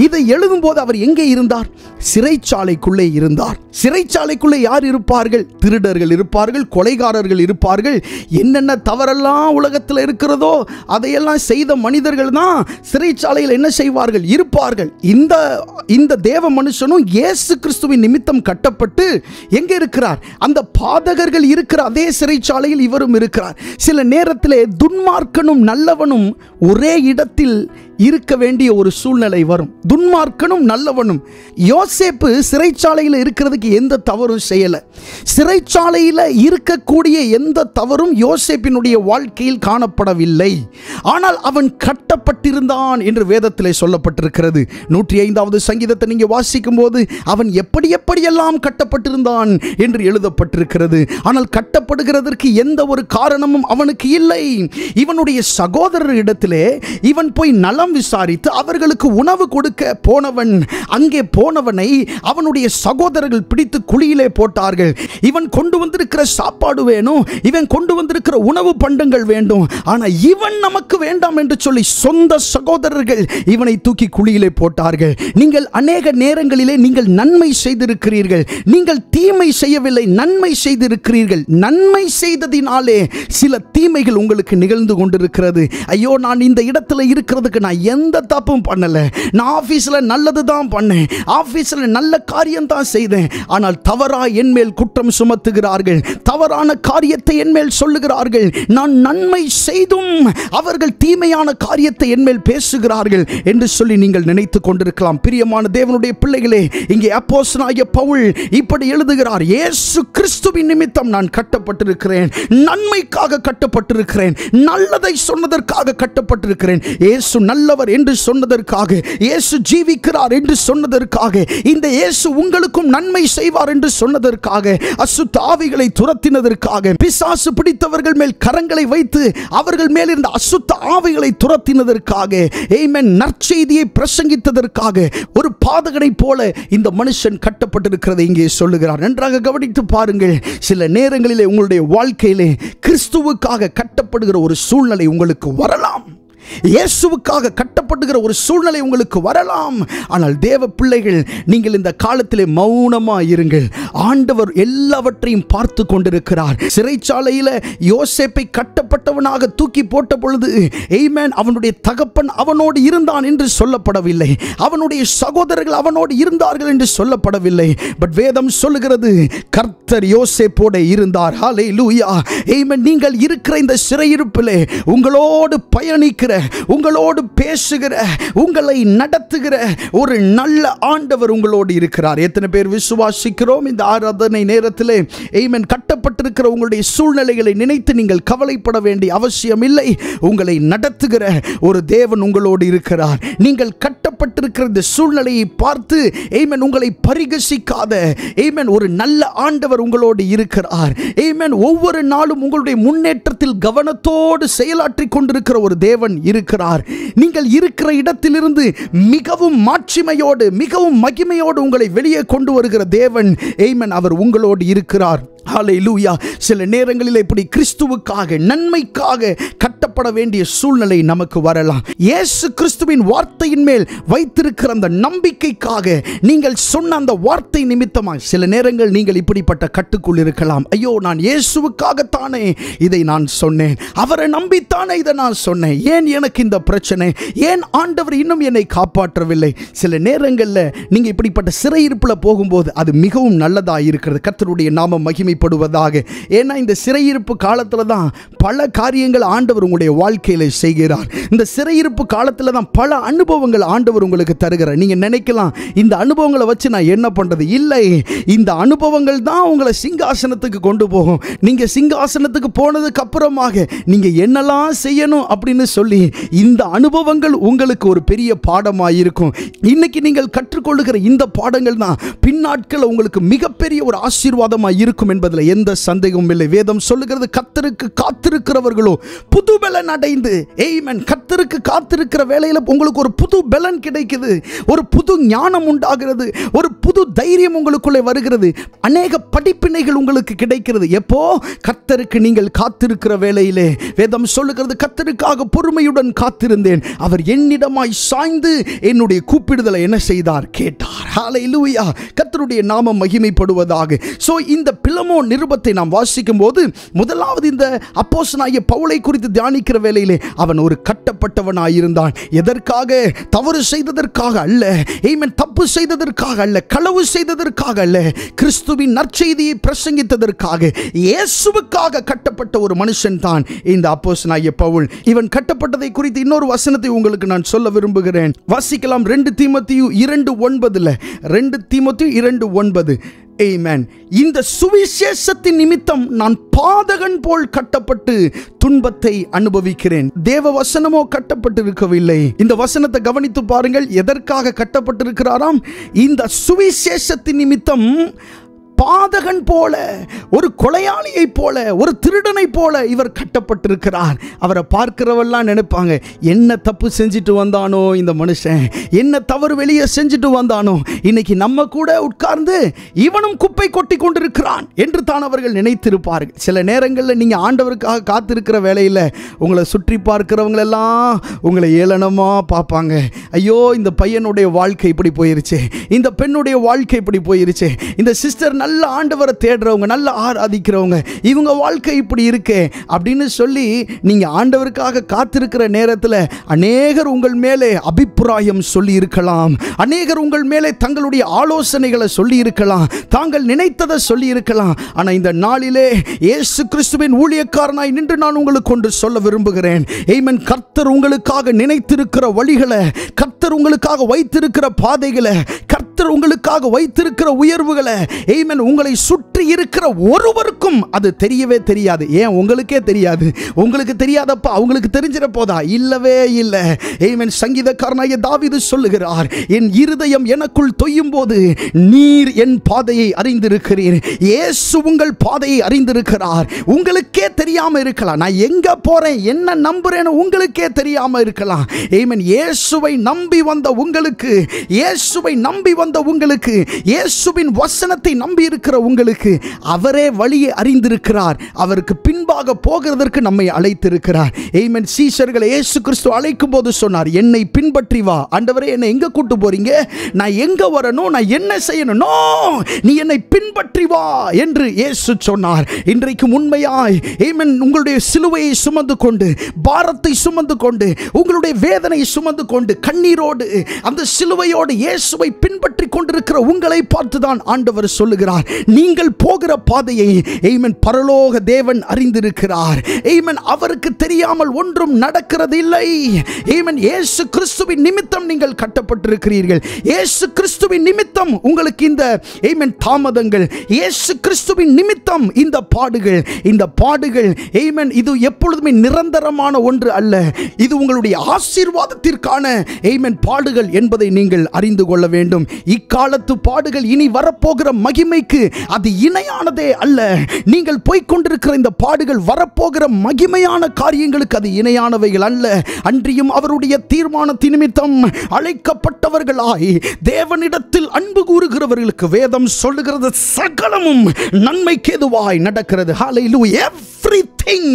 இதை எழுதும்போது அவர் எங்கே இருந்தார்? சிறைச்சாலைக்குள்ளே இருந்தார். சிறைச்சாலைக்குள்ளே யார் இருப்பார்கள்? திருடர்கள் இருப்பார்கள், கொலைகாரர்கள் இருப்பார்கள். என்னென்ன தவறெல்லாம் உலகத்தில் இருக்கிறதோ அதையெல்லாம் செய்த மனிதர்கள் தான் சிறைச்சாலையில் என்ன செய்வார்கள்? இருப்பார்கள். இந்த தேவ மனுஷனும் இயேசு கிறிஸ்துவின் நிமித்தம் கட்டப்பட்டு எங்கே இருக்கிறார்? அந்த பாதகர்கள் இருக்கிற அதே சிறைச்சாலையில் இவரும் இருக்கிறார். சில நேரத்திலே துன்மார்க்கனும் நல்லவனும் ஒரே இடத்தில் இருக்க வேண்டிய ஒரு சூழ்நிலை வரும். துன்மார்க்கனும் நல்லவனும். யோசேப்பு சிறைச்சாலையில் இருக்கிறதுக்கு எந்த தவறும் செய்யல. சிறைச்சாலையில் இருக்கக்கூடிய எந்த தவறும் யோசேப்பினுடைய வாழ்க்கையில் காணப்படவில்லை. ஆனால் அவன் கட்டப்பட்டிருந்தான் என்று வேதத்திலே சொல்லப்பட்டிருக்கிறது. 105வது சங்கீதத்தை நீங்க வாசிக்கும் போது அவன் எப்படியெல்லாம் கட்டப்பட்டிருந்தான் என்று எழுதப்பட்டிருக்கிறது. ஆனால் கட்டப்படுகிறதற்கு எந்த ஒரு காரணமும் அவனுக்கு இல்லை. இவனுடைய சகோதரரிடத்திலே இவன் போய் நலம் விசாரித்து அவர்களுக்கு உணவு கொடுக்க போனவன், அங்கே போனவனை அவனுடைய சகோதரர்கள் பிடித்து குழியிலே போட்டார்கள். இவன் கொண்டு வந்திருக்கிற சாப்பாடு வேணும், இவன் கொண்டு வந்திருக்கிற உணவு பண்டங்கள் வேண்டும், ஆனால் இவன் நமக்கு வேண்டாம் என்று சொல்லி சொந்த சகோதரர்கள் இவனை தூக்கி குழியிலே போட்டார்கள். நீங்கள் அநேக நேரங்களிலே நீங்கள் நன்மை செய்திருக்கிறீர்கள், நீங்கள் தீமை செய்யவில்லை, நன்மை செய்திருக்கிறீர்கள். நன்மை செய்ததினாலே சில தீமைகள் உங்களுக்கு நிகழ்ந்து கொண்டிருக்கிறது. ஐயோ, நான் இந்த இடத்துல இருக்கிறதுக்கு நான் எந்த தப்பும் பண்ணல, நான் ஆபீஸ்ல நல்லது தான் பண்ணேன், ஆபீஸ்ல நல்ல காரியம் தான் செய்தேன், ஆனால் தவறா என் மேல் குற்றம் சுமத்துகிறார்கள், தவறான காரியத்தை என் மேல் சொல்லுகிறார்கள். நான் நன்மை செய்தும் அவர்கள் தீமையான காரியத்தை என் மேல் பேசுகிறார்கள் என்று சொல்லி நீங்கள் நினைத்துக் கொண்டிருக்கலாம். பிரியமான தேவனுடைய பிள்ளைகளே, இங்கே அப்போஸ்தலனாகிய பவுல் இப்படி எழுதுகிறார். இயேசு கிறிஸ்துவின் நிமித்தம் நான் கட்டப்பட்டிருக்கிறேன், நன்மைக்காக கட்டப்பட்டிருக்கிறேன், நல்லதை சொன்னதற்காக கட்டப்பட்டிருக்கிறேன். இயேசு நல்லவர் என்று சொன்னதற்காக, இயேசு ஜீவிக்கிறார் என்று சொன்னதற்காக, இந்த இயேசு உங்களுக்கும் நன்மை செய்வார் என்று சொன்னதற்காக, அசுத்த ஆவிகளை துரத்தினதற்காக, பிசாசு பிடித்தவர்கள் மேல் கரங்களை வைத்து அவர்கள் மேல் இருந்த அசுத்த ஆவிகளை துரத்தினதற்காக, ஆமென், நற்செய்தியை பிரசங்கித்ததற்காக ஒரு பாதகனை போல இந்த மனுஷன் கட்டப்பட்டிருக்கிறதை இங்கே சொல்லுகிறார். நன்றாக கவனித்து பாருங்கள். சில நேரங்களிலே உங்களுடைய வாழ்க்கையிலே கிறிஸ்துவுக்காக கட்டப்படுகிற ஒரு சூழ்நிலை உங்களுக்கு வரலாம். இயேசுவுக்காக கட்டப்படுகிற ஒரு சூழ்நிலை உங்களுக்கு வரலாம். ஆனால் தேவ பிள்ளைகள், நீங்கள் இந்த காலத்திலே மௌனமாக இருங்கள். ஆண்டவர் எல்லாவற்றையும் பார்த்து கொண்டிருக்கிறார். சிறைச்சாலையில் யோசேப்பை கட்டப்பட்டவனாக தூக்கி போட்ட பொழுது, ஆமென், அவனுடைய தகப்பன் அவனோடு இருந்தான் என்று சொல்லப்படவில்லை, அவனுடைய சகோதரர்கள் அவனோடு இருந்தார்கள் என்று சொல்லப்படவில்லை. பட் வேதம் சொல்லுகிறது, கர்த்தர் யோசேப்போடு இருந்தார். ஹல்லேலூயா. ஆமென். நீங்கள் இருக்கிற இந்த சிறையிருப்பிலே உங்களோடு பயணிக்கிற, உங்களோடு பேசுகிற, உங்களை நடத்துகிற ஒரு நல்ல ஆண்டவர் உங்களோடு இருக்கிறார். எத்தனை பேர் விசுவாசிக்கிறோம்? இந்த ஆராதனை நேரத்திலே ஆமென், கட்டப்பட்டிருக்கிற உங்களுடைய சூழ்நிலைகளை நினைத்து நீங்கள் கவலைப்பட வேண்டிய அவசியம் இல்லை. உங்களை நடத்துகிற ஒரு தேவன் உங்களோடு இருக்கிறார். நீங்கள் கட்டப்பட்டிருக்கிற இந்த சூழ்நிலையை பார்த்து ஆமென், உங்களை பரிகசிக்காத ஆமென் ஒரு நல்ல ஆண்டவர் உங்களோடு இருக்கிறார். ஆமென். ஒவ்வொரு நாளும் உங்களுடைய முன்னேற்றத்தில் கவனத்தோடு செயலாற்றிக் கொண்டிருக்கிற ஒரு தேவன் இருக்கிறார். நீங்கள் இருக்கிற இடத்திலிருந்து மிகவும் மாட்சிமையோடு, மிகவும் மகிமையோடு உங்களை வெளியே கொண்டு வருகிற தேவன், ஆமென், அவர் உங்களோடு இருக்கிறார். ஹல்லேலூயா. சில நேரங்களில் இப்படி கிறிஸ்துவுக்காக, நன்மைக்காக கட்டப்பட வேண்டிய சூழ்நிலை நமக்கு வரலாம். இயேசு கிறிஸ்துவின் வார்த்தையின் மேல் வைத்திருக்கிற அந்த நம்பிக்கைக்காக, நீங்கள் சொன்ன அந்த வார்த்தை நிமித்தமாக சில நேரங்கள் நீங்கள் இப்படிப்பட்ட கட்டுக்குள் இருக்கலாம். ஐயோ, நான் இயேசுவுக்காகத்தானே இதை நான் சொன்னேன், அவரை நம்பித்தானே இதை நான் சொன்னேன், ஏன் எனக்கு இந்த பிரச்சனை, ஏன் ஆண்டவர் இன்னும் என்னை காப்பாற்றவில்லை? சில நேரங்களில் நீங்கள் இப்படிப்பட்ட சிறையிருப்பில் போகும்போது அது மிகவும் நல்லதாக இருக்கிறது. கர்த்தருடைய நாமம் மகிமை மகிமைப்படுவதாக. ஏன்னா இந்த சிறையிருப்பு காலத்தில் தான் பல காரியங்கள் ஆண்டவர் உங்களுடைய வாழ்க்கையில் செய்கிறார். இந்த சிறையிருப்பு காலத்தில் தான் பல அனுபவங்கள் ஆண்டவர் உங்களுக்கு தருகிறார். நீங்கள் நினைக்கலாம், இந்த அனுபவங்களை வச்சு நான் என்ன பண்ணுறது? இல்லை, இந்த அனுபவங்கள் தான் உங்களை சிங்காசனத்துக்கு கொண்டு போகும். நீங்கள் சிங்காசனத்துக்கு போனதுக்கு அப்புறமாக நீங்கள் என்னெல்லாம் செய்யணும் அப்படின்னு சொல்லி இந்த அனுபவங்கள் உங்களுக்கு ஒரு பெரிய பாடமாக இருக்கும். இன்னைக்கு நீங்கள் கற்றுக்கொள்ளுகிற இந்த பாடங்கள் தான் பின்னாட்கள் உங்களுக்கு மிகப்பெரிய ஒரு ஆசீர்வாதமாக இருக்கும் என்பதில் எந்த சந்தேகமும் இல்லை. வேதம் சொல்லுகிறது, கர்த்தருக்கு காத்திருக்கிறவர்களோ புது பலன் அடைந்து, ஆமென். கர்த்தருக்கு காத்திருக்கிற வேளையில் உங்களுக்கு ஒரு புது பலன் கிடைக்குது, ஒரு புது ஞானம் உண்டாகிறது, ஒரு புது தைரியம் உங்களுக்குள்ளே வருகிறது, அநேக படிப்பினைகள் உங்களுக்கு கிடைக்கிறது. எப்போ? கர்த்தருக்கு நீங்கள் காத்திருக்கிற வேளையிலே. வேதம் சொல்லுகிறது, கர்த்தருக்காக பொறுமையுடன் காத்திருந்தேன், அவர் என்னிடமாய் சாய்ந்து என்னுடைய கூப்பிடுதலை என்ன செய்தார்? கேட்டார். ஹல்லேலூயா. கர்த்தருடைய நாமம் மகிமைப்படுவதாக. சோ இந்த பிலமோன் நிருபத்தை நாம் வாசிக்கும் போது முதலாவது இந்த அப்போஸ்தலனாகிய பவுலை குறித்து தியானிக்கிற வேளையிலே அவன் ஒரு கட்டப்பட்டவனாயிருந்தான். எதற்காக? தவறு செய்ததற்காக அல்ல, ஆமென். தப்பு செய்ததற்காக அல்ல, களவு செய்ததற்காக அல்ல, கிறிஸ்துவின் நற்செய்தியை பிரசங்கித்ததற்காக, இயேசுவுக்காக கட்டப்பட்ட ஒரு மனுஷன் தான் இந்த அப்போஸ்தலனாகிய பவுல். இவன் கட்டப்பட்டதை குறித்து இன்னொரு வசனத்தை உங்களுக்கு நான் சொல்ல விரும்புகிறேன். வாசிக்கலாம். 2 தீமோத்தேயு 2:9. 2 தீமோத்தேயு 2:9. ஆமென். இந்த சுவிசேஷத்தின் நிமித்தம் நான் பாதகன் போல் கட்டப்பட்டு துன்பத்தை அனுபவிக்கிறேன். தேவ வசனமோ கட்டப்பட்டு இருக்கவில்லை. இந்த வசனத்தை கவனித்து பாருங்கள். எதற்காக கட்டப்பட்டிருக்கிறாராம்? இந்த சுவிசேஷத்தின் நிமித்தம் பாதகன் போல, ஒரு கொலையாளியை போல, ஒரு திருடனை போல இவர் கட்டப்பட்டிருக்கிறார். அவரை பார்க்கிறவெல்லாம் நினைப்பாங்க, என்ன தப்பு செஞ்சுட்டு வந்தானோ இந்த மனுஷன், என்ன தவறு வெளியே செஞ்சுட்டு வந்தானோ, இன்னைக்கு நம்ம கூட உட்கார்ந்து இவனும் குப்பை கொட்டி கொண்டிருக்கிறான் என்று தான் அவர்கள் நினைத்திருப்பார்கள். சில நேரங்களில் நீங்கள் ஆண்டவருக்காக காத்திருக்கிற வேளையில் உங்களை சுற்றி பார்க்கிறவங்களெல்லாம் உங்களை ஏளனமாக பார்ப்பாங்க. ஐயோ, இந்த பையனுடைய வாழ்க்கை இப்படி போயிருச்சு, இந்த பெண்ணுடைய வாழ்க்கை இப்படி போயிருச்சு, இந்த சிஸ்டர் நல்ல ஆண்டவரை தேடுறவங்க, நல்ல ஆராதிக்கிறவங்க, இவங்க வாழ்க்கை இப்படி இருக்கே அப்படின்னு சொல்லி நீங்கள் ஆண்டவருக்காக காத்திருக்கிற நேரத்தில் அநேகர் உங்கள் மேலே அபிப்பிராயம் சொல்லி இருக்கலாம், அநேகர் உங்கள் மேலே தங்களுடைய ஆலோசனைகளை சொல்லி இருக்கலாம், தாங்கள் நினைத்ததை சொல்லி இருக்கலாம். ஆனால் இந்த நாளிலே இயேசு கிறிஸ்துவின் ஊழியக்காரனாய் நின்று நான் உங்களுக்கு ஒன்று சொல்ல விரும்புகிறேன். ஆமென். கர்த்தர் உங்களுக்காக நினைத்திருக்கிற வழிகளை, கர்த்தர் உங்களுக்காக வைத்திருக்கிற பாதைகளை, கர்த்தர் உங்களுக்காக வைத்திருக்கிற உயர்வுகளை, ஆமென், உங்களை சுற்றி இருக்கிற ஒருவருக்கும் அது தெரியவே தெரியாது. ஏன் உங்களுக்கே தெரியாது? உங்களுக்கு தெரியாதப்ப அவங்களுக்கு தெரிஞ்சிட போதா? இல்லவே இல்லை. ஆமென். சங்கீதக்காரனாகிய தாவீது சொல்லுகிறார், என் இருதயம் எனக்குள் தொய்யும் போது நீர் என் பாதையை அறிந்திருக்கிறீர். இயேசு உங்கள் பாதையை அறிந்திருக்கிறார். உங்களுக்கே தெரியாம இருக்கலாம், நான் எங்க போறேன், என்ன நம்புறேன்னு உங்களுக்கே தெரியாம இருக்கலாம். ஆமென். இயேசுவை நம்பி வந்த உங்களுக்கு, இயேசுவை நம்பி வந்த உங்களுக்கு, இயேசுவின் வசனத்தை நம்பி இருக்கிற உங்களுக்கு அவரே வழியை அறிந்திருக்கிறார். அவருக்கு பின்பாக போகிறதற்கு நம்மை அழைத்திருக்கிறார். ஆமென். சீஷர்களை இயேசு கிறிஸ்து அழைக்கும் போது சொன்னார், என்னை பின்பற்றி வா. ஆண்டவரே, என்னை எங்க கூட்டு போறீங்க? நான் எங்க வரணும்? நான் என்ன செய்யணும்? நோ, நீ என்னை பின்பற்றி வா என்று இயேசு சொன்னார். இன்றைக்கு உண்மையாய் ஆமென் உங்களுடைய சிலுவையை சுமந்து கொண்டு, பாரத்தை சுமந்து கொண்டு, உங்களுடைய வேதனையை சுமந்து கொண்டு, கண்ணீரோடு அந்த சிலுவையோடு இயேசுவை பின்பற்றி கொண்டிருக்கிற உங்களை பார்த்து தான் ஆண்டவர் சொல்லுகிறார், நீங்கள் போகிற பாதையை ஆமென் பரலோக தேவன் அறிந்திருக்கிறார். ஆமென். அவருக்கு தெரியாமல் ஒன்றும் நடக்கிறது இல்லை. ஆமென். இயேசு கிறிஸ்துவின் நிமித்தம் நீங்கள் கட்டப்பட்டிருக்கிறீர்கள். இயேசு கிறிஸ்துவின் நிமித்தம் உங்களுக்கு இந்த ஆமென் தாமதங்கள், இயேசு கிறிஸ்துவின் நிமித்தம் இந்த பாடுகள், இந்த பாடுகள் ஆமென் இது எப்பொழுதுமே நிரந்தரமான ஒன்று அல்ல. இது உங்களுடைய ஆசீர்வாதத்திற்கான ஆமென் பாடுகள் என்பதை நீங்கள் அறிந்து கொள்ள வேண்டும். இக்காலத்து பாடுகள் இனி வரப்போகிற மகிமைக்கு அது இணையானதே அல்ல. நீங்கள் போய்கொண்டிருக்கிற இந்த பாடுகள் வரப்போகிற மகிமையான காரியங்களுக்கு அது இணையானவைகள் அல்ல. அன்றியும் அவருடைய தீர்மானத்தின் நிமித்தம் அழைக்கப்பட்டவர்களாய் தேவனிடத்தில் அன்பு கூறுகிறவர்களுக்கு வேதம் சொல்லுகிறது, சகலமும் நன்மைக்கு ஏதுவாய் நடக்கிறது. ஹல்லேலூயா. Everything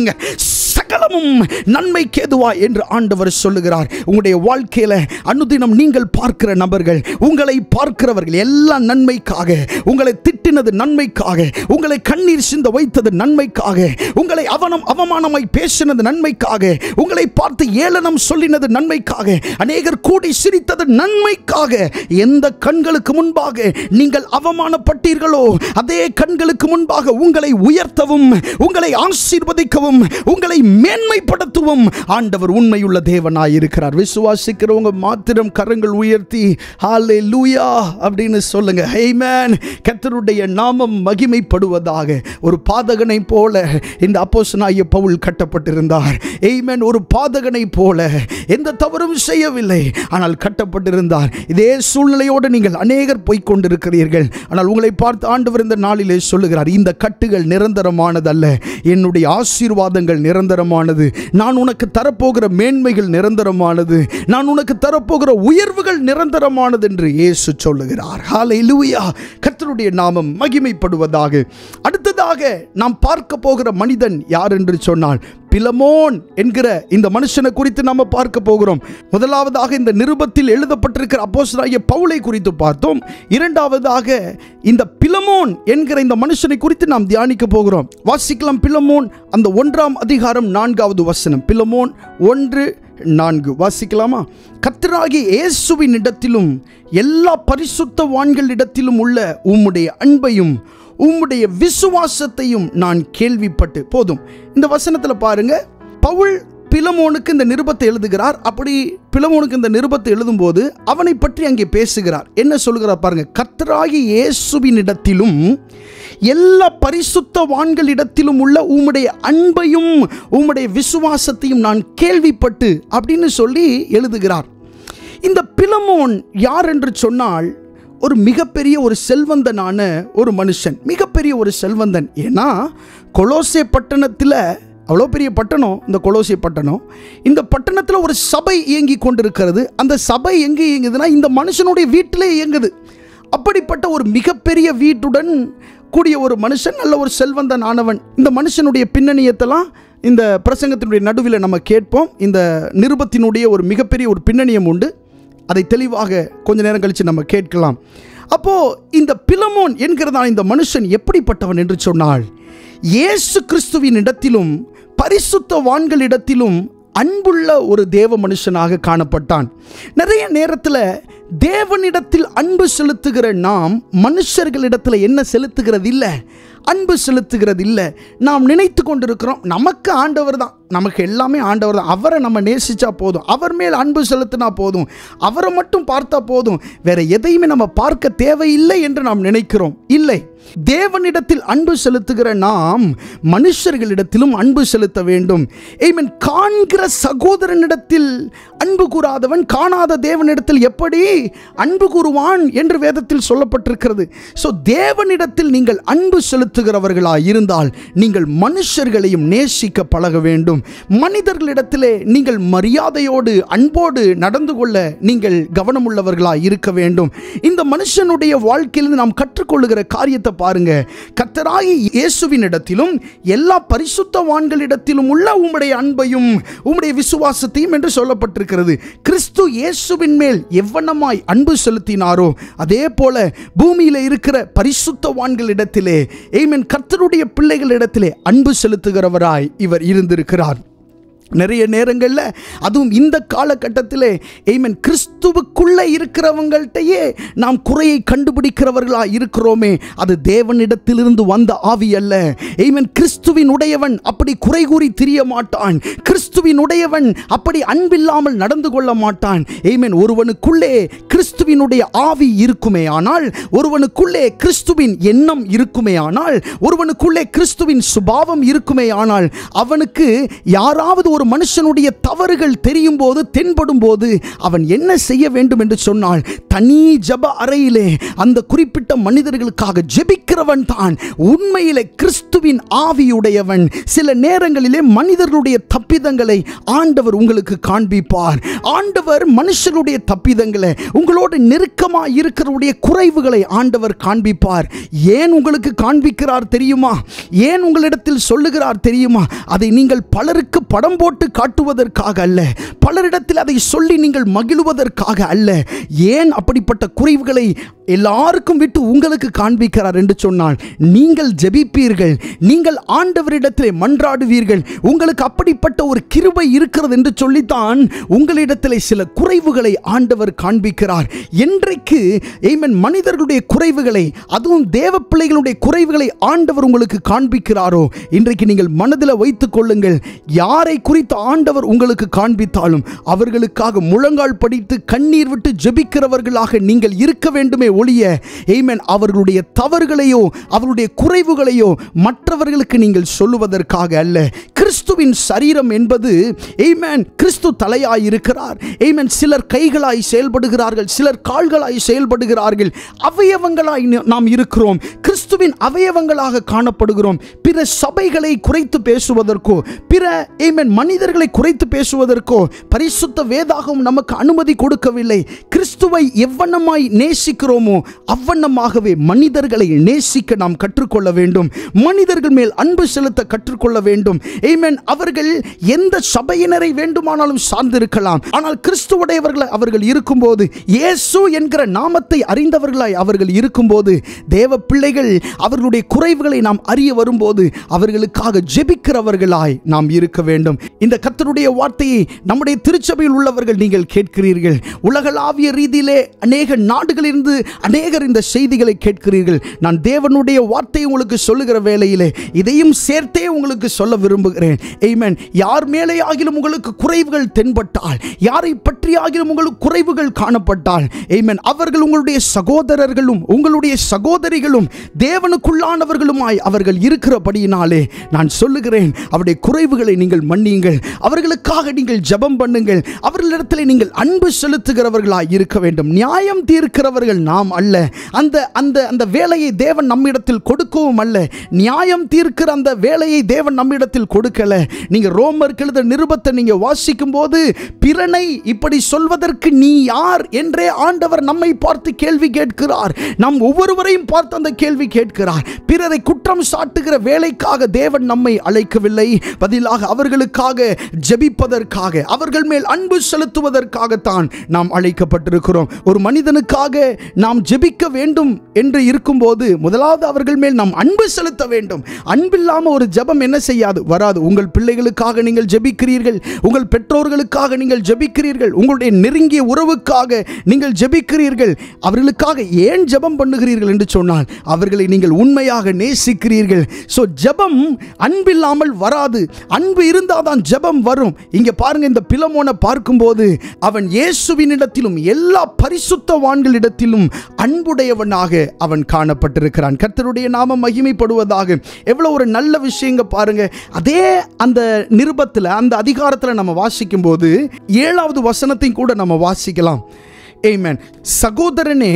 சகலமும் நன்மைக்கு ஏதுவாய் என்று ஆண்டவர் சொல்லுகிறார். உங்களுடைய வாழ்க்கையில அனுதினம் நீங்கள் பார்க்கிற நபர்கள், உங்களை பார்க்கிறவர்கள் எல்லாம் நன்மைக்காக, உங்களை திட்டினது நன்மைக்காக, உங்களை கண்ணீர் சிந்த வைத்தது நன்மைக்காக, உங்களை அவமானமாய் பேசினது நன்மைக்காக, உங்களை பார்த்து ஏளனம் சொல்லினது நன்மைக்காக, அநேகர் கூடி சிரித்தது நன்மைக்காக. எந்த கண்களுக்கு முன்பாக நீங்கள் அவமானப்பட்டீர்களோ அதே கண்களுக்கு முன்பாக உங்களை உயர்த்தவும், உங்களை ஆசீர்வதிக்கவும், உங்களை மேன்மைப்படுத்தவும் ஆண்டவர் உண்மையுள்ள தேவனாய் இருக்கிறார். விசுவாசிக்கிறவங்க மாத்திரம் கரங்கள் உயர்த்தி ஹல்லேலூயா அப்படின்னு சொல்லுங்க. ஆமென். கர்த்தருடைய நாமம் மகிமைப்படுவதாக. ஒரு பாதகனை போல இந்த அப்போஸ்தலனாகிய பவுல் கட்டப்பட்டிருந்தார். ஆமென். ஒரு பாதகனை போல எந்த தவறும் செய்யவில்லை, ஆனால் கட்டப்பட்டிருந்தார். இதே சூழ்நிலையோடு நீங்கள் அநேகர் போய்க் கொண்டிருக்கிறீர்கள். ஆனால் உங்களை பார்த்து ஆண்டவர் இந்த நாளிலே சொல்லுகிறார், இந்த கட்டுகள் நிரந்தரமானதல்ல, என்னுடைய ஆசீர்வாதங்கள் நிரந்தரமானது, நான் உனக்கு தரப்போகிற மேன்மைகள் நிரந்தரமானது, நான் உனக்கு தரப்போகிற உயர்வுகள் நிரந்தரமானது என்று இயேசு சொல்லுகிறார். ஹல்லேலூயா. கர்த்தருடைய நாமம் மகிமைப்படுவதாக. அடுத்ததாக நாம் பார்க்க போகிற மனிதன் யார் என்று சொன்னால் பிலமோன் என்கிற இந்த மனுஷனை குறித்து நாம் பார்க்க போகிறோம். முதலாவதாக இந்த நிருபத்தில் எழுதப்பட்டிருக்கிற அப்போஸ்தலனாகிய பவுலை குறித்து பார்த்தோம். இரண்டாவதாக இந்த பிலமோன் என்கிற இந்த மனுஷனை குறித்து நாம் தியானிக்க போகிறோம். வாசிக்கலாம். பிலமோன் அந்த 1ஆம் அதிகாரம் 4வது வசனம். பிலமோன் 1:4 வாசிக்கலாமா? கர்த்தராகிய இயேசுவின் இடத்திலும் எல்லா பரிசுத்தவான்களிடத்திலும் உள்ள உம்முடைய அன்பையும் உம்முடைய விசுவாசத்தையும் நான் கேள்விப்பட்டு. போதும். இந்த வசனத்தில் பாருங்க, பவுல் பிலமோனுக்கு இந்த நிருபத்தை எழுதுகிறார். அப்படி பிலமோனுக்கு இந்த நிருபத்தை எழுதும்போது அவனை பற்றி அங்கே பேசுகிறார். என்ன சொல்கிறார் பாருங்க, கர்த்தராகிய இயேசுவின் இடத்திலும் எல்லா பரிசுத்தவான்களிடத்திலும் உள்ள உம்முடைய அன்பையும் உம்முடைய விசுவாசத்தையும் நான் கேள்விப்பட்டு அப்படின்னு சொல்லி எழுதுகிறார். இந்த பிலமோன் யார் என்று சொன்னால் ஒரு மிகப்பெரிய ஒரு செல்வந்தனான ஒரு மனுஷன், மிகப்பெரிய ஒரு செல்வந்தன். ஏன்னா கொலோசே பட்டணத்தில், அவ்வளோ பெரிய பட்டணம் இந்த கொலோசே பட்டணம், இந்த பட்டணத்தில் ஒரு சபை இயங்கி கொண்டிருக்கிறது. அந்த சபை எங்கே இயங்குதுன்னா இந்த மனுஷனுடைய வீட்டிலே இயங்குது. அப்படிப்பட்ட ஒரு மிகப்பெரிய வீட்டுடன் கூடிய ஒரு மனுஷன், நல்ல ஒரு செல்வந்தன் ஆனவன். இந்த மனுஷனுடைய பின்னணியத்தெல்லாம் இந்த பிரசங்கத்தினுடைய நடுவில் நம்ம கேட்போம். இந்த நிருபத்தினுடைய ஒரு மிகப்பெரிய ஒரு பின்னணியம் உண்டு. அதை தெளிவாக கொஞ்ச நேரம் கழித்து நம்ம கேட்கலாம். அப்போது இந்த பிலமோன் என்கிறதான இந்த மனுஷன் எப்படிப்பட்டவன் என்று சொன்னால், இயேசு கிறிஸ்துவின் இடத்திலும் பரிசுத்தவான்களிடத்திலும் அன்புள்ள ஒரு தேவ மனுஷனாக காணப்பட்டான். நிறைய நேரத்தில் தேவனிடத்தில் அன்பு செலுத்துகிற நாம் மனுஷர்களிடத்தில் என்ன செலுத்துகிறது இல்லை, அன்பு செலுத்துகிறது இல்லை. நாம் நினைத்து கொண்டிருக்கிறோம் நமக்கு ஆண்டவர் தான், நமக்கு எல்லாமே ஆண்டவர் தான், அவரை நம்ம நேசித்தா போதும், அவர் மேல் அன்பு செலுத்தினா போதும், அவரை மட்டும் பார்த்தா போதும், வேற எதையுமே நம்ம பார்க்க தேவையில்லை என்று நாம் நினைக்கிறோம். இல்லை, தேவனிடத்தில் அன்பு செலுத்துகிற நாம் மனுஷர்களிடத்திலும் அன்பு செலுத்த வேண்டும். ஆமென். காண்கிற சகோதரனிடத்தில் அன்பு கூறாதவன் காணாத தேவனிடத்தில் எப்படி அன்பு கூறுவான் என்று வேதத்தில் சொல்லப்பட்டிருக்கிறது. ஸோ தேவனிடத்தில் நீங்கள் அன்பு செலுத்துகிறவர்களாக இருந்தால் நீங்கள் மனுஷர்களையும் நேசிக்க பழக வேண்டும். மனிதர்களிடத்திலே நீங்கள் மரியாதையோடு அன்போடு நடந்து கொள்ள நீங்கள் கவனமுள்ளவர்களாக இருக்க வேண்டும். இந்த மனுஷனுடைய வாழ்க்கையில் நாம் கற்றுக்கொள்ளுகிற காரியத்தை பாருங்க. கர்த்தராகிய இயேசுவின் இடத்திலும் எல்லா பரிசுத்தவான்களிடத்திலும் உள்ள உம்முடைய அன்பையும் உம்முடைய விசுவாசத்தையும் என்று சொல்லப்பட்டிருக்கிறது. கிறிஸ்து இயேசுவின் மேல் எவ்வளமாய் அன்பு செலுத்தினாரோ அதே போல பூமியில் இருக்கிற பரிசுத்தவான்களிடத்திலே, ஆமென், கர்த்தருடைய பிள்ளைகளிடத்திலே அன்பு செலுத்துகிறவராய் இவர் இருந்திருக்கிறார். நிறைய நேரங்களில் அதுவும் இந்த காலகட்டத்தில் ஆமென் கிறிஸ்துவுக்குள்ளே இருக்கிறவங்கள்ட்டையே நாம் குறையை கண்டுபிடிக்கிறவர்களாக இருக்கிறோமே, அது தேவனிடத்திலிருந்து வந்த ஆவி அல்ல. ஆமென். கிறிஸ்துவின் உடையவன் அப்படி குறை கூறி திரிய மாட்டான். கிறிஸ்துவின் உடையவன் அப்படி அன்பில்லாமல் நடந்து கொள்ள மாட்டான். ஆமென். ஒருவனுக்குள்ளே கிறிஸ்துவினுடைய ஆவி இருக்குமே ஆனால், ஒருவனுக்குள்ளே கிறிஸ்துவின் எண்ணம் இருக்குமே ஆனால், ஒருவனுக்குள்ளே கிறிஸ்துவின் சுபாவம் இருக்குமே ஆனால், அவனுக்கு யாராவது ஒரு ஒரு மனுஷனுடைய தவறுகள் தெரியும் போது, தென்படும் போது அவன் என்ன செய்ய வேண்டும் என்று சொன்னால், தனி ஜெப அறையிலே அந்த குறிப்பிட்ட மனிதர்களுக்காக ஜெபிக்கிறவன் தான் உண்மையிலே கிறிஸ்துவின் ஆவியுடையவன். சில நேரங்களிலே மனிதர்களுடைய தப்பிதங்களை ஆண்டவர் உங்களுக்கு காண்பிப்பார். ஆண்டவர் மனுஷனுடைய தப்பிதங்களை, உங்களோடு நெருக்கமாக இருக்கிறவருடைய குறைவுகளை ஆண்டவர் காண்பிப்பார். ஏன் உங்களுக்கு காண்பிக்கிறார் தெரியுமா? ஏன் உங்களிடத்தில் சொல்லுகிறார் தெரியுமா? அதை நீங்கள் பலருக்கு படம் போட்டு காட்டுவதற்காக அல்ல, பலரிடத்தில் அதை சொல்லி நீங்கள் மகிழ்வதற்காக அல்ல. ஏன் அப்படிப்பட்ட குறைவுகளை எல்லாருக்கும் விட்டு உங்களுக்கு காண்பிக்கிறார் என்று சொன்னால், நீங்கள் ஜெபிப்பீர்கள், நீங்கள் ஆண்டவரிடத்திலே மன்றாடுவீர்கள், உங்களுக்கு அப்படிப்பட்ட ஒரு கிருபை இருக்கிறது என்று சொல்லித்தான் உங்களிடத்திலே சில குறைவுகளை ஆண்டவர் காண்பிக்கிறார். என்றைக்கு ஆமென் மனிதர்களுடைய குறைவுகளை, அதுவும் தேவ பிள்ளைகளுடைய குறைவுகளை ஆண்டவர் உங்களுக்கு காண்பிக்கிறாரோ, இன்றைக்கு நீங்கள் மனதில் வைத்துக் கொள்ளுங்கள், யாரை குறித்து ஆண்டவர் உங்களுக்கு காண்பித்தாலும் அவர்களுக்காக முழங்கால் படித்து கண்ணீர் விட்டு ஜெபிக்கிறவர்களாக நீங்கள் இருக்க வேண்டுமே ஒழிய, ஆமென், அவர்களுடைய தவறுகளையோ அவர்களுடைய குறைவுகளையோ மற்றவர்களுக்கு நீங்கள் சொல்லுவதற்காக அல்ல. கிறிஸ்துவின் சரீரம் என்பது, ஆமென், கிறிஸ்து தலையாய் இருக்கிறார். ஆமென், சிலர் கைகளாய் செயல்படுகிறார்கள், சிலர் கால்களாய் செயல்படுகிறார்கள். அவயவங்களாய் நாம் இருக்கிறோம், கிறிஸ்துவின் அவயவங்களாக காணப்படுகிறோம். பிற சபைகளை குறைத்து பேசுவதற்கோ, பிற ஆமென் மனிதர்களை குறைத்து பேசுவதற்கோ பரிசுத்த வேதாகமம் நமக்கு அனுமதி கொடுக்கவில்லை. கிறிஸ்துவை எவ்வண்ணமாய் நேசிக்கிறோமோ அவ்வண்ணமாகவே மனிதர்களை நேசிக்க நாம் கற்றுக்கொள்ள வேண்டும். மனிதர்கள் மேல் அன்பு செலுத்த கற்றுக்கொள்ள வேண்டும். ஆமென். அவர்கள் எந்த சபையினரை வேண்டுமானாலும் சார்ந்திருக்கலாம், ஆனால் கிறிஸ்துவுடையவர்களாய் அவர்கள் இருக்கும்போது, இயேசு என்கிற நாமத்தை அறிந்தவர்களாய் அவர்கள் இருக்கும்போது, தேவ பிள்ளைகள் அவர்களுடைய குறைவுகளை நாம் அறிய வரும்போது அவர்களுக்காக ஜெபிக்கிறவர்களாய் நாம் இருக்க வேண்டும். இந்த கர்த்தருடைய வார்த்தையை நம்முடைய திருச்சபையில் உள்ளவர்கள் நீங்கள் கேட்கிறீர்கள். உலகளாவிய ரீதியிலே அநேக நாடுகளிலிருந்து அநேகர் இந்த செய்திகளை கேட்கிறீர்கள். நான் தேவனுடைய வார்த்தையை உங்களுக்கு சொல்லுகிற வேளையிலே இதையும் சேர்த்தே உங்களுக்கு சொல்ல விரும்புகிறேன். ஆமென். யார் மேலே ஆகிலும் உங்களுக்கு குறைவுகள் தென்பட்டால், யாரை பற்றி ஆகிலும் உங்களுக்கு குறைவுகள் காணப்பட்டால், ஆமென், அவர்கள் உங்களுடைய சகோதரர்களும் உங்களுடைய சகோதரிகளும் தேவனுக்குள்ளானவர்களுமாய் அவர்கள் இருக்கிறபடியினாலே நான் சொல்லுகிறேன், அவருடைய குறைவுகளை நீங்கள் மன்னியுங்கள், அவர்களுக்காக நீங்கள் ஜெபம் பண்ணுங்கள், அவர்களிடத்தில் நீங்கள் அன்பு செலுத்துகிறவர்களாய் இருக்க வேண்டும். நியாயம் தீர்க்கிறவர்கள் நாம் அல்ல. அந்த வேலையை தேவன் நம்மிடத்தில் கொடுக்கவும் அல்ல. நியாயம் தீர்க்கிற அந்த வேலையை தேவன் நம்மிடத்தில் கொடுக்கல. நீங்க ரோமருக்கு எழுதின நிருபத்தை நீங்க வாசிக்கும் போது, பிறனை இப்படி சொல்வதற்கு நீ யார் என்றே ஆண்டவர் நம்மை பார்த்து கேள்வி கேட்கிறார். நாம் ஒவ்வொருவரையும் பார்த்து அந்த கேள்வி கேட்கிறார். பிறரை குற்றம் சாட்டுகிற வேலைக்காக தேவன் நம்மை அழைக்கவில்லை. பதிலாக அவர்களுக்காக ஜெபிப்பதற்காக, அவர்கள் மேல் அன்பு செலுத்துவதற்காகத்தான் நாம் அழைக்கப்பட்டிருக்கிறோம். ஒரு மனிதனுக்காக நாம் ஜெபிக்க வேண்டும் என்று இருக்கும்போது முதலாவது அவர்கள் மேல் நாம் அன்பு செலுத்த வேண்டும். அன்பில்லாமல் ஒரு ஜெபம் என்ன செய்யாது, வராது. உங்கள் பிள்ளைகளுக்காக நீங்கள் ஜெபிக்கிறீர்கள், உங்கள் பெற்றோர்களுக்காக நீங்கள் ஜெபிக்கிறீர்கள், உங்களுடைய நெருங்கிய உறவுக்காக நீங்கள் ஜெபிக்கிறீர்கள். அவர்களுக்காக ஏன் ஜெபம் பண்ணுகிறீர்கள் என்று சொன்னால், அவர்களை நீங்கள் உண்மையாக நேசிக்கிறீர்கள். ஸோ ஜெபம் அன்பில்லாமல் வராது. அன்பு இருந்தால் தான் ஜெபம் வரும். இங்கே பாருங்க, இந்த பிலமோனை பார்க்கும்போது அவன் இயேசுவினிடத்திலும் எல்லா பரிசுத்தவான்களிடத்திலும் அன்புடையவனாக அவன் காணப்பட்டிருக்கிறான். கர்த்தருடைய நாமம் மகிமைப்படுவதாக. எவ்வளவு ஒரு நல்ல விஷயங்க பாருங்க. அதே அந்த நிருபத்தில், அந்த அதிகாரத்தில் நம்ம வாசிக்கும் போது 7வது வசனத்தையும் கூட நம்ம வாசிக்கலாம். ஆமென். சகோதரனே,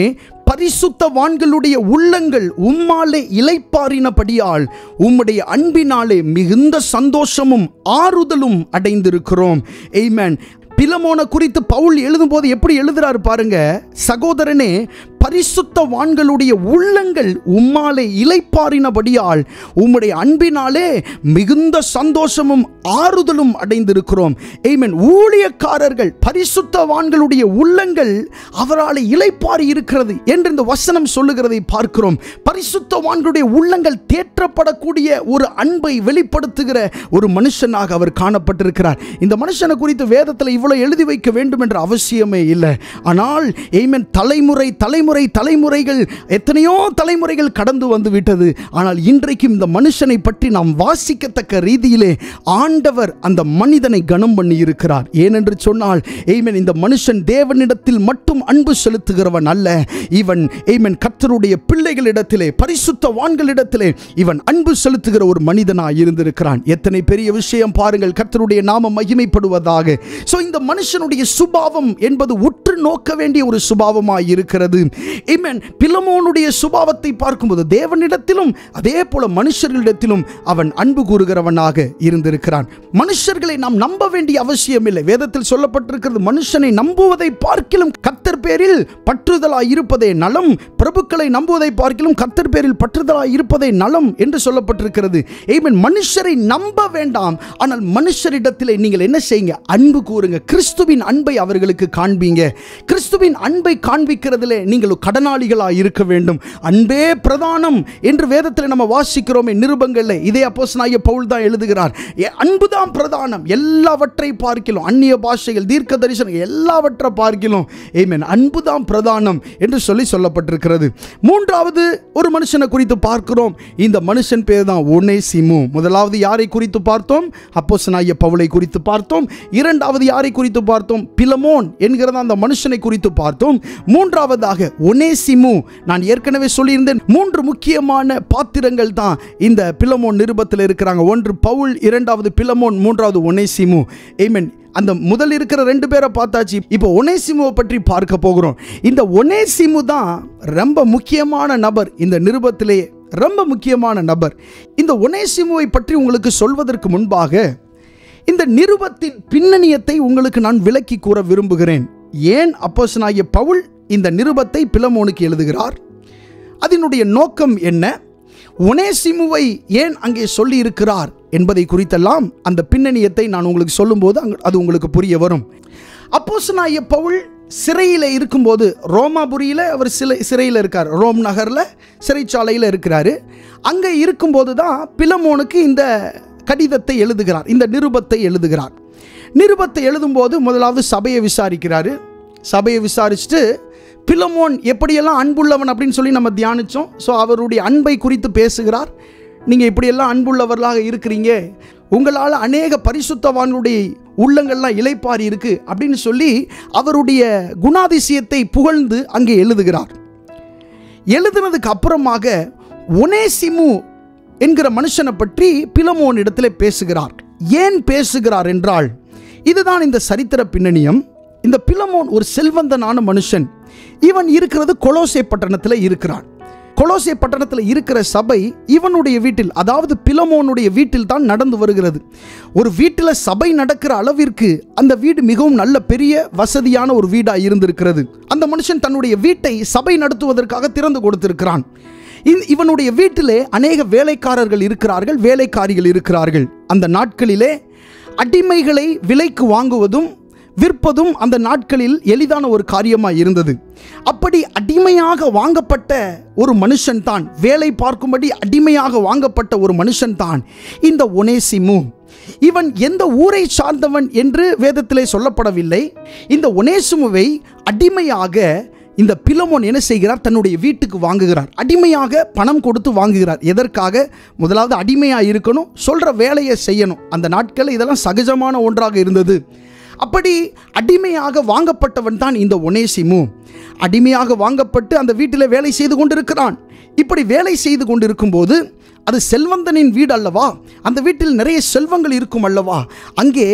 பரிசுத்தவான்களுடைய உள்ளங்கள் உம்மாலே இளைப்பாறினபடியால் உம்முடைய அன்பினாலே மிகுந்த சந்தோஷமும் ஆறுதலும் அடைந்திருக்கிறோம். ஆமென். பிலமோனை குறித்து பவுல் எழுதும்போது எப்படி எழுதுறாரு பாருங்க. சகோதரனே, பரிசுத்தவான்களுடைய உள்ளங்கள் உம்மாலே இளைப்பாறினபடியால் உம்முடைய அன்பினாலே மிகுந்த சந்தோஷமும் ஆறுதலும் அடைந்திருக்கிறோம். ஆமென். ஊழியக்காரர்கள், பரிசுத்தவான்களுடைய உள்ளங்கள் அவரால் இளைப்பாறி இருக்கிறது என்று இந்த வசனம் சொல்லுகிறதை பார்க்கிறோம். பரிசுத்தவான்களுடைய உள்ளங்கள் தேற்றப்படக்கூடிய ஒரு அன்பை வெளிப்படுத்துகிற ஒரு மனுஷனாக அவர் காணப்பட்டிருக்கிறார். இந்த மனுஷனை குறித்து வேதத்தில் இவ்வளவு எழுதி வைக்க வேண்டும் என்ற அவசியமே இல்லை. ஆனால் ஆமென், தலைமுறை தலைமுறைகள் எத்தனையோ தலைமுறைகள் கடந்து வந்து விட்டது. ஆனால் இன்றைக்கும் இந்த மனுஷனை பற்றி நாம் வாசிக்கத்தக்க ரீதியிலே ஆண்டவர் அந்த மனிதனை கனம் பண்ணி இருக்கிறார். ஏனென்று சொன்னால் ஆமென், இந்த மனுஷன் தேவனிடத்தில் மட்டும் அன்பு செலுத்துகிறவன் அல்ல, இவன் ஆமென் கர்த்தருடைய பிள்ளைகளிடத்திலே பரிசுத்தவான்களிடத்திலே இவன் அன்பு செலுத்துகிற ஒரு மனிதனாய் இருந்திருக்கிறான். எத்தனை பெரிய விஷயம் பாருங்கள், கர்த்தருடைய நாமம் மகிமைப்படுவதாக. சோ இந்த மனுஷனுடைய சுபாவம் என்பது உற்று நோக்க வேண்டிய ஒரு சுபாவமாய் இருக்கிறது. ஆமென். பிலமோனுடைய சுபாவத்தை பார்க்கும்போது தேவனிடத்திலும் அதே போல மனுஷர்களிடத்திலும் அவன் அன்பு கூறுகிறவனாக இருந்திருக்கிறான். மனுஷர்களை நாம் நம்ப வேண்டிய அவசியம் இல்லை. வேதத்தில் சொல்லப்பட்டிருக்கிறது, மனுஷனை நம்புவதை பார்க்கிலும் கர்த்தர் பேரில் பற்றுதலாய் இருப்பதே நலம், பிரபுக்களை நம்புவதை பார்க்கிலும் கர்த்தர் பேரில் பற்றுதலாய் இருப்பதே நலம் என்று சொல்லப்பட்டிருக்கிறது. ஆமென். மனுஷரை நம்ப வேண்டாம், ஆனால் மனுஷரிடத்திலே நீங்கள் என்ன செய்யுங்க? அன்பு கூறுங்க. கிறிஸ்துவின் அன்பை அவர்களுக்கு காண்பீங்க. கிறிஸ்துவின் அன்பை காண்பிக்கிறதிலே நீங்கள் கடனாளிகளாக இருக்க வேண்டும். அன்பே பிரதானம் என்று வேதத்தில் நம்ம வாசிக்கிறோமே நிருபங்களில். இதே அப்போஸ்தலனாகிய பவுல் தான் எழுதுகிறார், அன்புதான் பிரதானம், எல்லாவற்றை பார்க்கிலும், அந்நிய பாஷைகள், தீர்க்க தரிசனம் எல்லாவற்றை பார்க்கிலும் ஆமென் அன்புதான் பிரதானம் என்று சொல்லப்பட்டிருக்கிறது. மூன்றாவது ஒரு மனுஷனை குறித்து பார்க்கிறோம். இந்த மனுஷன் பேர் தான் ஒனேசிமு. முதலாவது யாரை குறித்து பார்த்தோம்? அப்போஸ்தலனாகிய பவுலை குறித்து பார்த்தோம். இரண்டாவது யாரை குறித்து பார்த்தோம்? பிலமோன் என்கிற அந்த மனுஷனை குறித்து பார்த்தோம். மூன்றாவதாக ஒனேசிமு. நான் ஏற்கனவே சொல்லியிருந்தேன், மூன்று முக்கியமான பாத்திரங்கள் தான் இந்த பிலமோன் நிருபத்தில் இருக்கிறாங்க. ஒன்று பவுல், இரண்டாவது பிலமோன், மூன்றாவது ஒனேசிமு. ஆமென். அந்த முதல் இருக்கிற ரெண்டு பேரை பார்த்தாச்சு. இப்போ ஒனேசிமுவை பற்றி பார்க்க போகிறோம். இந்த ஒனேசிமு தான் ரொம்ப முக்கியமான நபர், இந்த நிருபத்திலே ரொம்ப முக்கியமான நபர். இந்த ஒனேசிமுவை பற்றி உங்களுக்கு சொல்வதற்கு முன்பாக இந்த நிருபத்தின் பின்னணியத்தை உங்களுக்கு நான் விளக்கி கூற விரும்புகிறேன். ஏன் அப்போஸ்தலனாகிய பவுல் இந்த நிருபத்தை பிலமோனுக்கு எழுதுகிறார்? அதனுடைய நோக்கம் என்ன? ஒனேசிமுவை ஏன் அங்கே சொல்லி இருக்கிறார் என்பதை குறித்தெல்லாம் அந்த பின்னணியத்தை நான் உங்களுக்கு சொல்லும்போது அது உங்களுக்கு புரிய வரும். அப்போஸ்தலனாகிய பவுல் சிறையில் இருக்கும்போது, ரோமாபுரியில் அவர் சிறையில் இருக்கார், ரோம் நகரில் சிறைச்சாலையில் இருக்கிறாரு. அங்கே இருக்கும்போது தான் பிலமோனுக்கு இந்த கடிதத்தை எழுதுகிறார், இந்த நிருபத்தை எழுதுகிறார். நிருபத்தை எழுதும்போது முதலாவது சபையை விசாரிக்கிறாரு. சபையை விசாரிச்சுட்டு பிலமோன் எப்படியெல்லாம் அன்புள்ளவன் அப்படின்னு சொல்லி நம்ம தியானித்தோம். ஸோ அவருடைய அன்பை குறித்து பேசுகிறார். நீங்கள் இப்படியெல்லாம் அன்புள்ளவர்களாக இருக்கிறீங்க, உங்களால் அநேக பரிசுத்தவான்களுடைய உள்ளங்கள்லாம் இளைப்பாரி இருக்கு அப்படின்னு சொல்லி அவருடைய குணாதிசயத்தை புகழ்ந்து அங்கே எழுதுகிறார். எழுதுனதுக்கு அப்புறமாக ஒனேசிமு என்கிற மனுஷனை பற்றி பிலமோன் இடத்துல பேசுகிறார். ஏன் பேசுகிறார் என்றால், இதுதான் இந்த சரித்திர பின்னணியம். இந்த பிலமோன் ஒரு செல்வந்தனான மனுஷன். இவன் இருக்கிறது கொலோசே பட்டணத்தில் இருக்கிறான். கொலோசே பட்டணத்தில் இருக்கிற சபை இவனுடைய வீட்டில், அதாவது பிலமோனுடைய வீட்டில் தான் நடந்து வருகிறது. ஒரு வீட்டில் சபை நடக்கிற அளவிற்கு அந்த வீடு மிகவும் நல்ல பெரிய வசதியான ஒரு வீடாக இருந்திருக்கிறது. அந்த மனுஷன் தன்னுடைய வீட்டை சபை நடத்துவதற்காக திறந்து கொடுத்திருக்கிறான். இவனுடைய வீட்டிலே அநேக வேலைக்காரர்கள் இருக்கிறார்கள், வேலைக்காரிகள் இருக்கிறார்கள். அந்த நாட்களிலே அடிமைகளை விலைக்கு வாங்குவதும் விற்பதும் அந்த நாட்களில் எளிதான ஒரு காரியமாக இருந்தது. அப்படி அடிமையாக வாங்கப்பட்ட ஒரு மனுஷன் தான், வேலை பார்க்கும்படி அடிமையாக வாங்கப்பட்ட ஒரு மனுஷன் தான் இந்த ஒனேசிமு. இவன் எந்த ஊரை சார்ந்தவன் என்று வேதத்திலே சொல்லப்படவில்லை. இந்த ஒனேசிமுவை அடிமையாக இந்த பிலமோன் என்ன செய்கிறார்? தன்னுடைய வீட்டுக்கு வாங்குகிறார். அடிமையாக பணம் கொடுத்து வாங்குகிறார். எதற்காக? முதலாவது அடிமையாக இருக்கணும், சொல்கிற வேலையை செய்யணும். அந்த நாட்களில் இதெல்லாம் சகஜமான ஒன்றாக இருந்தது. அப்படி அடிமையாக வாங்கப்பட்டவன் தான் இந்த ஒனேசிமு. அடிமையாக வாங்கப்பட்டு அந்த வீட்டில் வேலை செய்து கொண்டிருக்கிறான். இப்படி வேலை செய்து கொண்டிருக்கும் போது, அது செல்வந்தனின் வீடு அல்லவா, அந்த வீட்டில் நிறைய செல்வங்கள் இருக்கும் அல்லவா, அங்கே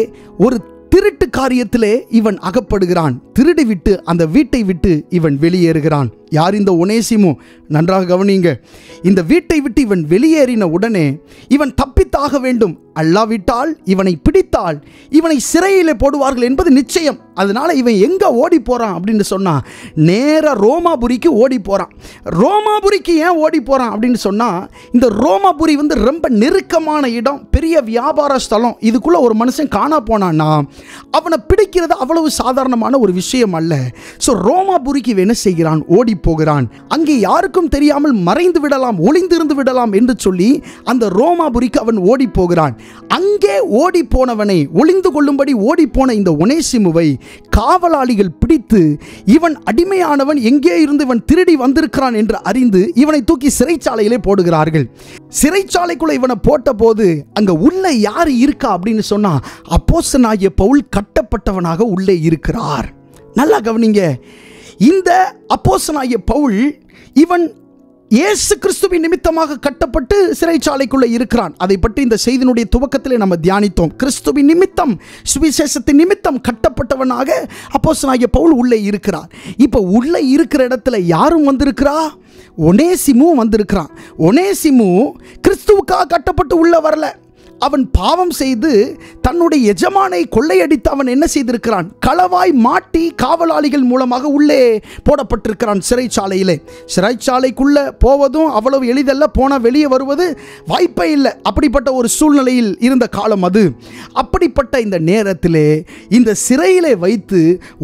ஒரு திருட்டு காரியத்திலே இவன் அகப்படுகிறான். திருடி விட்டு அந்த வீட்டை விட்டு இவன் வெளியேறுகிறான். யார் இந்த ஒனேசிமு? நன்றாக கவனிங்க. இந்த வீட்டை விட்டு இவன் வெளியேறின உடனே இவன் தப்பித்தாக வேண்டும். அல்லாவிட்டால் இவனை பிடித்தால் இவனை சிறையில் போடுவார்கள் என்பது நிச்சயம். அதனால இவன் எங்க ஓடி போறான் அப்படின்னு சொன்னா, நேர ரோமாபுரிக்கு ஓடி போறான். ரோமாபுரிக்கு ஏன் ஓடி போறான் அப்படின்னு சொன்னா, இந்த ரோமாபுரி ரொம்ப நெருக்கமான இடம், பெரிய வியாபார ஸ்தலம். இதுக்குள்ள ஒரு மனுஷன் காணா போனான்னா அவனை பிடிக்கிறது அவ்வளவு சாதாரணமான ஒரு விஷயம் அல்ல. ஸோ ரோமாபுரிக்கு என்ன செய்கிறான்? ஓடி போகிறான். அங்கே யாருக்கும் தெரியாமல் மறைந்து விடலாம், ஒளிந்திருந்து விடலாம் என்று சொல்லி அந்த ரோமாபுரிக்கு அவன் ஓடி போகிறான். அங்கே ஓடி போனவனை, ஒளிந்து கொள்ளும்படி ஓடி போன இந்த ஒனேசிமுவை காவலாளிகள் பிடித்து, இவன் அடிமையானவன், எங்கே இருந்து இவன் திருடி வந்திருக்கிறான் என்று அறிந்து இவனை தூக்கி சிறைச்சாலையிலே போடுகிறார்கள். சிறைச்சாலைக்குள்ள இவனை போட்ட போது அங்க உள்ள யார் இருக்கா அப்படின்னு சொன்னா, அப்போஸ்தலனாகிய பவுல் கட்டப்பட்டவனாக உள்ளே இருக்கிறார். நல்லா கவனிங்க, இந்த அப்போஸ்தலனாகிய பவுல் இவன் இயேசு கிறிஸ்துவின் நிமித்தமாக கட்டப்பட்டு சிறைச்சாலைக்குள்ள இருக்கிறான். அதை பற்றி இந்த செய்தியினுடைய துவக்கத்திலே நம்ம தியானித்தோம். கிறிஸ்துவின் நிமித்தம், சுவிசேஷத்தின் நிமித்தம் கட்டப்பட்டவனாக அப்போஸ்தலனாகிய பவுல் உள்ளே இருக்கிறார். இப்போ உள்ளே இருக்கிற இடத்துல யாரும் வந்திருக்கிறா? ஒனேசிமு வந்திருக்கிறான். ஒனேசிமு கிறிஸ்துவுக்காக கட்டப்பட்டு உள்ள வரல. அவன் பாவம் செய்து தன்னுடைய எஜமானை கொள்ளையடித்து அவன் என்ன செய்திருக்கிறான்? களவாய் மாட்டி காவலாளிகள் மூலமாக உள்ளே போடப்பட்டிருக்கிறான் சிறைச்சாலையிலே. சிறைச்சாலைக்குள்ள போவதும் அவ்வளவு எளிதல்ல, போனால் வெளியே வருவது வாய்ப்பே இல்லை. அப்படிப்பட்ட ஒரு சூழ்நிலையில் இருந்த காலம் அது. அப்படிப்பட்ட இந்த நேரத்திலே இந்த சிறையிலே வைத்து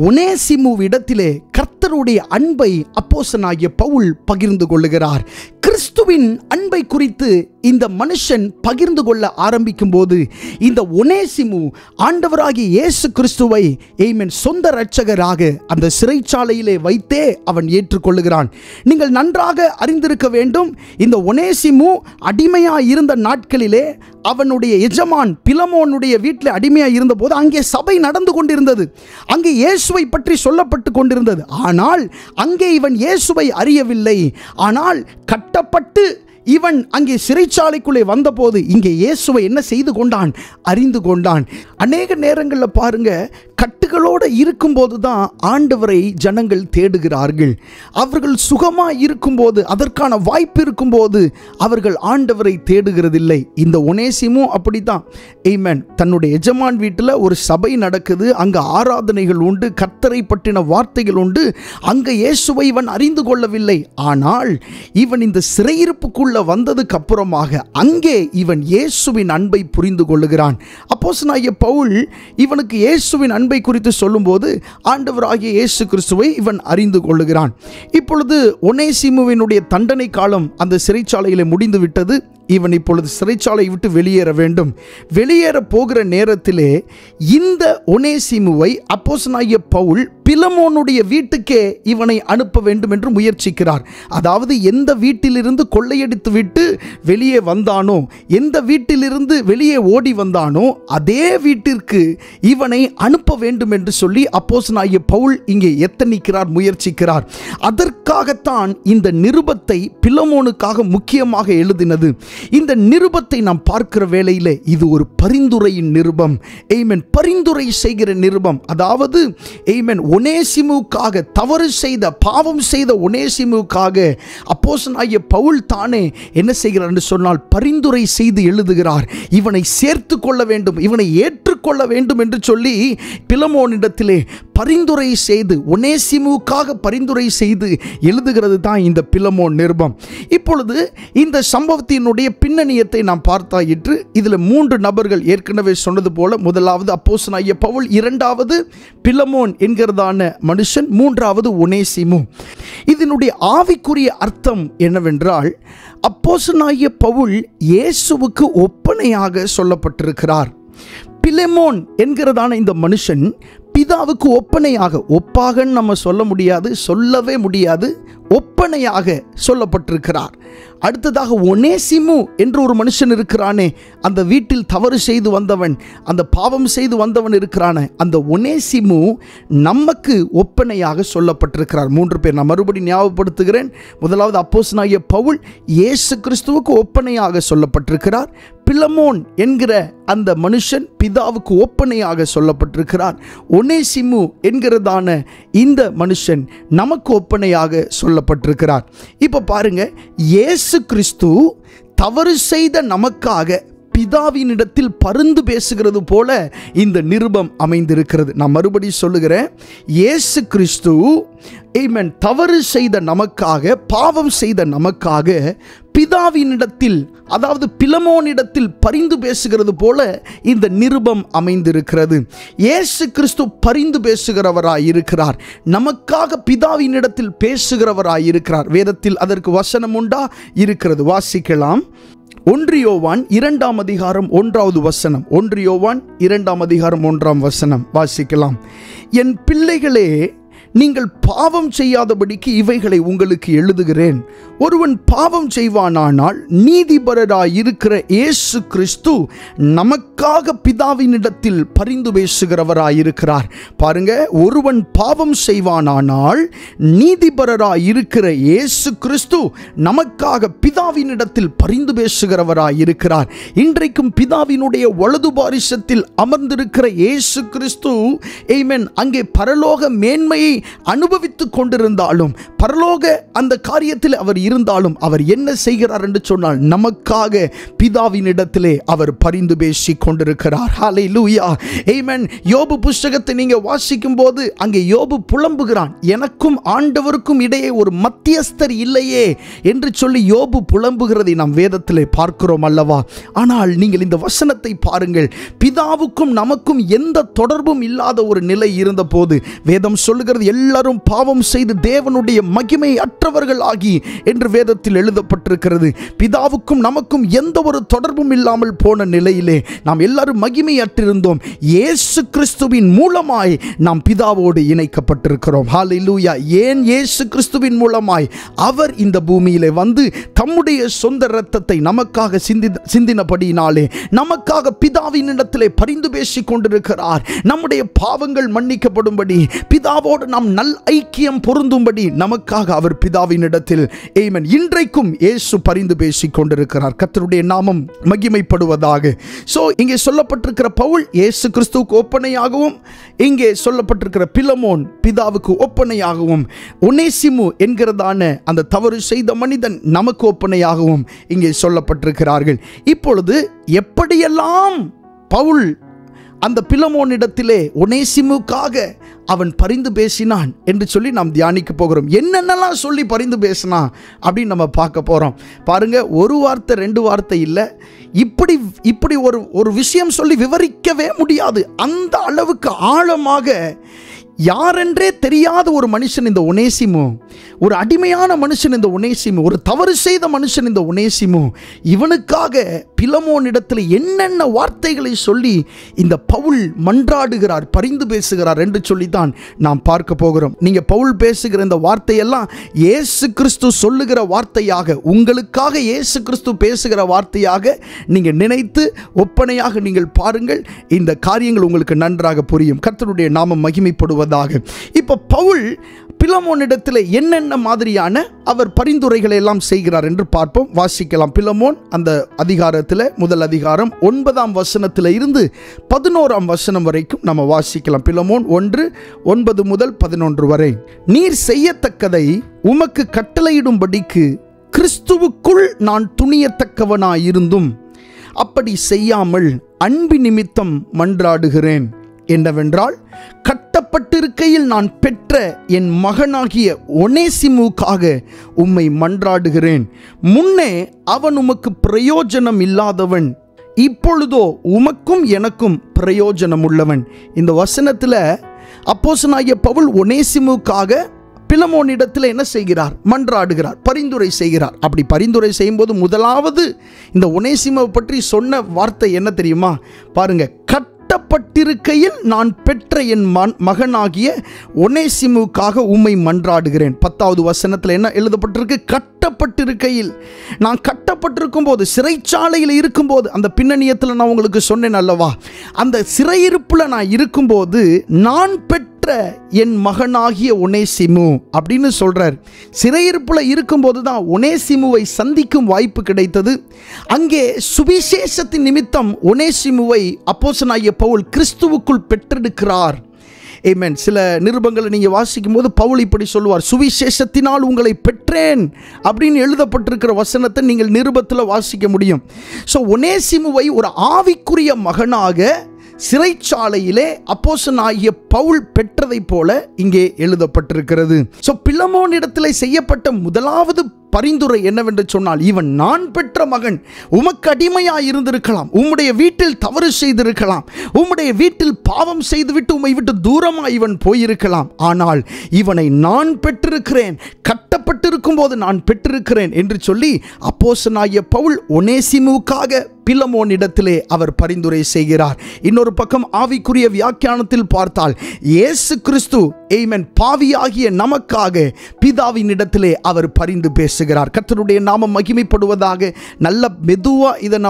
ஒனேசிமுவிடத்திலே கர்த்தருடைய அன்பை அப்போஸ்தலனாகிய பவுல் பகிர்ந்து கொள்ளுகிறார். கிறிஸ்துவின் அன்பை குறித்து இந்த மனுஷன் பகிர்ந்து கொள்ள ஆரம்பிக்கும் போது இந்த ஒனேசிமு ஆண்டவராகிய இயேசு கிறிஸ்துவை சொந்த இரட்சகராக அந்த சிறைச்சாலையிலே வைத்தே அவன் ஏற்றுக்கொள்ளுகிறான். நீங்கள் நன்றாக அறிந்திருக்க வேண்டும், இந்த ஒனேசிமு அடிமையாக இருந்த நாட்களிலே அவனுடைய எஜமான் பிலமோனுடைய வீட்டில் அடிமையாக இருந்தபோது அங்கே சபை நடந்து கொண்டிருந்தது. அங்கே இயேசுவை பற்றி சொல்லப்பட்டு கொண்டிருந்தது. ஆனால் அங்கே இவன் இயேசுவை அறியவில்லை. ஆனால் கட்டப்பட்டு இவன் அங்கே சிறைச்சாலைக்குள்ளே வந்தபோது இங்கே இயேசுவை என்ன செய்து கொண்டான்? அறிந்து கொண்டான். அநேக நேரங்களில் பாருங்க, கட்டுகளோடு இருக்கும்போது தான் ஆண்டவரை ஜனங்கள் தேடுகிறார்கள். அவர்கள் சுகமாக இருக்கும்போது, அதற்கான வாய்ப்பு இருக்கும்போது அவர்கள் ஆண்டவரை தேடுகிறதில்லை. இந்த ஒனேசிமு அப்படித்தான். தன்னுடைய எஜமான் வீட்டில் ஒரு சபை நடக்குது, அங்கே ஆராதனைகள் உண்டு, கர்த்தரை பற்றின வார்த்தைகள் உண்டு. அங்கே இயேசுவை இவன் அறிந்து கொள்ளவில்லை. ஆனால் இவன் இந்த சிறையிருப்புக்குள்ள வந்ததுக்கு அப்புறமாக அங்கே இவன் இயேசுவின் அன்பை புரிந்து கொள்ளுகிறான். அப்போஸ்தலனாகிய பவுல் இவனுக்கு இயேசுவின் அன்பை குறித்து சொல்லும்போது ஆண்டவராகிய இயேசு கிறிஸ்துவை இவன் அறிந்து கொள்ளுகிறான். இப்பொழுது ஒனேசிமுவினுடைய தண்டனை காலம் அந்த சிறைச்சாலையிலே முடிந்து விட்டது. இவன் இப்பொழுது சிறைச்சாலை விட்டு வெளியேற வேண்டும். வெளியேற போகிற நேரத்திலே இந்த ஒனேசிமுவை அப்போஸ்தலனாகிய பவுல் பிலமோனுடைய வீட்டுக்கே இவனை அனுப்ப வேண்டும் என்று முயற்சிக்கிறார். அதாவது எந்த வீட்டிலிருந்து கொள்ளையடித்து விட்டு வெளியே வந்தானோ, எந்த வீட்டிலிருந்து வெளியே ஓடி வந்தானோ அதே வீட்டிற்கு இவனை அனுப்ப வேண்டும் என்று சொல்லி அப்போஸ்தலனாகிய பவுல் இங்கே எத்தனிக்கிறார், முயற்சிக்கிறார். அதற்காகத்தான் இந்த நிருபத்தை பிலமோனுக்காக முக்கியமாக எழுதினது. இந்த நிருபத்தை நாம் பார்க்கிற வேளையிலே இது ஒரு பரிந்துரையின் நிருபம். பரிந்துரை செய்கிற நிருபம். அதாவது ஒனேசிமுக்காக, தவறு செய்த, பாவம் செய்த ஒனேசிமுக்காக அப்போஸ்தலனாகிய பவுல் தானே என்ன செய்கிறார் என்று சொன்னால் பரிந்துரை செய்து எழுதுகிறார். இவனை சேர்த்து கொள்ள வேண்டும், இவனை ஏற்றுக்கொள்ள வேண்டும் என்று சொல்லி பிலமோனிடத்திலே பரிந்துரை செய்து, ஒனேசிமுக்காக பரிந்துரை செய்து எழுதுகிறது தான் இந்த பிலமோன் நிருபம். இப்பொழுது இந்த சம்பவத்தினுடைய பின்னணியத்தை நாம் பார்த்தாயிற்று. இதில் 3 நபர்கள், ஏற்கனவே சொன்னது போல, முதலாவது அப்போஸ்தலனாகிய பவுல், இரண்டாவது பிலமோன் என்கிறதான மனுஷன், மூன்றாவது ஒனேசிமு. இதனுடைய ஆவிக்குரிய அர்த்தம் என்னவென்றால், அப்போஸ்தலனாகிய பவுல் இயேசுவுக்கு ஒப்பனையாக சொல்லப்பட்டிருக்கிறார். பிலமோன் என்கிறதான இந்த மனுஷன் பிதாவுக்கு ஒப்பனையாக, ஒப்பாகன்னு நம்ம சொல்ல முடியாது, சொல்லவே முடியாது, ஒப்பனையாக சொல்லப்பட்டிருக்கிறார். அடுத்ததாக ஒனேசிமு என்று ஒரு மனுஷன் இருக்கிறானே, அந்த வீட்டில் தவறு செய்து வந்தவன், அந்த பாவம் செய்து வந்தவன் இருக்கிறானே, அந்த ஒனேசிமு நமக்கு ஒப்பனையாக சொல்லப்பட்டிருக்கிறார். 3 பேர் நான் மறுபடி ஞாபகப்படுத்துகிறேன். முதலாவது அப்போஸ்தலனாகிய பவுல் இயேசு கிறிஸ்துவுக்கு ஒப்பனையாக சொல்லப்பட்டிருக்கிறார். பிலமோன் என்கிற அந்த மனுஷன் பிதாவுக்கு ஒப்பனையாக சொல்லப்பட்டிருக்கிறார். ஒனேசிமு என்கிறதான இந்த மனுஷன் நமக்கு ஒப்பனையாக சொல்லப்பட்டிருக்கிறார். இப்போ பாருங்க, இயேசு கிறிஸ்து தவறு செய்த நமக்காக பிதாவினிடத்தில் பரிந்து பேசுகிறது போல இந்த நிருபம் அமைந்திருக்கிறது. நான் மறுபடி சொல்லுகிறேன், இயேசு கிறிஸ்து தவறு செய்த நமக்காக, பாவம் செய்த நமக்காக பிதாவினிடத்தில், அதாவது பிலமோனிடத்தில் பரிந்து பேசுகிறது போல இந்த நிருபம் அமைந்திருக்கிறது. இயேசு கிறிஸ்து பரிந்து பேசுகிறவராயிருக்கிறார், நமக்காக பிதாவினிடத்தில் பேசுகிறவராயிருக்கிறார். வேதத்தில் அதற்கு வசனம் உண்டா? இருக்கிறது, வாசிக்கலாம். 1 யோவான் 2ஆம் அதிகாரம் 1வது வசனம். 1 யோவான் 2ஆம் அதிகாரம் 1ஆம் வசனம் வாசிக்கலாம். என் பிள்ளைகளே, நீங்கள் பாவம் செய்யாதபடிக்கு இவைகளை உங்களுக்கு எழுதுகிறேன். ஒருவன் பாவம் செய்வானானால் நீதிபரராய் இருக்கிற இயேசு கிறிஸ்து நமக்காக பிதாவினிடத்தில் பரிந்து பேசுகிறவராயிருக்கிறார். பாருங்க, ஒருவன் பாவம் செய்வானானால் நீதிபரராய் இருக்கிற இயேசு கிறிஸ்து நமக்காக பிதாவினிடத்தில் பரிந்து பேசுகிறவராயிருக்கிறார். இன்றைக்கும் பிதாவினுடைய வலது பாரிசத்தில் அமர்ந்திருக்கிற இயேசு கிறிஸ்து ஆமென் அங்கே பரலோக மேன்மையை அனுபவித்துக் கொண்டிருந்தாலும், பரலோக அந்த காரியத்தில் அவர் இருந்தாலும், அவர் என்ன செய்கிறார் என்று சொன்னால் நமக்காக பிதாவினிடத்திலே அவர் பரிந்து பேசிக் கொண்டிருக்கிறார். ஹல்லேலூயா, ஆமென். யோபு புத்தகத்தை நீங்க வாசிக்கும் போது அங்கே யோபு புலம்புகிறான், எனக்கும் ஆண்டவருக்கும் இடையே ஒரு மத்தியஸ்தர் இல்லையே என்று சொல்லி யோபு புலம்புகிறதை நாம் வேதத்திலே பார்க்கிறோம் அல்லவா? ஆனால் நீங்கள் இந்த வசனத்தை பாருங்கள், பிதாவுக்கும் நமக்கும் எந்த தொடர்பும் இல்லாத ஒரு நிலை இருந்த போது வேதம் சொல்லுகிறது, எல்லாரும் பாவம் செய்து தேவனுடைய மகிமை அற்றவர்கள் ஆகி என்று வேதத்தில் எழுதப்பட்டிருக்கிறது. பிதாவுக்கும் நமக்கும் எந்த ஒரு தொடர்பும் இல்லாமல் போன நிலையிலே நாம் எல்லாரும் மகிமை அற்றிருந்தோம். இயேசு கிறிஸ்துவின் மூலமாய் நாம் பிதாவோடு இணைக்கப்பட்டிருக்கிறோம். ஹல்லேலூயா. ஏன் இயேசு கிறிஸ்துவின் மூலமாய் அவர் இந்த பூமியிலே வந்து தம்முடைய சொந்த இரத்தத்தை நமக்காக சிந்தினபடியினாலே நமக்காக பிதாவினிடத்திலே பரிந்து பேசிக் கொண்டிருக்கிறார். நம்முடைய பாவங்கள் மன்னிக்கப்படும்படி, பிதாவோடு நாம் நல் ஐக்கியம் பொருந்தும்படி நமக்காக அவர் பிதாவினிடத்தில் ஆமென் இன்றைக்கும் இயேசு பரிந்து பேசிக் கொண்டிருக்கிறார். கர்த்தருடைய நாமம் மகிமைப்படுவதாக. சோ இங்கே சொல்லப்பட்டிருக்கிற பவுல் இயேசு கிறிஸ்துவுக்கு ஒப்பனையாகவும், இங்கே சொல்லப்பட்டிருக்கிற பிலமோன் பிதாவுக்கு ஒப்பனையாகவும், ஒனேசிமு என்கிறதான அந்த தவறு செய்த மனிதன் நமக்கு ஒப்பனையாகவும் இங்கே சொல்லப்பட்டிருக்கிறார்கள். இப்பொழுது எப்படியெல்லாம் பவுல் அந்த பிலமோனிடத்திலே ஒனேசிமுக்காக அவன் பரிந்து பேசினான் என்று சொல்லி நாம் தியானிக்க போகிறோம். என்னென்னலாம் சொல்லி பரிந்து பேசினான் அப்படின்னு நம்ம பார்க்க போகிறோம். பாருங்க, ஒரு வார்த்தை 2 வார்த்தை இல்லை, இப்படி ஒரு விஷயம் சொல்லி விவரிக்கவே முடியாது. அந்த அளவுக்கு ஆழமாக யாரென்றே தெரியாத ஒரு மனுஷன் இந்த ஒனேசிமு, ஒரு அடிமையான மனுஷன் இந்த ஒனேசிமு, ஒரு தவறு செய்த மனுஷன் இந்த ஒனேசிமு, இவனுக்காக பிலமோனிடத்தில் என்னென்ன வார்த்தைகளை சொல்லி இந்த பவுல் மன்றாடுகிறார், பரிந்து பேசுகிறார் என்று சொல்லித்தான் நாம் பார்க்க போகிறோம். நீங்க பவுல் பேசுகிற இந்த வார்த்தையெல்லாம் இயேசு கிறிஸ்து சொல்லுகிற வார்த்தையாக, உங்களுக்காக இயேசு கிறிஸ்து பேசுகிற வார்த்தையாக நீங்க நினைத்து ஒப்பனையாக நீங்கள் பாருங்கள். இந்த காரியங்கள் உங்களுக்கு நன்றாக புரியும். கர்த்தருடைய நாமம் மகிமைப்படுவது. இப்ப பவுல் பிலமோனிடத்தில் என்னென்ன மாதிரியான அவர் பரிந்துரைகளை எல்லாம் செய்கிறார் என்று பார்ப்போம். வாசிக்கலாம். பிலமோன் அந்த அதிகாரத்தில் முதல் அதிகாரம் 9ஆம் வசனத்தில் இருந்து 11ஆம் வசனம் வரைக்கும் நம்ம வாசிக்கலாம். பிலமோன் 1:9 முதல் 11 வரை. நீர் செய்யத்தக்கதை உமக்கு கட்டளையிடும்படிக்கு கிறிஸ்துவுக்குள் நான் துணியத்தக்கவனாயிருந்தும் அப்படி செய்யாமல் அன்பு நிமித்தம் மன்றாடுகிறேன். என்னவென்றால், கட்டப்பட்டிருக்கையில் நான் பெற்ற என் மகனாகிய ஒனேசிமுக்காக உம்மை மன்றாடுகிறேன். முன்னே அவன் உமக்கு பிரயோஜனம் இல்லாதவன், இப்பொழுதோ உமக்கும் எனக்கும் பிரயோஜனம் உள்ளவன். இந்த வசனத்தில் அப்போஸ்தலனாகிய பவுல் ஒனேசிமுக்காக பிலமோனிடத்தில் என்ன செய்கிறார்? மன்றாடுகிறார், பரிந்துரை செய்கிறார். அப்படி பரிந்துரை செய்யும்போது முதலாவது இந்த ஒனேசிமுவை பற்றி சொன்ன வார்த்தை என்ன தெரியுமா? பாருங்க, கட்டப்பட்டிருக்கையில் நான் பெற்ற என் மகனாகிய ஒனேசிமுக்காக உம்மை மன்றாடுகிறேன். 10வது வசனத்தில் என்ன எழுதப்பட்டிருக்கு? கட்டப்பட்டிருக்கையில். நான் கட்டப்பட்டிருக்கும் போது, சிறைச்சாலையில் இருக்கும்போது, அந்த பின்னணியத்தில் நான் உங்களுக்கு சொன்னேன் அல்லவா, அந்த சிறையிருப்பில் நான் இருக்கும்போது நான் பெற்ற என் மகனாகிய ஒனேசிமு அப்படின்னு சொல்றார். சிறையிருப்புல இருக்கும்போது தான் ஒனேசிமுவை சந்திக்கும் வாய்ப்பு கிடைத்தது. அங்கே சுவிசேஷத்தின் நிமித்தம் ஒனேசிமுவை அப்போஸ்தலனாகிய பவுல் கிறிஸ்துவுக்குள் பெற்றெடுக்கிறார். ஆமென். சில நிருபங்களை நீங்கள் வாசிக்கும் போது பவுல் இப்படி சொல்லுவார், சுவிசேஷத்தினால் உங்களை பெற்றேன் அப்படின்னு எழுதப்பட்டிருக்கிற வசனத்தை நீங்கள் நிருபத்தில் வாசிக்க முடியும். ஸோ ஒனேசிமுவை ஒரு ஆவிக்குரிய மகனாக சிறைச்சாலையிலே அப்போஸ்தலனாகிய பவுல் பெற்றதை போல இங்கே எழுதப்பட்டிருக்கிறது. ஸோ பிலமோனிடத்தில் செய்யப்பட்ட முதலாவது பரிந்துரை என்னவென்று சொன்னால், இவன் நான் பெற்ற மகன், உமக்கு அடிமையாய் இருந்திருக்கலாம், உம்முடைய வீட்டில் தவறு செய்திருக்கலாம், உம்முடைய வீட்டில் பாவம் செய்துவிட்டு உம்மை விட்டு தூரமாய் இவன் போயிருக்கலாம். ஆனால் இவனை நான் பெற்றிருக்கிறேன், கட்டப்பட்டிருக்கும் போது நான் பெற்றிருக்கிறேன் என்று சொல்லி அப்போஸ்தலனாகிய பவுல் ஒனேசிமுவுக்காக பிலமோனிடத்திலே அவர் பரிந்துரை செய்கிறார். இன்னொரு பக்கம் ஆவிக்குரிய வியாக்கியானத்தில் பார்த்தால், இயேசு கிறிஸ்து ஆமென் பாவியாகிய நமக்காக பிதாவின் இடத்திலே அவர் பரிந்து பேசுகிறார். கர்த்தருடைய நாமம் மகிமைப்படுவதாக. நல்ல மெதுவா இதை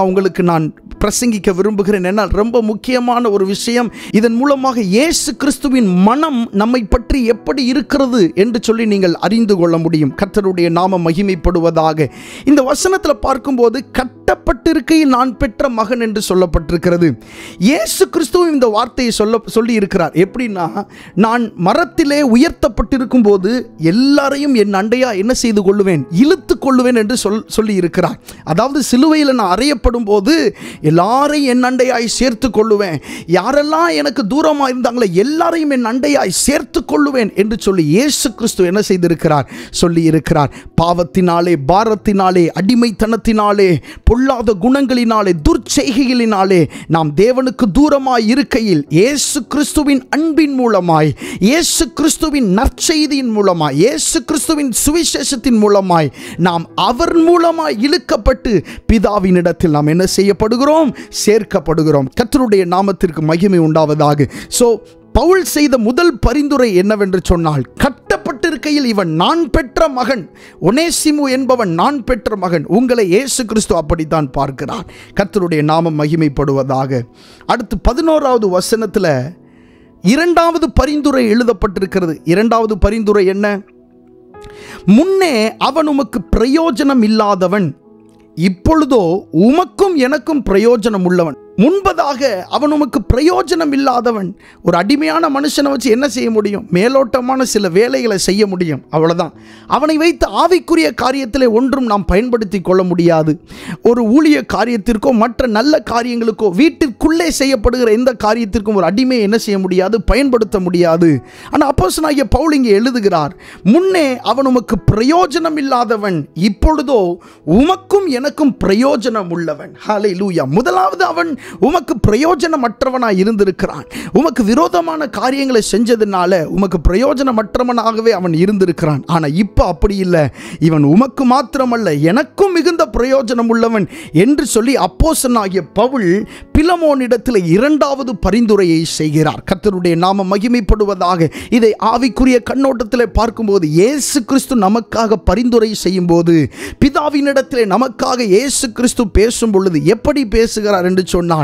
நான் பிரசங்கிக்க விரும்புகிறேன். என்னால் ரொம்ப முக்கியமான ஒரு விஷயம். இதன் மூலமாக இயேசு கிறிஸ்துவின் மனம் நம்மை பற்றி எப்படி இருக்கிறது என்று சொல்லி நீங்கள் அறிந்து கொள்ள முடியும். கர்த்தருடைய நாமம் மகிமைப்படுவதாக. இந்த வசனத்தில் பார்க்கும்போது கட்டப்பட்டிருக்கையில் நான் பெற்ற மகன் என்று சொல்லப்பட்டிருக்கிறது. இயேசு கிறிஸ்துவும் இந்த வார்த்தையை சொல்லி இருக்கிறார். எப்படின்னா, நான் மரத்திலே உயர்த்தப்பட்டிருக்கும் போது எல்லாரையும் என் அண்டையா என்ன செய்து கொள்ளுவேன், இழுத்து கொள்ளுவேன் என்று சொல்லி இருக்கிறார். அதாவது சிலுவையில் நான் அறையப்படும் போது எல்லாரையும் என் அண்டையாய் சேர்த்து கொள்ளுவேன், யாரெல்லாம் எனக்கு தூரமாக இருந்தாங்களோ எல்லாரையும் என் அண்டையாய் சேர்த்து கொள்ளுவேன் என்று சொல்லி இயேசு கிறிஸ்து என்ன செய்திருக்கிறார், சொல்லி இருக்கிறார். பாவத்தினாலே, பாரத்தினாலே, அடிமைத்தனத்தினாலே, பொல்லாத குணங்களினாலே, துர்ச்செய்கைகளினாலே நாம் தேவனுக்கு தூரமாய் இருக்கையில் இயேசு கிறிஸ்துவின் அன்பின் மூலமாய், இயேசு கிறிஸ்துவின் நற்செய்தியின் மூலமாய், இயேசு கிறிஸ்துவின் சுவிசேஷத்தின் மூலமாய் நாம் அவர் மூலமாய் இழுக்கப்பட்டு பிதாவினிடத்தில் நாம் என்ன செய்யப்படுகிறோம், சேர்க்கப்படுகிறோம். கர்த்தருடைய நாமத்திற்கு மகிமை உண்டாவதாக. பவுல் செய்த முதல் பரிந்துரை என்னவென்று சொன்னால், கட்டப்பட்டிருக்கையில் இவன் நான் பெற்ற மகன், ஒனேசிமு என்பவன் நான் பெற்ற மகன். உங்களை இயேசு கிறிஸ்து அப்படித்தான் பார்க்கிறார். கர்த்தருடைய நாமம் மகிமைப்படுவதாக. அடுத்து 11வது வசனத்தில் இரண்டாவது பரிந்துரை எழுதப்பட்டிருக்கிறது. இரண்டாவது பரிந்துரை என்ன? முன்னே அவன் உமக்கு பிரயோஜனம் இல்லாதவன், இப்பொழுதோ உமக்கும் எனக்கும் பிரயோஜனம் உள்ளவன். முன்பதாக அவன் உமக்கு பிரயோஜனம் இல்லாதவன். ஒரு அடிமையான மனுஷனை வச்சு என்ன செய்ய முடியும்? மேலோட்டமான சில வேலைகளை செய்ய முடியும், அவ்வளவுதான். அவனை வைத்து ஆவிக்குரிய காரியத்திலே ஒன்றும் நாம் பயன்படுத்தி கொள்ள முடியாது. ஒரு ஊழிய காரியத்திற்கோ மற்ற நல்ல காரியங்களுக்கோ, வீட்டிற்குள்ளே செய்யப்படுகிற எந்த காரியத்திற்கும் ஒரு அடிமையை என்ன செய்ய முடியாது, பயன்படுத்த முடியாது. ஆனால் அப்போஸ்தலனாகிய பவுல் இங்கே எழுதுகிறார், முன்னே அவன் உமக்கு பிரயோஜனம் இல்லாதவன், இப்பொழுதோ உமக்கும் எனக்கும் பிரயோஜனம் உள்ளவன். ஹல்லேலூயா. முதலாவது அவன் உமக்கு பிரயோஜனமற்றவனாய் இருந்திருக்கிறான். உமக்கு விரோதமான காரியங்களை செஞ்சதுனால உமக்கு பிரயோஜனமற்றவனாகவே அவன் இருந்திருக்கிறான். ஆனால் இப்போ அப்படி இல்லை. இவன் உமக்கு மாத்திரமல்ல, எனக்கும் மிகுந்த பிரயோஜனம் உள்ளவன் என்று சொல்லி அப்போஸ்தலனாகிய பவுல் பிலமோனிடத்தில் இரண்டாவது பரிந்துரையை செய்கிறார். கர்த்தருடைய நாமம் மகிமைப்படுவதாக. இதை ஆவிக்குரிய கண்ணோட்டத்தில் பார்க்கும்போது, இயேசு கிறிஸ்து நமக்காக பரிந்துரை செய்யும் போது, பிதாவினிடத்திலே நமக்காக இயேசு கிறிஸ்து பேசும் பொழுது எப்படி பேசுகிறார் என்று சொன்னால்,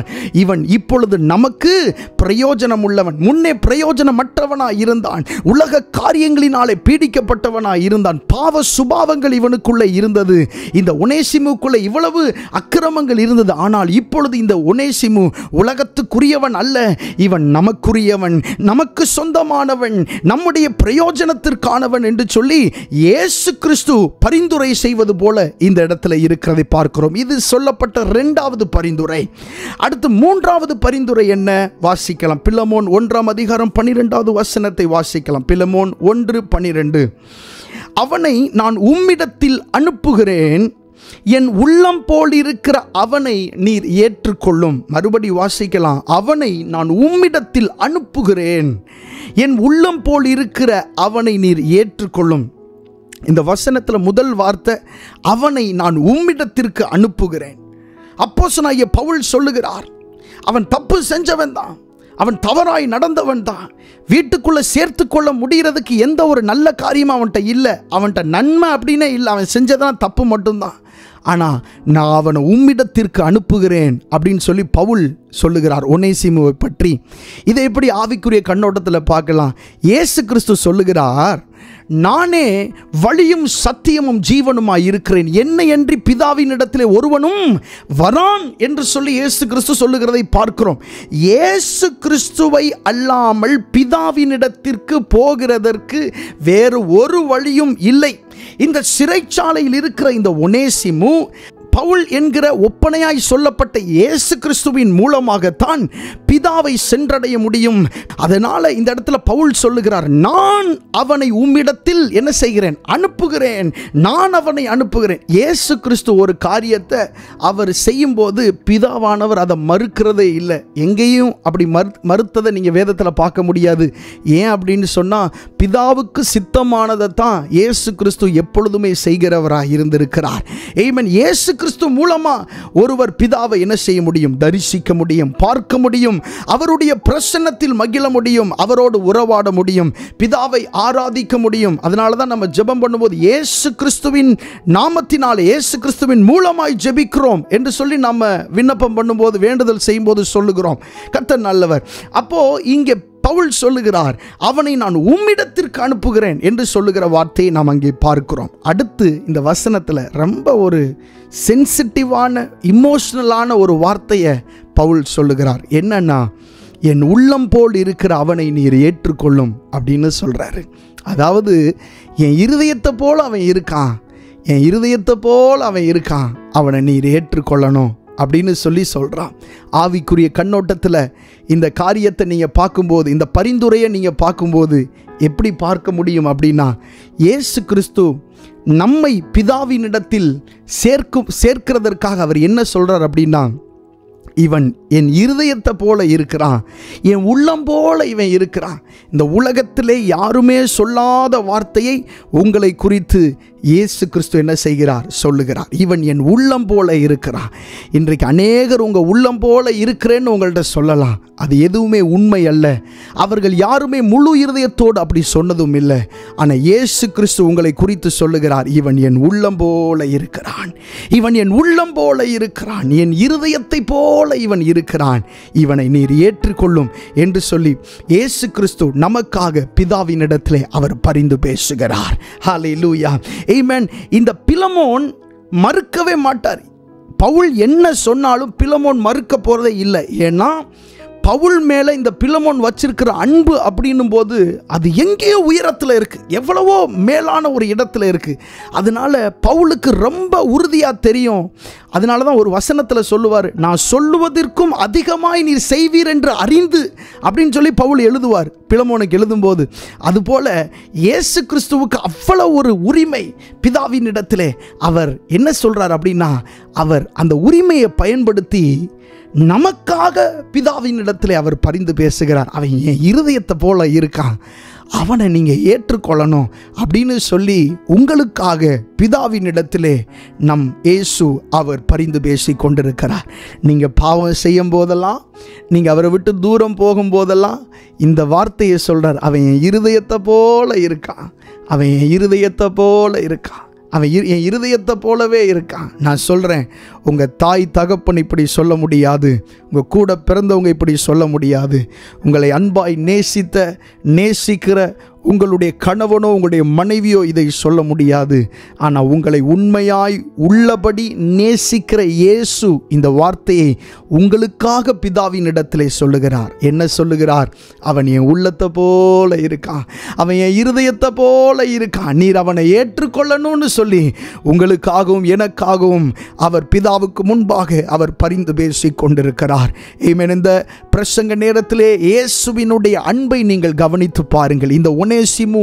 இவன் இப்பொழுது நமக்கு பிரயோஜனம் உள்ளவன். முன்னே பிரயோஜனமற்றவனாய் இருந்தான், உலக காரியங்களினாலே பீடிக்கப்பட்டவனாய் இருந்தான், பாவ சுபாவங்கள் இவனுக்குள்ளே இருந்தது, இந்த ஒனேசிமுக்குள்ளே இவ்வளவு அக்கிரமங்கள் இருந்தது. ஆனால் இப்பொழுது இந்த ஒனேசிமு உலகத்துக்குரியவன் அல்ல, இவன் நமக்குரியவன், நமக்கு சொந்தமானவன், நம்முடைய பிரயோஜனத்திற்கானவன் என்று சொல்லி இயேசு கிறிஸ்து பரிந்துரை செய்வது போல இந்த இடத்துல இருக்கிறதை பார்க்கிறோம். இது சொல்லப்பட்ட இரண்டாவது பரிந்துரை. அடுத்து மூன்றாவது பரிந்துரை என்ன? வாசிக்கலாம். பிலமோன் 1ஆம் அதிகாரம் 12வது வசனத்தை வாசிக்கலாம். பிலமோன் 1:12. அவனை நான் உம்மிடத்தில் அனுப்புகிறேன், என் உள்ளம் போல் இருக்கிற அவனை நீர் ஏற்றுக்கொள்ளும். மறுபடி வாசிக்கலாம். அவனை நான் உம்மிடத்தில் அனுப்புகிறேன், என் உள்ளம் போல் இருக்கிற அவனை நீர் ஏற்றுக்கொள்ளும். இந்த வசனத்தில் முதல் வார்த்தை அவனை நான் உம்மிடத்திற்கு அனுப்புகிறேன். அப்போஸ்தலனாகிய பவுல் சொல்லுகிறார், அவன் தப்பு செஞ்சவன் தான், அவன் தவறாய் நடந்தவன் தான், வீட்டுக்குள்ளே சேர்த்து கொள்ள முடிகிறதுக்கு எந்த ஒரு நல்ல காரியமும் அவன்கிட்ட இல்லை, அவன்கிட்ட நன்மை அப்படின்னே இல்லை, அவன் செஞ்சதான் தப்பு மட்டும்தான். ஆனால் நான் அவனை உம்மிடத்திற்கு அனுப்புகிறேன் அப்படின்னு சொல்லி பவுல் சொல்லுகிறார் ஒனேசிமுவை பற்றி. இதை எப்படி ஆவிக்குரிய கண்ணோட்டத்தில் பார்க்கலாம்? இயேசு கிறிஸ்து சொல்லுகிறார், நானே வழியும் சத்தியமும் ஜீவனுமாய் இருக்கிறேன், என்னை அன்றி பிதாவின் இடத்திலே ஒருவனும் வரான் என்று சொல்லி இயேசு கிறிஸ்து சொல்லுகிறதை பார்க்கிறோம். இயேசு கிறிஸ்துவை அல்லாமல் பிதாவினிடத்திற்கு போகிறதற்கு வேறு ஒரு வழியும் இல்லை. இந்த சிறைச்சாலையில் இருக்கிற இந்த ஒனேசிமு பவுல் என்கிற ஒப்பனையாய் சொல்லப்பட்ட இயேசு கிறிஸ்துவின் மூலமாகத்தான் பிதாவை சென்றடைய முடியும். அதனால இந்த இடத்துல பவுல் சொல்லுகிறார், நான் அவனை உம்மிடத்தில் என்ன செய்கிறேன்? அனுப்புகிறேன். நான் அவனை அனுப்புகிறேன். இயேசு கிறிஸ்து ஒரு காரியத்தை அவர் செய்யும் போது பிதாவானவர் அதை மறுக்கிறதே இல்லை. எங்கேயும் அப்படி மறுத்ததை நீங்கள் வேதத்தில் பார்க்க முடியாது. ஏன் அப்படின்னு சொன்னால், பிதாவுக்கு சித்தமானதை தான் இயேசு கிறிஸ்து எப்பொழுதுமே செய்கிறவராக இருந்திருக்கிறார். ஆமென். இயேசு கிறிஸ்து மூலமா ஒருவர் பிதாவை என்ன செய்ய முடியும்? தரிசிக்க முடியும், பார்க்க முடியும், அவருடைய பிரசன்னத்தில் மகிழ முடியும், அவரோடு உறவாட முடியும், பிதாவை ஆராதிக்க முடியும். அதனால தான் நம்ம ஜெபம் பண்ணும்போது இயேசு கிறிஸ்துவின் நாமத்தினாலே, இயேசு கிறிஸ்துவின் மூலமாய் ஜெபிக்கிறோம் என்று சொல்லி நம்ம விண்ணப்பம் பண்ணும்போது, வேண்டுதல் செய்யும்போது சொல்லுகிறோம். கர்த்தர் நல்லவர். அப்போ இங்கே பவுல் சொல்லுகிறார், அவனை நான் உம்மிடத்திற்கு அனுப்புகிறேன் என்று சொல்லுகிற வார்த்தையை நாம் அங்கே பார்க்கிறோம். அடுத்து இந்த வசனத்தில் ரொம்ப ஒரு சென்சிட்டிவான, இமோஷனலான ஒரு வார்த்தையை பவுல் சொல்லுகிறார். என்னன்னா, என் உள்ளம் போல் இருக்கிற அவனை நீர் ஏற்றுக்கொள்ளும் அப்படின்னு சொல்கிறாரு. அதாவது என் இருதயத்தை போல் அவன் இருக்கான், என் இருதயத்தை போல் அவன் இருக்கான், அவனை நீர் ஏற்றுக்கொள்ளணும் அப்படின்னு சொல்லி சொல்கிறான். ஆவிக்குரிய கண்ணோட்டத்தில் இந்த காரியத்தை நீங்கள் பார்க்கும்போது, இந்த பரிந்துரையை நீங்கள் பார்க்கும்போது எப்படி பார்க்க முடியும் அப்படின்னா, இயேசு கிறிஸ்து நம்மை பிதாவினிடத்தில் சேர்க்கிறதற்காக அவர் என்ன சொல்கிறார் அப்படின்னா, இவன் என் இருதயத்தை போல இருக்கிறான், என் உள்ளம் போல இவன் இருக்கிறான். இந்த உலகத்திலே யாருமே சொல்லாத வார்த்தையை உங்களை குறித்து இயேசு கிறிஸ்து என்ன செய்கிறார்? சொல்லுகிறார். இவன் என் உள்ளம் போல இருக்கிறான். இன்றைக்கு அநேகர் உங்கள் உள்ளம் போல இருக்கிறேன்னு உங்கள்கிட்ட சொல்லலாம். அது எதுவுமே உண்மை அல்ல. அவர்கள் யாருமே முழு இருதயத்தோடு அப்படி சொன்னதும் இல்லை. ஆனால் இயேசு கிறிஸ்து உங்களை குறித்து சொல்லுகிறார், இவன் என் உள்ளம் போல இருக்கிறான், இவன் என் உள்ளம் போல இருக்கிறான், என் இருதயத்தை போல இவன் இருக்கிறான், இவனை நீர் ஏற்றுக்கொள்ளும் என்று சொல்லி இயேசு கிறிஸ்து நமக்காக பிதாவினிடத்திலே அவர் பரிந்து பேசுகிறார். ஹல்லேலூயா, ஆமென். இந்த பிலமோன் மறுக்கவே மாட்டார். பவுல் என்ன சொன்னாலும் பிலமோன் மறுக்க போறதே இல்லை. ஏன்னா பவுல் மேலே இந்த பிலமோன் வச்சிருக்கிற அன்பு அப்படின்னும் போது அது எங்கேயோ உயரத்தில் இருக்குது, எவ்வளவோ மேலான ஒரு இடத்துல இருக்குது. அதனால பவுலுக்கு ரொம்ப உறுதியாக தெரியும். அதனால தான் ஒரு வசனத்தில் சொல்லுவார், நான் சொல்லுவதற்கும் அதிகமாய் நீர் செய்வீர் என்று அறிந்து அப்படின்னு சொல்லி பவுல் எழுதுவார் பிலமோனுக்கு எழுதும்போது. அதுபோல் இயேசு கிறிஸ்துவுக்கு அவ்வளோ ஒரு உரிமை பிதாவின் இடத்திலே. அவர் என்ன சொல்கிறார் அப்படின்னா, அவர் அந்த உரிமையை பயன்படுத்தி நமக்காக பிதாவின் இடத்திலே அவர் பரிந்து பேசுகிறார். அவன் என் இருதயத்தை போல இருக்கான், அவனை நீங்கள் ஏற்றுக்கொள்ளணும் அப்படின்னு சொல்லி உங்களுக்காக பிதாவின் இடத்திலே நம் இயேசு அவர் பரிந்து பேசி கொண்டிருக்கிறார். நீங்கள் பாவம் செய்யும் போதெல்லாம், நீங்கள் அவரை விட்டு தூரம் போகும்போதெல்லாம் இந்த வார்த்தையை சொல்கிறார், அவன் என் இருதயத்தை போல இருக்கான், அவன் என் இருதயத்தை போல இருக்கான், அவன் என் இருதயத்தை போலவே இருக்கான். நான் சொல்கிறேன், உங்கள் தாய் தகப்பன் இப்படி சொல்ல முடியாது, உங்கள் கூட பிறந்தவங்க இப்படி சொல்ல முடியாது, உங்களை அன்பாய் நேசிக்கிற உங்களுடைய கணவனோ உங்களுடைய மனைவியோ இதை சொல்ல முடியாது. ஆனால் உங்களை உண்மையாய் உள்ளபடி நேசிக்கிற இயேசு இந்த வார்த்தையை உங்களுக்காக பிதாவின் இடத்திலே சொல்லுகிறார். என்ன சொல்லுகிறார்? அவன் என் உள்ளத்தை போல இருக்கான், அவன் என் இருதயத்தை போல இருக்கான், நீர் அவனை ஏற்றுக்கொள்ளணும்னு சொல்லி உங்களுக்காகவும் எனக்காகவும் அவர் பிதாவுக்கு முன்பாக அவர் பரிந்து பேசி கொண்டிருக்கிறார். ஆமென். இந்த பிரசங்க நேரத்திலே இயேசுவினுடைய அன்பை நீங்கள் கவனித்து பாருங்கள். இந்த ஒனேசிமு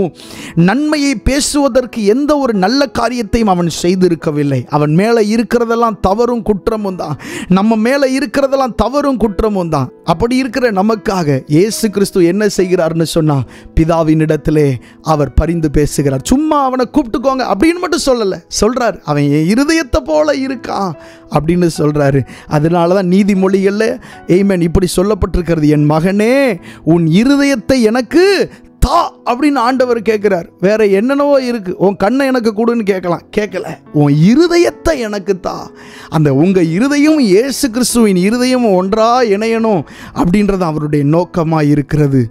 நன்மையை பேசுவதற்கு எந்த ஒரு நல்ல காரியத்தையும் அவன் செய்திருக்கவில்லை. அவன் மேலே இருக்கிறதெல்லாம் தவறும் குற்றமும் தான், நம்ம மேலே இருக்கிறதெல்லாம் தவறும் குற்றமும் தான். அப்படி இருக்கிற நமக்காக இயேசு கிறிஸ்து என்ன செய்கிறார்னு சொன்னா, பிதாவின் இடத்திலே அவர் பரிந்து பேசுகிறார். சும்மா அவனை கூப்பிட்டுக்கோங்க அப்படின்னு மட்டும் சொல்லலை, சொல்றார் அவன் என் இருதயத்தை போல இருக்கான் அப்படின்னு சொல்றாரு. அதனால தான் நீதிமொழிகளில் ஆமென் இப்படி சொல்லப்பட்டிருக்கிறது, என் மகனே உன் இருதயத்தை எனக்கு தா அப்படின்னு ஆண்டவர் கேட்கிறார். வேற என்னென்னவோ இருக்கு, உன் கண்ணை எனக்கு கொடுன்னு கேட்கல, உன் இருதயத்தை எனக்கு தா. அந்த உங்க இருதயம் இயேசு கிறிஸ்துவின் இருதயம் ஒன்றா இணையணும் அப்படின்றது அவருடைய நோக்கமாக இருக்கிறது.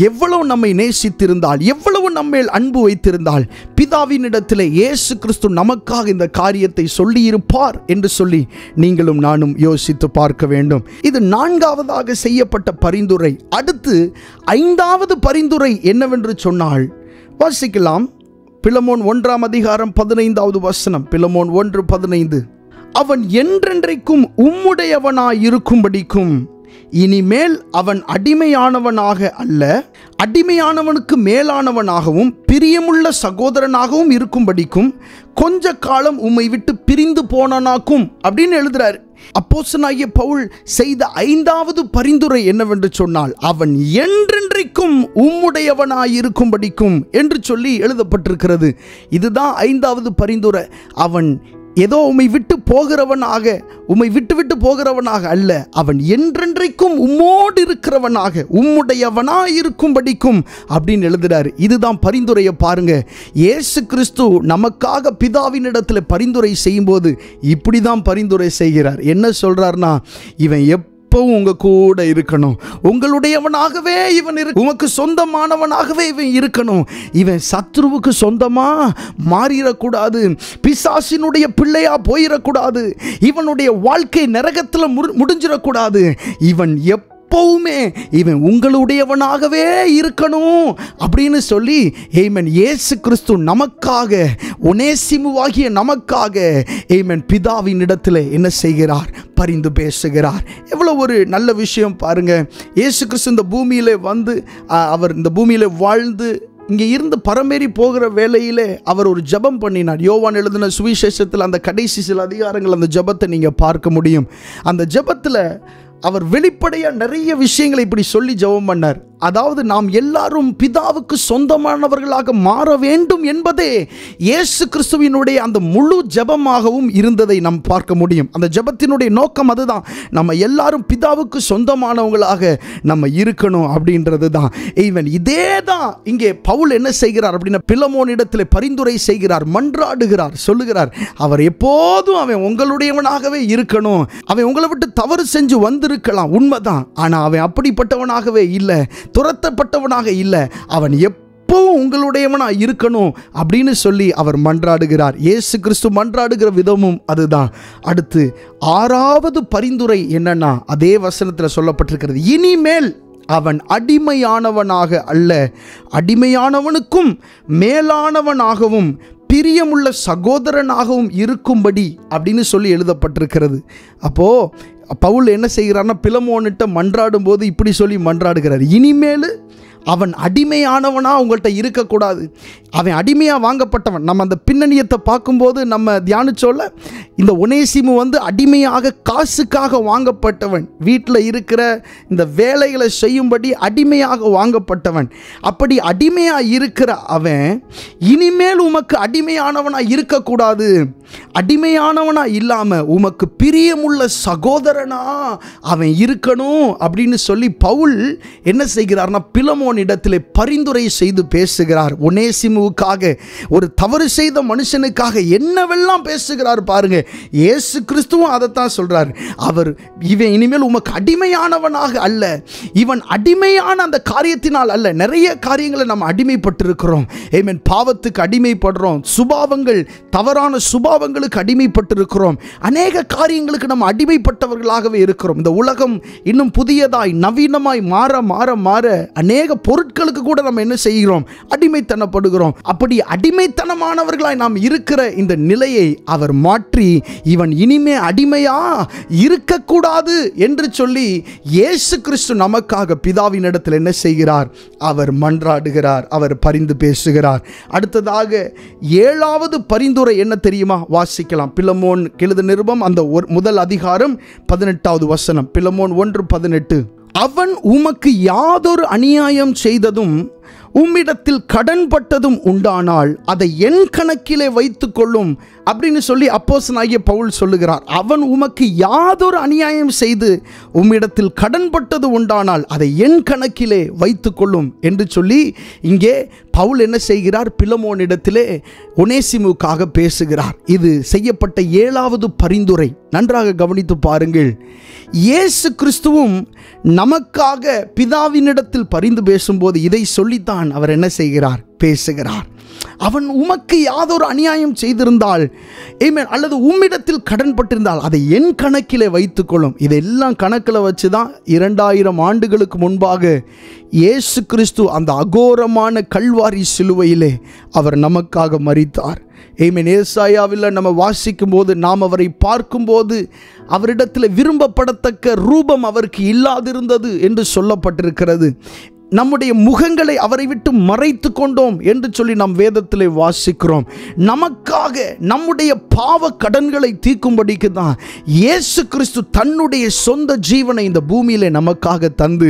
எவ்வளவு நம்மை நேசித்திருந்தால், எவ்வளவு நம்மேல் அன்பு வைத்திருந்தால், பிதாவின் இடத்திலே இயேசு கிறிஸ்து நமக்காக இந்த காரியத்தை சொல்லி இருப்பார் என்று சொல்லி நீங்களும் நானும் யோசித்து பார்க்க வேண்டும். இது 4ஆவதாக செய்யப்பட்ட பரிந்துரை. அடுத்து 5ஆவது பரிந்துரை என்னவென்று சொன்னால், வாசிக்கலாம். பிலமோன் 1 அதிகாரம் 15வது வசனம். பிலமோன் 1:15. அவன் என்றென்றைக்கும் உம்முடையவனாயிருக்கும்படிக்கும் இனிமேல் அவன் அடிமையானவனாக அல்ல, அடிமையானவனுக்கு மேலானவனாகவும் பிரியமுள்ள சகோதரனாகவும் இருக்கும்படிக்கும் கொஞ்ச காலம் உம்மை விட்டு பிரிந்து போனானாக்கும் அப்படின்னு எழுதுறாரு. அப்போஸ்தலனாகிய பவுல் செய்த 5வது பரிந்துரை என்னவென்று சொன்னால், அவன் என்றென்றைக்கும் உம்முடையவனாயிருக்கும்படிக்கும் என்று சொல்லி எழுதப்பட்டிருக்கிறது. இதுதான் 5வது பரிந்துரை. அவன் ஏதோ உம்மை விட்டு போகிறவனாக, உம்மை விட்டு போகிறவனாக அல்ல, அவன் என்றென்றைக்கும் உம்மோடு இருக்கிறவனாக, உம்முடையவனாயிருக்கும்படிக்கும் அப்படின்னு எழுதுறாரு. இதுதான் பரிந்துரையை பாருங்க. இயேசு கிறிஸ்து நமக்காக பிதாவினிடத்தில் பரிந்துரை செய்யும்போது இப்படி தான் பரிந்துரை செய்கிறார். என்ன சொல்றார்னா, இவன் உங்க கூட இருக்கணும், உங்களுடையவனாகவே இவன் உமக்கு சொந்தமானவனாகவே இவன் இருக்கணும். இவன் சத்ருவுக்கு சொந்தமா மாறிடக்கூடாது, பிசாசினுடைய பிள்ளையா போயிடக்கூடாது, இவனுடைய வாழ்க்கை நரகத்தில் முடிஞ்சிடக்கூடாது. இவன் எப்பவுமே இவன் உங்களுடையவனாகவே இருக்கணும் அப்படின்னு சொல்லி ஆமென் இயேசு கிறிஸ்து நமக்காக, ஒனேசிமுவாகிய நமக்காக ஆமென் பிதாவின் இடத்துல என்ன செய்கிறார்? பரிந்து பேசுகிறார். எவ்வளவு ஒரு நல்ல விஷயம் பாருங்க. இயேசு கிறிஸ்து இந்த பூமியிலே வந்து அவர் இந்த பூமியில வாழ்ந்து இங்கே இருந்து பரமேறி போகிற வேளையிலே அவர் ஒரு ஜெபம் பண்ணினார். யோவான் எழுதின சுவிசேஷத்தில் அந்த கடைசி சில அதிகாரங்கள் அந்த ஜெபத்தை நீங்கள் பார்க்க முடியும். அந்த ஜெபத்தில் அவர் வெளிப்படையாக நிறைய விஷயங்களை இப்படி சொல்லி ஜெபம் பண்ணார். அதாவது நாம் எல்லாரும் பிதாவுக்கு சொந்தமானவர்களாக மாற வேண்டும் என்பதே இயேசு கிறிஸ்துவினுடைய அந்த முழு ஜெபமாகவும் இருந்ததை நாம் பார்க்க முடியும். அந்த ஜெபத்தினுடைய நோக்கம் அதுதான், நம்ம எல்லாரும் பிதாவுக்கு சொந்தமானவங்களாக நம்ம இருக்கணும் அப்படின்றது தான். ஈவன் இதே தான் இங்கே பவுல் என்ன செய்கிறார் அப்படின்னா, பிலமோனிடத்தில் பரிந்துரை செய்கிறார், மன்றாடுகிறார், சொல்லுகிறார், அவர் எப்போதும் அவன் உங்களுடையவனாகவே இருக்கணும். அவன் உங்களை விட்டு தவறு செஞ்சு வந்திருக்கலாம், உண்மைதான். ஆனால் அவன் அப்படிப்பட்டவனாகவே இல்லை, துரத்தப்பட்டவனாக இல்லை, அவன் எப்பவும் உங்களுடையவனா இருக்கணும் அப்படின்னு சொல்லி அவர் மன்றாடுகிறார். இயேசு கிறிஸ்து மன்றாடுகிற விதமும் அதுதான். அடுத்து 6வது பரிந்துரை என்னன்னா, அதே வசனத்தில் சொல்லப்பட்டிருக்கிறது, இனிமேல் அவன் அடிமையானவனாக அல்ல, அடிமையானவனுக்கும் மேலானவனாகவும் பிரியமுள்ள சகோதரனாகவும் இருக்கும்படி அப்படின்னு சொல்லி எழுதப்பட்டிருக்கிறது. அப்போ பவுல் என்ன செய்கிறார்னா, பிலமோனிட்ட மன்றாடும் போது இப்படி சொல்லி மன்றாடுகிறார், இனிமேல் அவன் அடிமையானவனா உங்கள்கிட்ட இருக்கக்கூடாது. அவன் அடிமையாக வாங்கப்பட்டவன். நம்ம அந்த பின்னணியத்தை பார்க்கும்போது நம்ம தியானிச்சோல்ல, இந்த ஒனேசிமு வந்து அடிமையாக காசுக்காக வாங்கப்பட்டவன், வீட்டில் இருக்கிற இந்த வேலைகளை செய்யும்படி அடிமையாக வாங்கப்பட்டவன். அப்படி அடிமையாக இருக்கிற அவன் இனிமேல் உமக்கு அடிமையானவனாக இருக்கக்கூடாது, அடிமையானவனாக இல்லாமல் உமக்கு பிரியமுள்ள சகோதரனா அவன் இருக்கணும் அப்படின்னு சொல்லி பவுல் என்ன செய்கிறார்னா, பிலமோன் இடத்திலே பரிந்துரை செய்து பேசுகிறார். ஒனேசிமுவுக்காக, ஒரு தவறு செய்த மனுஷனுக்காக என்னவெல்லாம் பேசுகிறார் பாருங்க. இயேசு கிறிஸ்துவும் அதைத்தான் சொல்றார். அவர் இவன் இனிமேல் உமக்கு அடிமையானவனாக அல்ல, இவன் அடிமையான அந்த காரியத்தினால் அல்ல. நிறைய காரியங்களை நம்ம அடிமைப்பட்டிருக்கிறோம். ஆமென். பாவத்துக்கு அடிமைப்படுறோம், சுபாவங்கள், தவறான சுபாவங்களுக்கு அடிமைப்பட்டிருக்கிறோம், அநேக காரியங்களுக்கு நம்ம அடிமைப்பட்டவர்களாகவே இருக்கிறோம். இந்த உலகம் இன்னும் புதியதாய் நவீனமாய் மாற மாற மாற அநேக பொருட்களுக்கு கூட நம்ம என்ன செய்கிறோம்? அடிமைத்தனப்படுகிறோம். அப்படி அடிமைத்தனமானவர்களாய் நாம் இருக்கிற இந்த நிலையை அவர் மாற்றி, இவன் இனிமே அடிமையா இருக்கக்கூடாது என்று சொல்லி இயேசு கிறிஸ்து நமக்காக பிதாவின் இடத்தில் என்ன செய்கிறார்? அவர் மன்றாடுகிறார், அவர் பரிந்து பேசுகிறார். அடுத்ததாக 7வது பரிந்துரை என்ன தெரியுமா? வாசிக்கலாம். பிலமோன் எழுதின நிருபம் அந்த முதல் அதிகாரம் 18வது வசனம். பிலமோன் 1:18. அவன் உமக்கு யாதொரு அநியாயம் செய்ததும் உம்மிடத்தில் கடன்பட்டதும் உண்டானால் அதை என் கணக்கிலே வைத்துக் கொள்ளும் அப்படின்னு சொல்லி அப்போஸ்தலனாகிய பவுல் சொல்லுகிறார். அவன் உமக்கு யாதொரு அநியாயம் செய்து உம்மிடத்தில் கடன்பட்டது உண்டானால் அதை என் கணக்கிலே வைத்துக் கொள்ளும் என்று சொல்லி இங்கே பவுல் என்ன செய்கிறார்? பிலமோனிடத்திலே ஒனேசிமுக்காக பேசுகிறார். இது செய்யப்பட்ட 7வது பரிந்துரை. நன்றாக கவனித்து பாருங்கள். இயேசு கிறிஸ்துவும் நமக்காக பிதாவினிடத்தில் பரிந்து பேசும்போது இதை சொல்லித்தான் அவர் என்ன செய்கிறார்? பேசுகிறார். அவன் உமக்கு யாதொரு அநியாயம் செய்திருந்தால் ஆமென், அல்லது உம்மிடத்தில் கடன் பட்டிருந்தால் அதை என் கணக்கிலே வைத்துக்கொள்ளும். இதெல்லாம் கணக்கில் வச்சு தான் 2000 ஆண்டுகளுக்கு முன்பாக இயேசு கிறிஸ்து அந்த அகோரமான கல்வாரி சிலுவையிலே அவர் நமக்காக மரித்தார். ஆமென். ஏசாயாவில் நம்ம வாசிக்கும் போது, நாம் அவரை பார்க்கும்போது அவரிடத்தில் விரும்பப்படத்தக்க ரூபம் அவருக்கு இல்லாதிருந்தது என்று சொல்லப்பட்டிருக்கிறது. நம்முடைய முகங்களை அவரை விட்டு மறைத்து கொண்டோம் என்று சொல்லி நாம் வேதத்திலே வாசிக்கிறோம். நமக்காக நம்முடைய பாவ கடன்களை தீர்க்கும்படிக்கு தான் இயேசு கிறிஸ்து தன்னுடைய சொந்த ஜீவனை இந்த பூமியிலே நமக்காக தந்து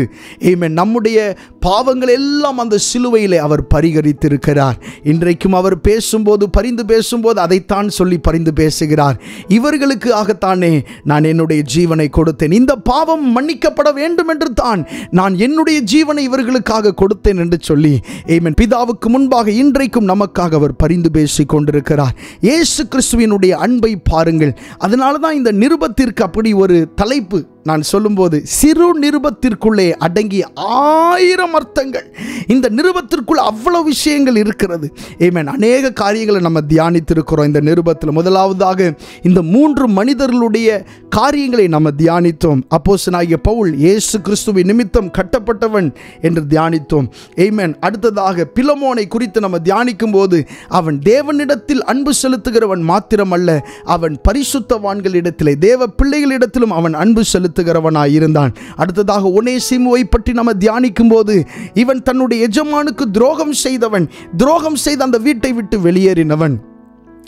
ஆமென், நம்முடைய பாவங்கள் எல்லாம் அந்த சிலுவையிலே அவர் பரிகரித்திருக்கிறார். இன்றைக்கும் அவர் பேசும்போது, பரிந்து பேசும்போது அதைத்தான் சொல்லி பரிந்து பேசுகிறார். இவர்களுக்கு ஆகத்தானே நான் என்னுடைய ஜீவனை கொடுத்தேன், இந்த பாவம் மன்னிக்கப்பட வேண்டும் என்று தான் நான் என்னுடைய ஜீவனை இவர்களுக்காக கொடுத்தேன் என்று சொல்லி ஆமென், பிதாவுக்கு முன்பாக இன்றைக்கும் நமக்காக அவர் பரிந்து பேசிக் கொண்டிருக்கிறார். இயேசு கிறிஸ்துவினுடைய அன்பை பாருங்கள். அதனால தான் இந்த நிருபத்திற்கு அப்படி ஒரு தலைப்பு நான் சொல்லும்போது, சிறு நிருபத்திற்குள்ளே அடங்கிய 1000 அர்த்தங்கள். இந்த நிருபத்திற்குள் அவ்வளவு விஷயங்கள் இருக்கிறது. ஆமென். அநேக காரியங்களை நம்ம தியானித்திருக்கிறோம் இந்த நிருபத்தில். முதலாவதாக இந்த 3 மனிதர்களுடைய காரியங்களை நம்ம தியானித்தோம். அப்போஸ்தலனாகிய பவுல் இயேசு கிறிஸ்துவின் நிமித்தம் கட்டப்பட்டவன் என்று தியானித்தோம். ஆமென். அடுத்ததாக பிலமோனை குறித்து நம்ம தியானிக்கும் போது, அவன் தேவனிடத்தில் அன்பு செலுத்துகிறவன் மாத்திரமல்ல, அவன் பரிசுத்தவான்களிடத்திலே தேவ பிள்ளைகளிடத்திலும் அவன் அன்பு செலுத்துகிறவனாயிருந்தான். அடுத்ததாக ஒனேசிமுவை பற்றி நம்ம தியானிக்கும் போது, இவன் தன்னுடைய எஜமானுக்கு துரோகம் செய்தவன், துரோகம் செய்த அந்த வீட்டை விட்டு வெளியேறினவன்.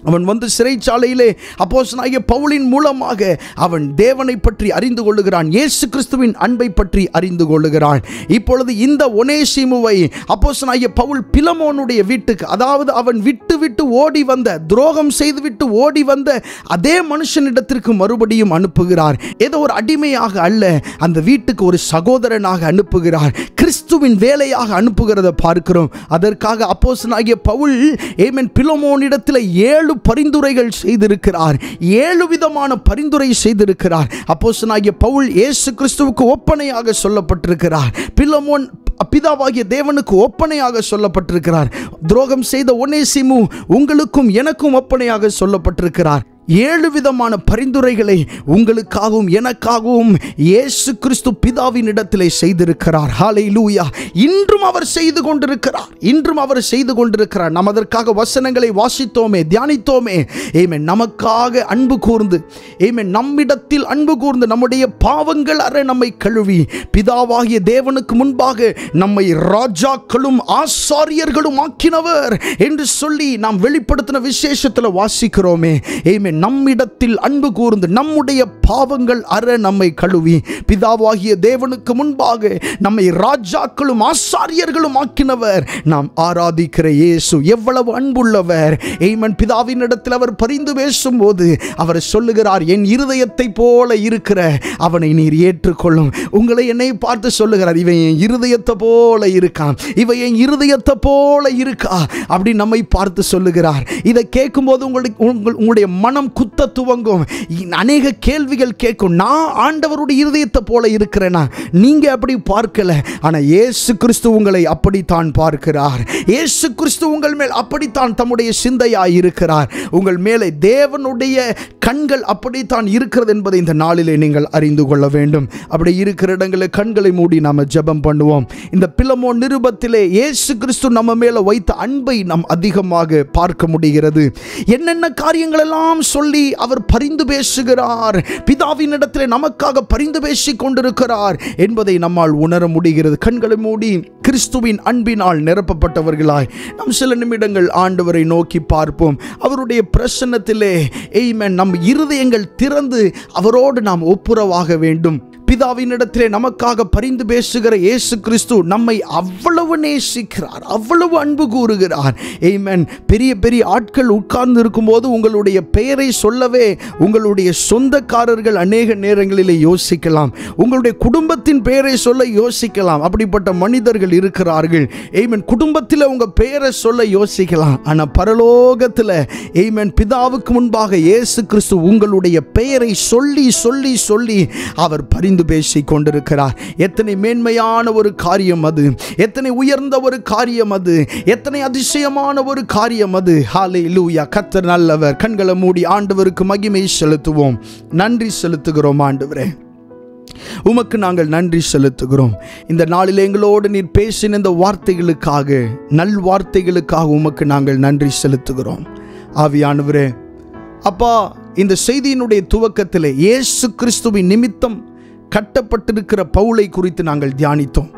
அவன் வந்து சிறைச்சாலையிலே அப்போஸ்தலனாகிய பவுலின் மூலமாக அவன் தேவனை பற்றி அறிந்து கொள்ளுகிறான், இயேசு கிறிஸ்துவின் அன்பை பற்றி அறிந்து கொள்ளுகிறான். இப்பொழுது இந்த ஒனேசிமுவை அப்போஸ்தலனாகிய பவுல் பிலமோனுடைய வீட்டுக்கு, அதாவது அவன் விட்டு ஓடி வந்த, துரோகம் செய்துவிட்டு ஓடி வந்த அதே மனுஷனிடத்திற்கு மறுபடியும் அனுப்புகிறார். ஏதோ ஒரு அடிமையாக அல்ல, அந்த வீட்டுக்கு ஒரு சகோதரனாக அனுப்புகிறார், கிறிஸ்துவின் வேலையாக அனுப்புகிறத பார்க்கிறோம். அதற்காக அப்போஸ்தலனாகிய பவுல் ஆமென், பிலமோனிடத்தில் 7 பரிந்துரைகள் செய்திருக்கிறார். 7 விதமான பரிந்துரை செய்திருக்கிறார். அப்போஸ்தலனாகிய பவுல் இயேசு கிறிஸ்துவுக்கு ஒப்பனையாக சொல்லப்பட்டிருக்கிறார். பிலமோன் பிதாவாகிய தேவனுக்கு ஒப்பனையாக சொல்லப்பட்டிருக்கிறார். துரோகம் செய்த ஒனேசிமு உங்களுக்கும் எனக்கும் ஒப்பனையாக சொல்லப்பட்டிருக்கிறார். 7 விதமான பரிந்துரைகளை உங்களுக்காகவும் எனக்காகவும் இயேசு கிறிஸ்து பிதாவின் இடத்திலே செய்திருக்கிறார். ஹல்லேலூயா. இன்றும் அவர் செய்து கொண்டிருக்கிறார், இன்றும் அவர் செய்து கொண்டிருக்கிறார். நாம் அதற்காக வசனங்களை வாசித்தோமே, தியானித்தோமே. ஆமென். நமக்காக அன்பு கூர்ந்து, ஆமென், நம்மிடத்தில் அன்பு கூர்ந்து நம்முடைய பாவங்கள் அற நம்மை கழுவி பிதாவாகிய தேவனுக்கு முன்பாக நம்மை ராஜாக்களும் ஆசாரியர்களும் ஆக்கினவர் என்று சொல்லி நாம் வெளிப்படுத்தின விசேஷத்தில் வாசிக்கிறோமே. ஆமென். நம்மிடத்தில் அன்பு கூர்ந்து நம்முடைய பாவங்கள் அற நம்மை கழுவி பிதாவாகிய தேவனுக்கு முன்பாக நம்மை ராஜாக்களும் ஆசாரியர்களும் ஆக்கினவர் நாம் ஆராதிக்கிற இயேசு எவ்வளவு அன்புள்ளவர். ஆமென். பிதாவின் இடத்தில் அவர் பரிந்து பேசும்போது அவர் சொல்லுகிறார், என் இருதயத்தை போல இருக்கிற அவனை நீர் ஏற்றுக்கொள்ளும். உங்களை என்னை பார்த்து சொல்லுகிறார், இவன் என் இருதயத்தை போல இருக்கான், இவன் என் இருதயத்தை போல இருக்கா அப்படி நம்மை பார்த்து சொல்லுகிறார். இதை கேட்கும்போது உங்களுடைய மனம் குத்த துவங்கும், அநேக கேள்விகள் கேட்கும். நான் ஆண்டவருடைய இருதயத்தை போல இருக்கிறேனா? நீங்க அப்படி பார்க்கல, ஆனா இயேசு கிறிஸ்து உங்களை அப்படித்தான் பார்க்கிறார். இயேசு கிறிஸ்து உங்கள் மேல் அப்படித்தான் தம்முடைய சிந்தையாய் இருக்கிறார். உங்கள் மேலே தேவனுடைய கண்கள் அப்படித்தான் இருக்கிறது என்பதை இந்த நாளிலே நீங்கள் அறிந்து கொள்ள வேண்டும். அப்படி இருக்கிற இடங்களில் கண்களை மூடி நாம ஜெபம் பண்ணுவோம். இந்த பிலமோன் நிருபத்திலே இயேசு கிறிஸ்து நம்ம மேல வைத்த அன்பை நாம் அதிகமாக பார்க்க முடிகிறது. என்னென்ன காரியங்கள் எல்லாம் சொல்லி அவர் பரிந்து பேசுகிறார், பிதாவின் இடத்திலே நமக்காக பரிந்து பேசிக் கொண்டிருக்கிறார் என்பதை நம்மால் உணர முடிகிறது. கண்களை மூடி கிறிஸ்துவின் அன்பினால் நிரப்பப்பட்டவர்களாய் நாம் சில நிமிடங்கள் ஆண்டவரை நோக்கி பார்ப்போம். அவருடைய பிரசன்னத்திலே ஆமென், நம் இருதயங்கள் திறந்து அவரோடு நாம் ஒப்புரவாக வேண்டும். பிதாவின் இடத்திலே நமக்காக பரிந்து பேசுகிற இயேசு கிறிஸ்து நம்மை அவ்வளவு நேசிக்கிறார், அவ்வளவு அன்பு கூறுகிறார். ஆமென். பெரிய பெரிய ஆட்கள் உட்கார்ந்து இருக்கும்போது உங்களுடைய பெயரை சொல்லவே உங்களுடைய சொந்தக்காரர்கள் அநேக நேரங்களிலே யோசிக்கலாம், உங்களுடைய குடும்பத்தின் பெயரை சொல்ல யோசிக்கலாம். அப்படிப்பட்ட மனிதர்கள் இருக்கிறார்கள். ஆமென். குடும்பத்தில் உங்க பெயரை சொல்ல யோசிக்கலாம், ஆனா பரலோகத்தில் ஆமென், பிதாவுக்கு முன்பாக இயேசு கிறிஸ்து உங்களுடைய பெயரை சொல்லி சொல்லி சொல்லி அவர் பரிந்து பரிந்து பேசிக் கொண்டிருக்கிறார். எத்தனை மேன்மையான ஒரு காரியம் அது, எத்தனை உயர்ந்த ஒரு காரியம் அது, எத்தனை அதிசயமான ஒரு காரியம் அது. ஹல்லேலூயா. கர்த்தர் நல்லவர். கண்களை மூடி ஆண்டவருக்கு மகிமை செலுத்துவோம். நன்றி செலுத்துகிறோம் ஆண்டவரே, உமக்கு நாங்கள் நன்றி செலுத்துகிறோம். இந்த நாளில் எங்களோடு நீர் பேசின இந்த வார்த்தைகளுக்காக, நல் வார்த்தைகளுக்காக உமக்கு நாங்கள் நன்றி செலுத்துகிறோம். ஆவியானவரே, அப்பா, இந்த செய்தியினுடைய துவக்கத்திலே இயேசு கிறிஸ்துவின் நிமித்தம் கட்டப்பட்டிருக்கிற பவுலை குறித்து நாங்கள் தியானித்தோம்.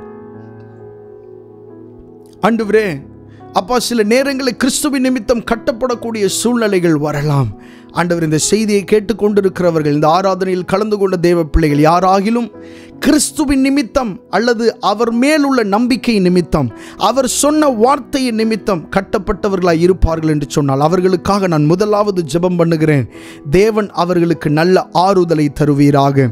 ஆண்டவரே, அப்பா, சில நேரங்களில் கிறிஸ்துவின் நிமித்தம் கட்டப்படக்கூடிய சூழ்நிலைகள் வரலாம். ஆண்டவர், இந்த செய்தியை கேட்டுக்கொண்டிருக்கிறவர்கள், இந்த ஆராதனையில் கலந்து கொண்ட தேவ பிள்ளைகள் யாராகிலும் கிறிஸ்துவின் நிமித்தம் அல்லது அவர் மேலுள்ள நம்பிக்கை நிமித்தம், அவர் சொன்ன வார்த்தையின் நிமித்தம் கட்டப்பட்டவர்களாய் இருப்பார்கள் என்று சொன்னால் அவர்களுக்காக நான் முதலாவது ஜெபம் பண்ணுகிறேன். தேவன் அவர்களுக்கு நல்ல ஆறுதலை தருவீராக.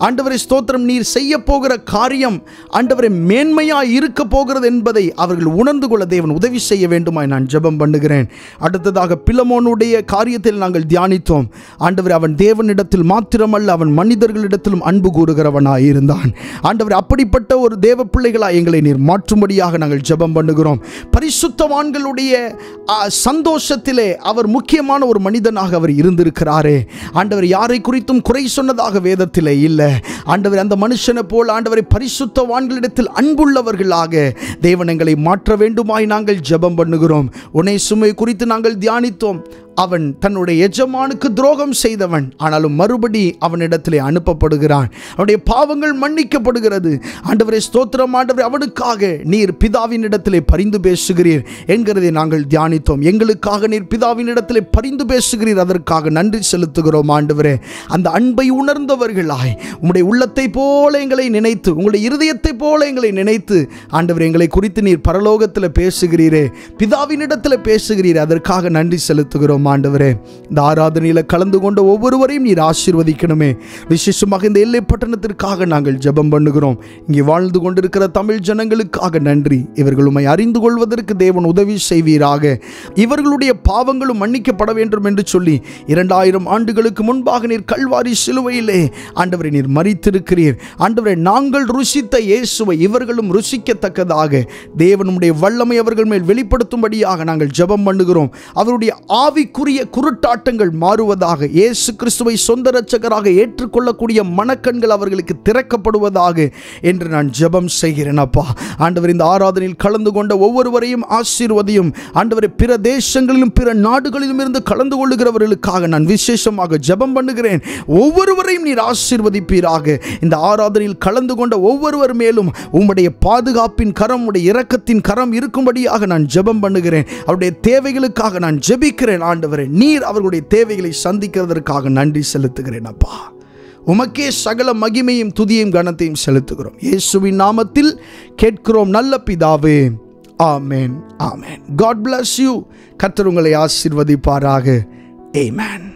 ஆண்டவரே ஸ்தோத்திரம். நீர் செய்ய போகிற காரியம் ஆண்டவரே மேன்மையாய் இருக்க போகிறது என்பதை அவர்கள் உணர்ந்து கொள்ள தேவன் உதவி செய்ய வேண்டுமாய் நான் ஜெபம் பண்ணுகிறேன். அடுத்ததாக பிலமோனுடைய காரியத்தில் நாங்கள் தியானித்தோம். ஆண்டவரே, அவன் தேவனிடத்தில் மாத்திரமல்ல, அவன் மனிதர்களிடத்திலும் அன்பு கூறுகிறவனாய் இருந்தான். ஆண்டவரே, அப்படிப்பட்ட ஒரு தேவ பிள்ளைகளாய் எங்களை நீர் மாற்றும்படியாக நாங்கள் ஜெபம் பண்ணுகிறோம். பரிசுத்தவான்களுடைய சந்தோஷத்திலே அவர் முக்கியமான ஒரு மனிதனாக அவர் இருந்திருக்கிறாரே. ஆண்டவர், யாரை குறித்தும் குறை சொன்னதாக வேதத்திலே இல்லை. ஆண்டவர், அந்த மனுஷனை போல் ஆண்டவரை பரிசுத்தவான்களிடத்தில் அன்புள்ளவர்களாக தேவன் எங்களை மாற்ற வேண்டுமாய் நாங்கள் ஜெபம் பண்ணுகிறோம். ஒனேசிமை குறித்து நாங்கள் தியானித்தோம். அவன் தன்னுடைய எஜமானுக்கு துரோகம் செய்தவன், ஆனாலும் மறுபடி அவனிடத்திலே அனுப்பப்படுகிறான். அவனுடைய பாவங்கள் மன்னிக்கப்படுகிறது. ஆண்டவரே ஸ்தோத்திரம். ஆண்டவரே, அவனுக்காக நீர் பிதாவின் இடத்திலே பரிந்து பேசுகிறீர் என்கிறதை நாங்கள் தியானித்தோம். எங்களுக்காக நீர் பிதாவின் இடத்திலே பரிந்து பேசுகிறீர், அதற்காக நன்றி செலுத்துகிறோம். ஆண்டவரே, அந்த அன்பை உணர்ந்தவர்களாய் உம்முடைய உள்ளத்தை போல எங்களை நினைத்து, உங்களுடைய இருதயத்தை போல எங்களை நினைத்து ஆண்டவரே எங்களை குறித்து நீர் பரலோகத்தில் பேசுகிறீரே, பிதாவின் இடத்தில் பேசுகிறீர், அதற்காக நன்றி செலுத்துகிறோம். ஆண்டவரே, இந்த ஆராதனையில் கலந்து கொண்ட ஒவ்வொருவரையும் நீர் ஆசீர்வதிக்கணுமே. விசேஷமாக இந்த எல்லை பட்டணத்திற்காக நாங்கள் ஜெபம் பண்ணுகிறோம். இங்கே வாழ்ந்து கொண்டிருக்கிற தமிழ் ஜனங்களுக்காக நன்றி. இவர்கள் உம்மை அறிந்து கொள்வதற்கு தேவன் உதவி செய்வீராக. இவர்களுடைய பாவங்களும் மன்னிக்கப்பட வேண்டும் என்று சொல்லி 2000 ஆண்டுகளுக்கு முன்பாக நீர் கல்வாரி சிலுவையிலே ஆண்டவரை நீர் மரித்திருக்கிறீர். ஆண்டவரை, நாங்கள் ருசித்த இயேசுவை இவர்களும் ருசிக்கத்தக்கதாக தேவனுடைய வல்லமை அவர்கள் மேல் வெளிப்படுத்தும்படியாக நாங்கள் ஜெபம் பண்ணுகிறோம். அவருடைய ஆவிக்குரிய குருட்டாட்டங்கள் மாறுவதாக, இயேசு கிறிஸ்துவை சொந்த இரட்சகராக ஏற்றுக்கொள்ளக்கூடிய மனக்கண்கள் அவர்களுக்கு திறக்கப்படுவதாக என்று நான் ஜெபம் செய்கிறேன். அப்பா, ஆண்டவர், இந்த ஆராதனையில் கலந்து கொண்ட ஒவ்வொருவரையும் ஆசீர்வதியும். ஆண்டவரை, பிற தேசங்களிலும் பிற நாடுகளிலும் இருந்து கலந்து கொள்ளுகிறவர்களுக்காக நான் விசேஷமாக ஜெபம் பண்ணுகிறேன். ஒவ்வொருவரையும் நீர் ஆசீர்வதிப்பீராக. இந்த ஆராதனையில் கலந்து கொண்ட ஒவ்வொருவர் மேலும் உம்முடைய பாதுகாப்பின் கரம், உடைய இரக்கத்தின் கரம் இருக்கும்படியாக நான் ஜெபம் பண்ணுகிறேன். அவருடைய தேவைகளுக்காக நான் ஜெபிக்கிறேன். ஆண்டவரே, நீர் அவர்களுடைய தேவைகளை சந்திக்கிறதற்காக நன்றி செலுத்துகிறேன். அப்பா, உமக்கே சகல மகிமையும் துதியையும் கனத்தையும் செலுத்துகிறோம். இயேசுவின் நாமத்தில் கேட்கிறோம் நல்ல பிதாவே. ஆமென், ஆமென். God bless you. கர்த்தர் உங்களை ஆசீர்வதிப்பாராக. ஆமென்.